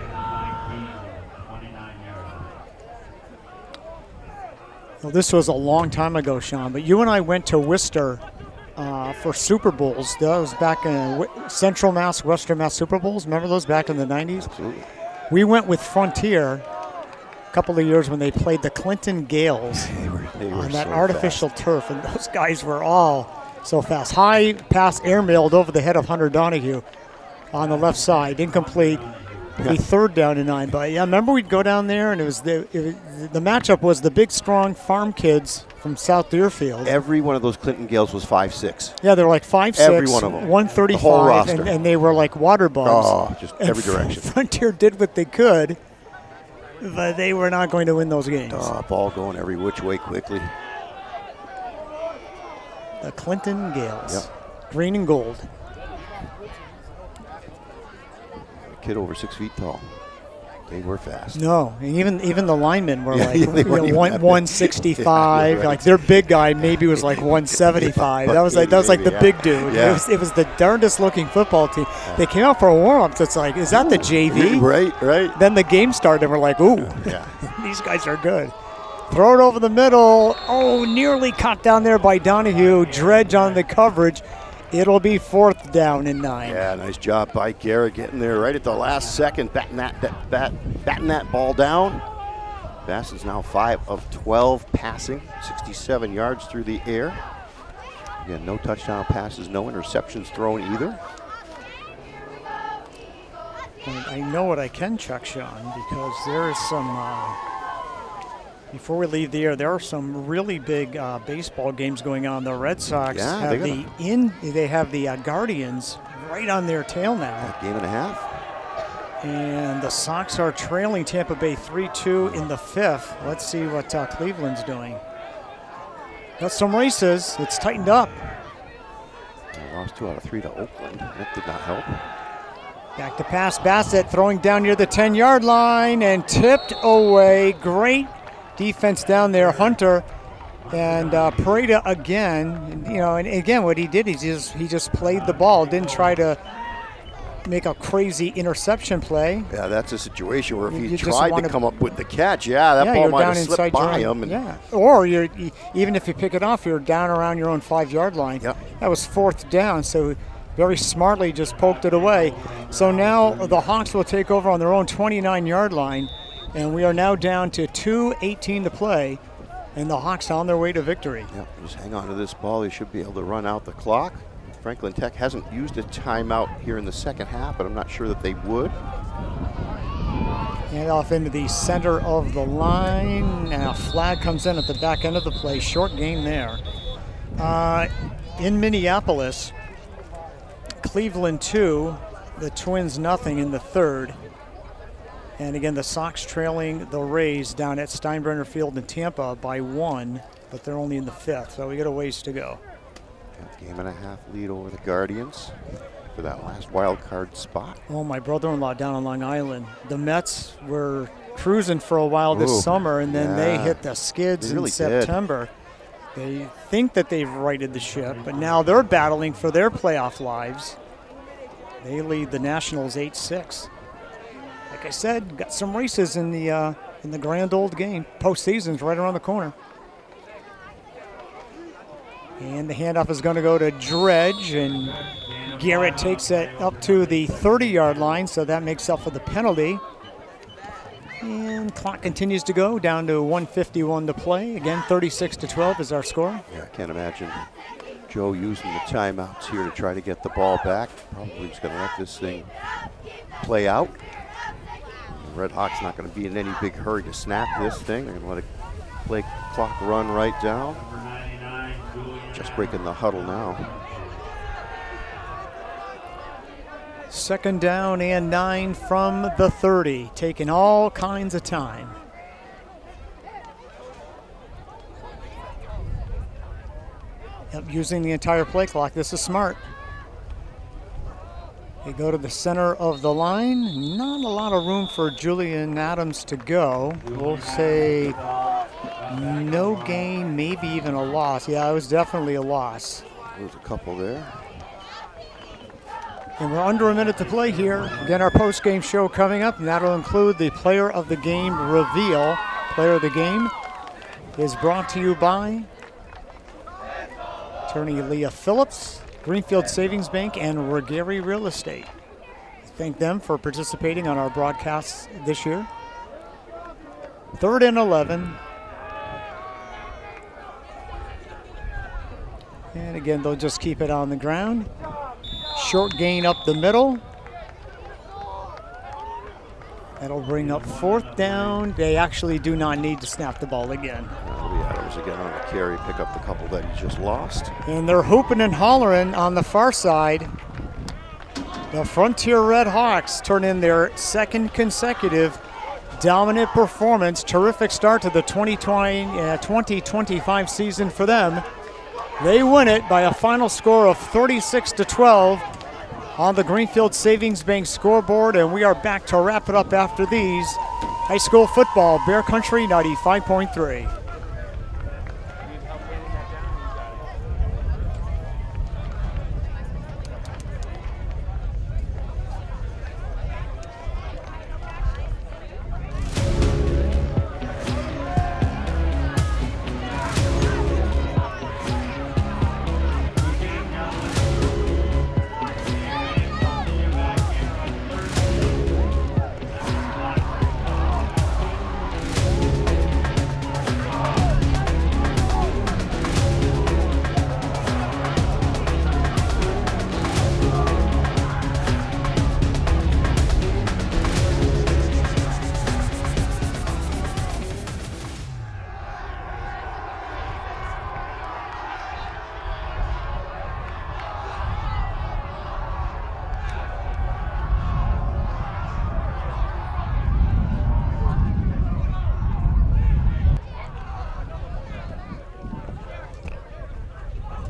Well, this was a long time ago, Sean, but you and I went to Worcester for Super Bowls. That was back in Central Mass, Western Mass Super Bowls. Remember those back in the 90s? Absolutely. We went with Frontier a couple of years when they played the Clinton Gales they were on that so artificial turf, and those guys were all so fast. High pass airmailed over the head of Hunter Donahue on the left side, incomplete. A third down and 9. But yeah, remember we'd go down there, and the matchup was the big, strong farm kids from South Deerfield. Every one of those Clinton Gales was 5'6". Yeah, they were like 5'6". Every one of them. 135, the whole roster. And they were like water bugs. Oh, just every direction. Frontier did what they could, but they were not going to win those games. Ball going every which way quickly. The Clinton Gales. Yep. Green and gold. Kid over 6 feet tall. They were fast. No, and even the linemen were like they weren't even 165. right. Like their big guy maybe was like 175. That was like the big dude. Yeah. It was the darndest looking football team. They came out for a warm up. It's like, is that the JV? Right. Then the game started, and we're like, ooh, Yeah. these guys are good. Throw it over the middle. Oh, nearly caught down there by Donahue. Dredge on the coverage. It'll be 4th down and 9. Yeah, nice job by Garrett getting there right at the last second, batting that ball down. Bass is now 5 of 12 passing, 67 yards through the air. Again, no touchdown passes, no interceptions thrown either. And I know what I can check, Sean, because there is some, before we leave the air, there are some really big baseball games going on. The Red Sox have they have the Guardians right on their tail now. Game and a half. And the Sox are trailing Tampa Bay 3-2 in the 5th. Let's see what Cleveland's doing. Got some races. It's tightened up. They lost 2 out of 3 to Oakland. That did not help. Back to pass. Bassett throwing down near the 10-yard line and tipped away. Great defense down there. Hunter and Pareda again. And again, what he did is he just played the ball. Didn't try to make a crazy interception play. Yeah, that's a situation where if he You just tried to come up with the catch, that ball you're might down have slipped inside by your him. own, And or even if you pick it off, you're down around your own 5-yard line. Yep. That was 4th down, so very smartly just poked it away. So now the Hawks will take over on their own 29-yard line, and we are now down to 2:18 to play, and the Hawks on their way to victory. Yep, just hang on to this ball. They should be able to run out the clock. Franklin Tech hasn't used a timeout here in the second half, but I'm not sure that they would. And off into the center of the line, and a flag comes in at the back end of the play. Short gain there. In Minneapolis, Cleveland 2, the Twins nothing in the 3rd. And again, the Sox trailing the Rays down at Steinbrenner Field in Tampa by 1, but they're only in the 5th, so we got a ways to go. Game and a half lead over the Guardians for that last wild card spot. Oh, my brother-in-law down on Long Island. The Mets were cruising for a while this summer, and then they hit the skids in September. They think that they've righted the ship, but now they're battling for their playoff lives. They lead the Nationals 8-6. Like I said, got some races in the grand old game. Postseason's right around the corner. And the handoff is going to go to Dredge, and Garrett takes it up to the 30-yard line, so that makes up for the penalty. And clock continues to go, down to 1:51 to play. Again, 36-12 is our score. Yeah, I can't imagine Joe using the timeouts here to try to get the ball back. Probably just going to let this thing play out. The Redhawks not going to be in any big hurry to snap this thing. They're going to let it play clock run right down. Just breaking the huddle now. 2nd down and 9 from the 30, taking all kinds of time. Yep, using the entire play clock. This is smart. They go to the center of the line. Not a lot of room for Julian Adams to go. We'll say no gain, maybe even a loss. Yeah, it was definitely a loss. There's a couple there. And we're under a minute to play here. Again, our post-game show coming up, and that'll include the Player of the Game reveal. Player of the Game is brought to you by attorney Leah Phillips, Greenfield Savings Bank, and Regary Real Estate. Thank them for participating on our broadcasts this year. 3rd and 11. And again, they'll just keep it on the ground. Short gain up the middle. That'll bring up 4th down. They actually do not need to snap the ball again. Adams again on the carry, pick up the couple that he just lost. And they're hooping and hollering on the far side. The Frontier Red Hawks turn in their 2nd consecutive dominant performance. Terrific start to the 2025 season for them. They win it by a final score of 36-12. on the Greenfield Savings Bank scoreboard, and we are back to wrap it up after these. High school football, Bear Country 95.3.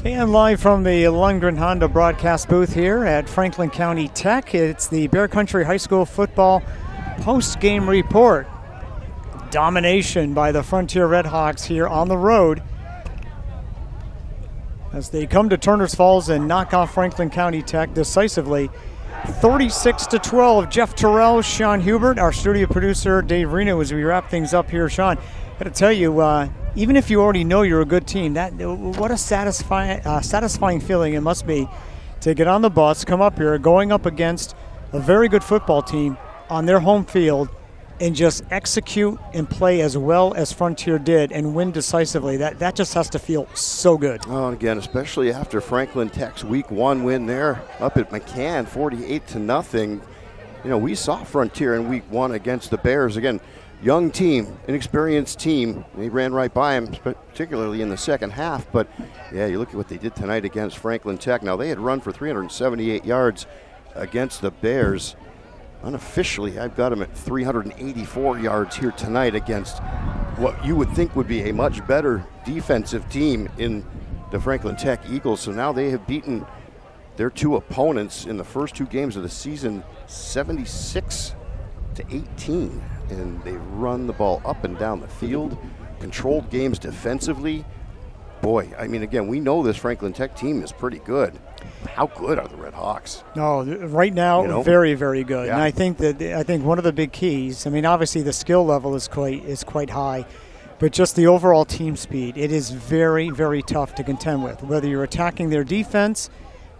And live from the Lundgren Honda broadcast booth here at Franklin County Tech, it's the Bear Country High School football post-game report. Domination by the Frontier Redhawks here on the road as they come to Turner's Falls and knock off Franklin County Tech decisively. 36-12. Jeff Terrell, Sean Hubert, our studio producer Dave Reno as we wrap things up here. Sean, got to tell you, even if you already know you're a good team, what a satisfying feeling it must be to get on the bus, come up here, going up against a very good football team on their home field and just execute and play as well as Frontier did and win decisively. That just has to feel so good. Oh, and again, especially after Franklin Tech's Week 1 win there up at McCann, 48-0. You know, we saw Frontier in Week 1 against the Bears. Again, young team, inexperienced team. They ran right by them, particularly in the second half. But, yeah, you look at what they did tonight against Franklin Tech. Now, they had run for 378 yards against the Bears. Unofficially, I've got them at 384 yards here tonight against what you would think would be a much better defensive team in the Franklin Tech Eagles. So now they have beaten their two opponents in the first two games of the season 76-18. And they run the ball up and down the field, controlled games defensively. Boy, I mean, again, we know this Franklin Tech team is pretty good. How good are the Red Hawks? No, right now, very, very good. Yeah. And I think one of the big keys, I mean, obviously the skill level is quite high, but just the overall team speed, it is very, very tough to contend with. Whether you're attacking their defense,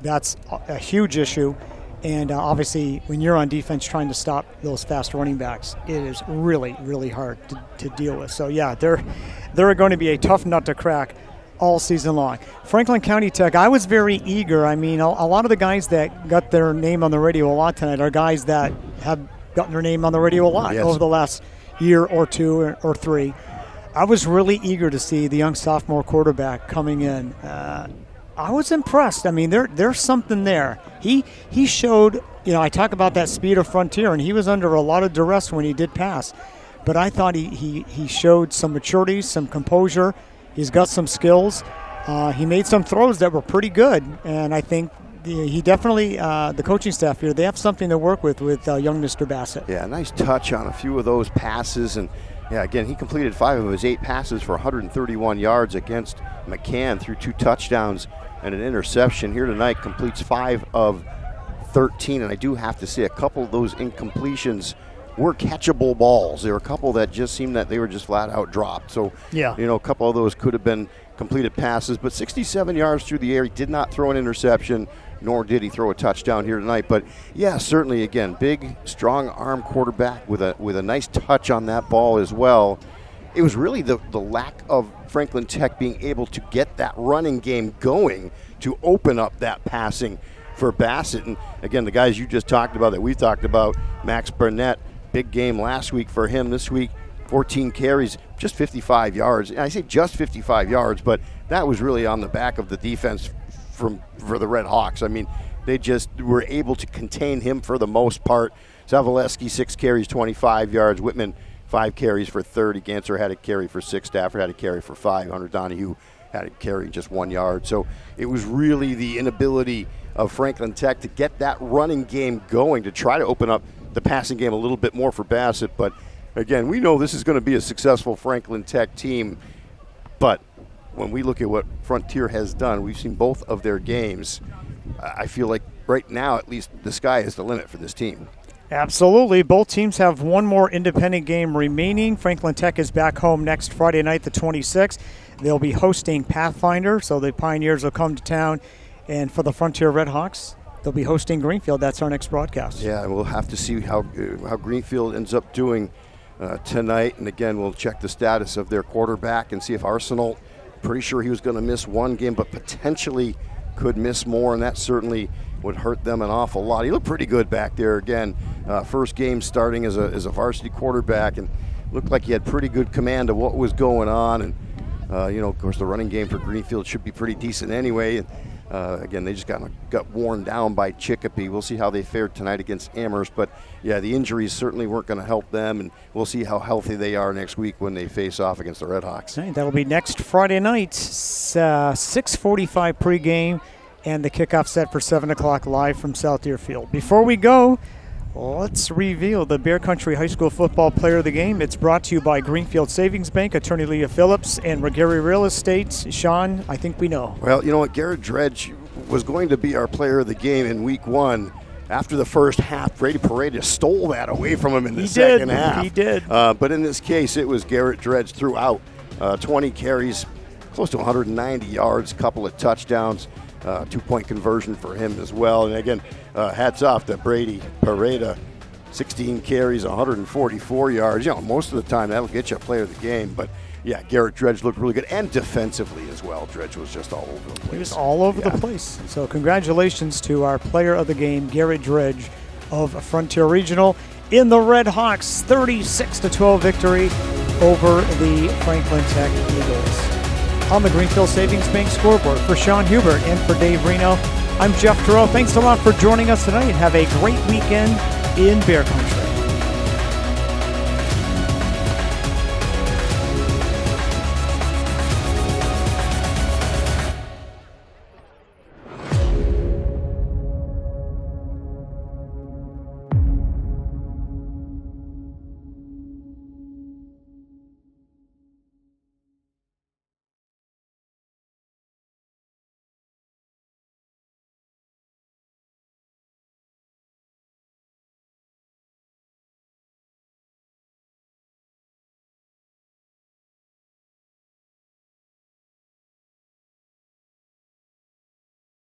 that's a huge issue. And obviously, when you're on defense trying to stop those fast running backs, it is really, really hard to deal with. So, yeah, they're going to be a tough nut to crack all season long. Franklin County Tech, I was very eager. I mean, a lot of the guys that got their name on the radio a lot tonight are guys that have gotten their name on the radio a lot over the last year or two or three. I was really eager to see the young sophomore quarterback coming in. I was impressed. I mean, there's something there. He showed, I talk about that speed of Frontier, and he was under a lot of duress when he did pass. But I thought he showed some maturity, some composure. He's got some skills. He made some throws that were pretty good, and I think he definitely, the coaching staff here, they have something to work with young Mr. Bassett. Yeah, nice touch on a few of those passes, and yeah, again, he completed 5 of his 8 passes for 131 yards against McCann through 2 touchdowns and an interception. Here tonight, completes 5 of 13, and I do have to say a couple of those incompletions were catchable balls. There were a couple that just seemed that they were just flat out dropped. So, a couple of those could have been completed passes, but 67 yards through the air. He did not throw an interception, nor did he throw a touchdown here tonight. But yeah, certainly, again, big, strong arm quarterback with a nice touch on that ball as well. It was really the lack of Franklin Tech being able to get that running game going to open up that passing for Bassett. And again, the guys you just talked about that we've talked about, Max Burnett, big game last week for him. This week, 14 carries, just 55 yards. And I say just 55 yards, but that was really on the back of the defense for the Red Hawks. I mean, they just were able to contain him for the most part. Zavaleski, 6 carries, 25 yards. Whitman, 5 carries for 30. Ganser had a carry for 6. Stafford had a carry for 5. Hunter Donahue had it carrying just 1 yard. So it was really the inability of Franklin Tech to get that running game going, to try to open up the passing game a little bit more for Bassett. But again, we know this is going to be a successful Franklin Tech team. But when we look at what Frontier has done, we've seen both of their games. I feel like right now, at least, the sky is the limit for this team. Absolutely. Both teams have one more independent game remaining. Franklin Tech is back home next Friday night, the 26th. They'll be hosting Pathfinder, so the Pioneers will come to town. And for the Frontier Redhawks, they'll be hosting Greenfield. That's our next broadcast. Yeah, we'll have to see how Greenfield ends up doing tonight. And again, we'll check the status of their quarterback and see if Arsenal, pretty sure he was going to miss one game, but potentially could miss more, and that certainly would hurt them an awful lot. He looked pretty good back there again. First game starting as a varsity quarterback, and looked like he had pretty good command of what was going on. And of course, the running game for Greenfield should be pretty decent anyway. And again, they just got worn down by Chicopee. We'll see how they fared tonight against Amherst. But yeah, the injuries certainly weren't going to help them, and we'll see how healthy they are next week when they face off against the Redhawks. Right, that'll be next Friday night, 6:45 pregame, and the kickoff set for 7 o'clock live from South Deerfield. Before we go, let's reveal the Bear Country High School Football Player of the Game. It's brought to you by Greenfield Savings Bank, Attorney Leah Phillips, and Regary Real Estate. Sean, I think we know. Well, you know what? Garrett Dredge was going to be our player of the game in week one. After the first half, Brady Pareda stole that away from him in the second half. He did. But in this case, it was Garrett Dredge throughout. 20 carries, close to 190 yards, couple of touchdowns, 2-point conversion for him as well. And again, hats off to Brady Pareda. 16 carries, 144 yards. Most of the time that'll get you a player of the game. But yeah, Garrett Dredge looked really good, and defensively as well. Dredge was just all over the place. He was all over the place. So congratulations to our player of the game, Garrett Dredge of Frontier Regional, in the Red Hawks 36-12 victory over the Franklin Tech Eagles. On the Greenfield Savings Bank scoreboard, for Sean Hubert and for Dave Reno, I'm Jeff Terrell. Thanks a lot for joining us tonight, and have a great weekend in Bear Country.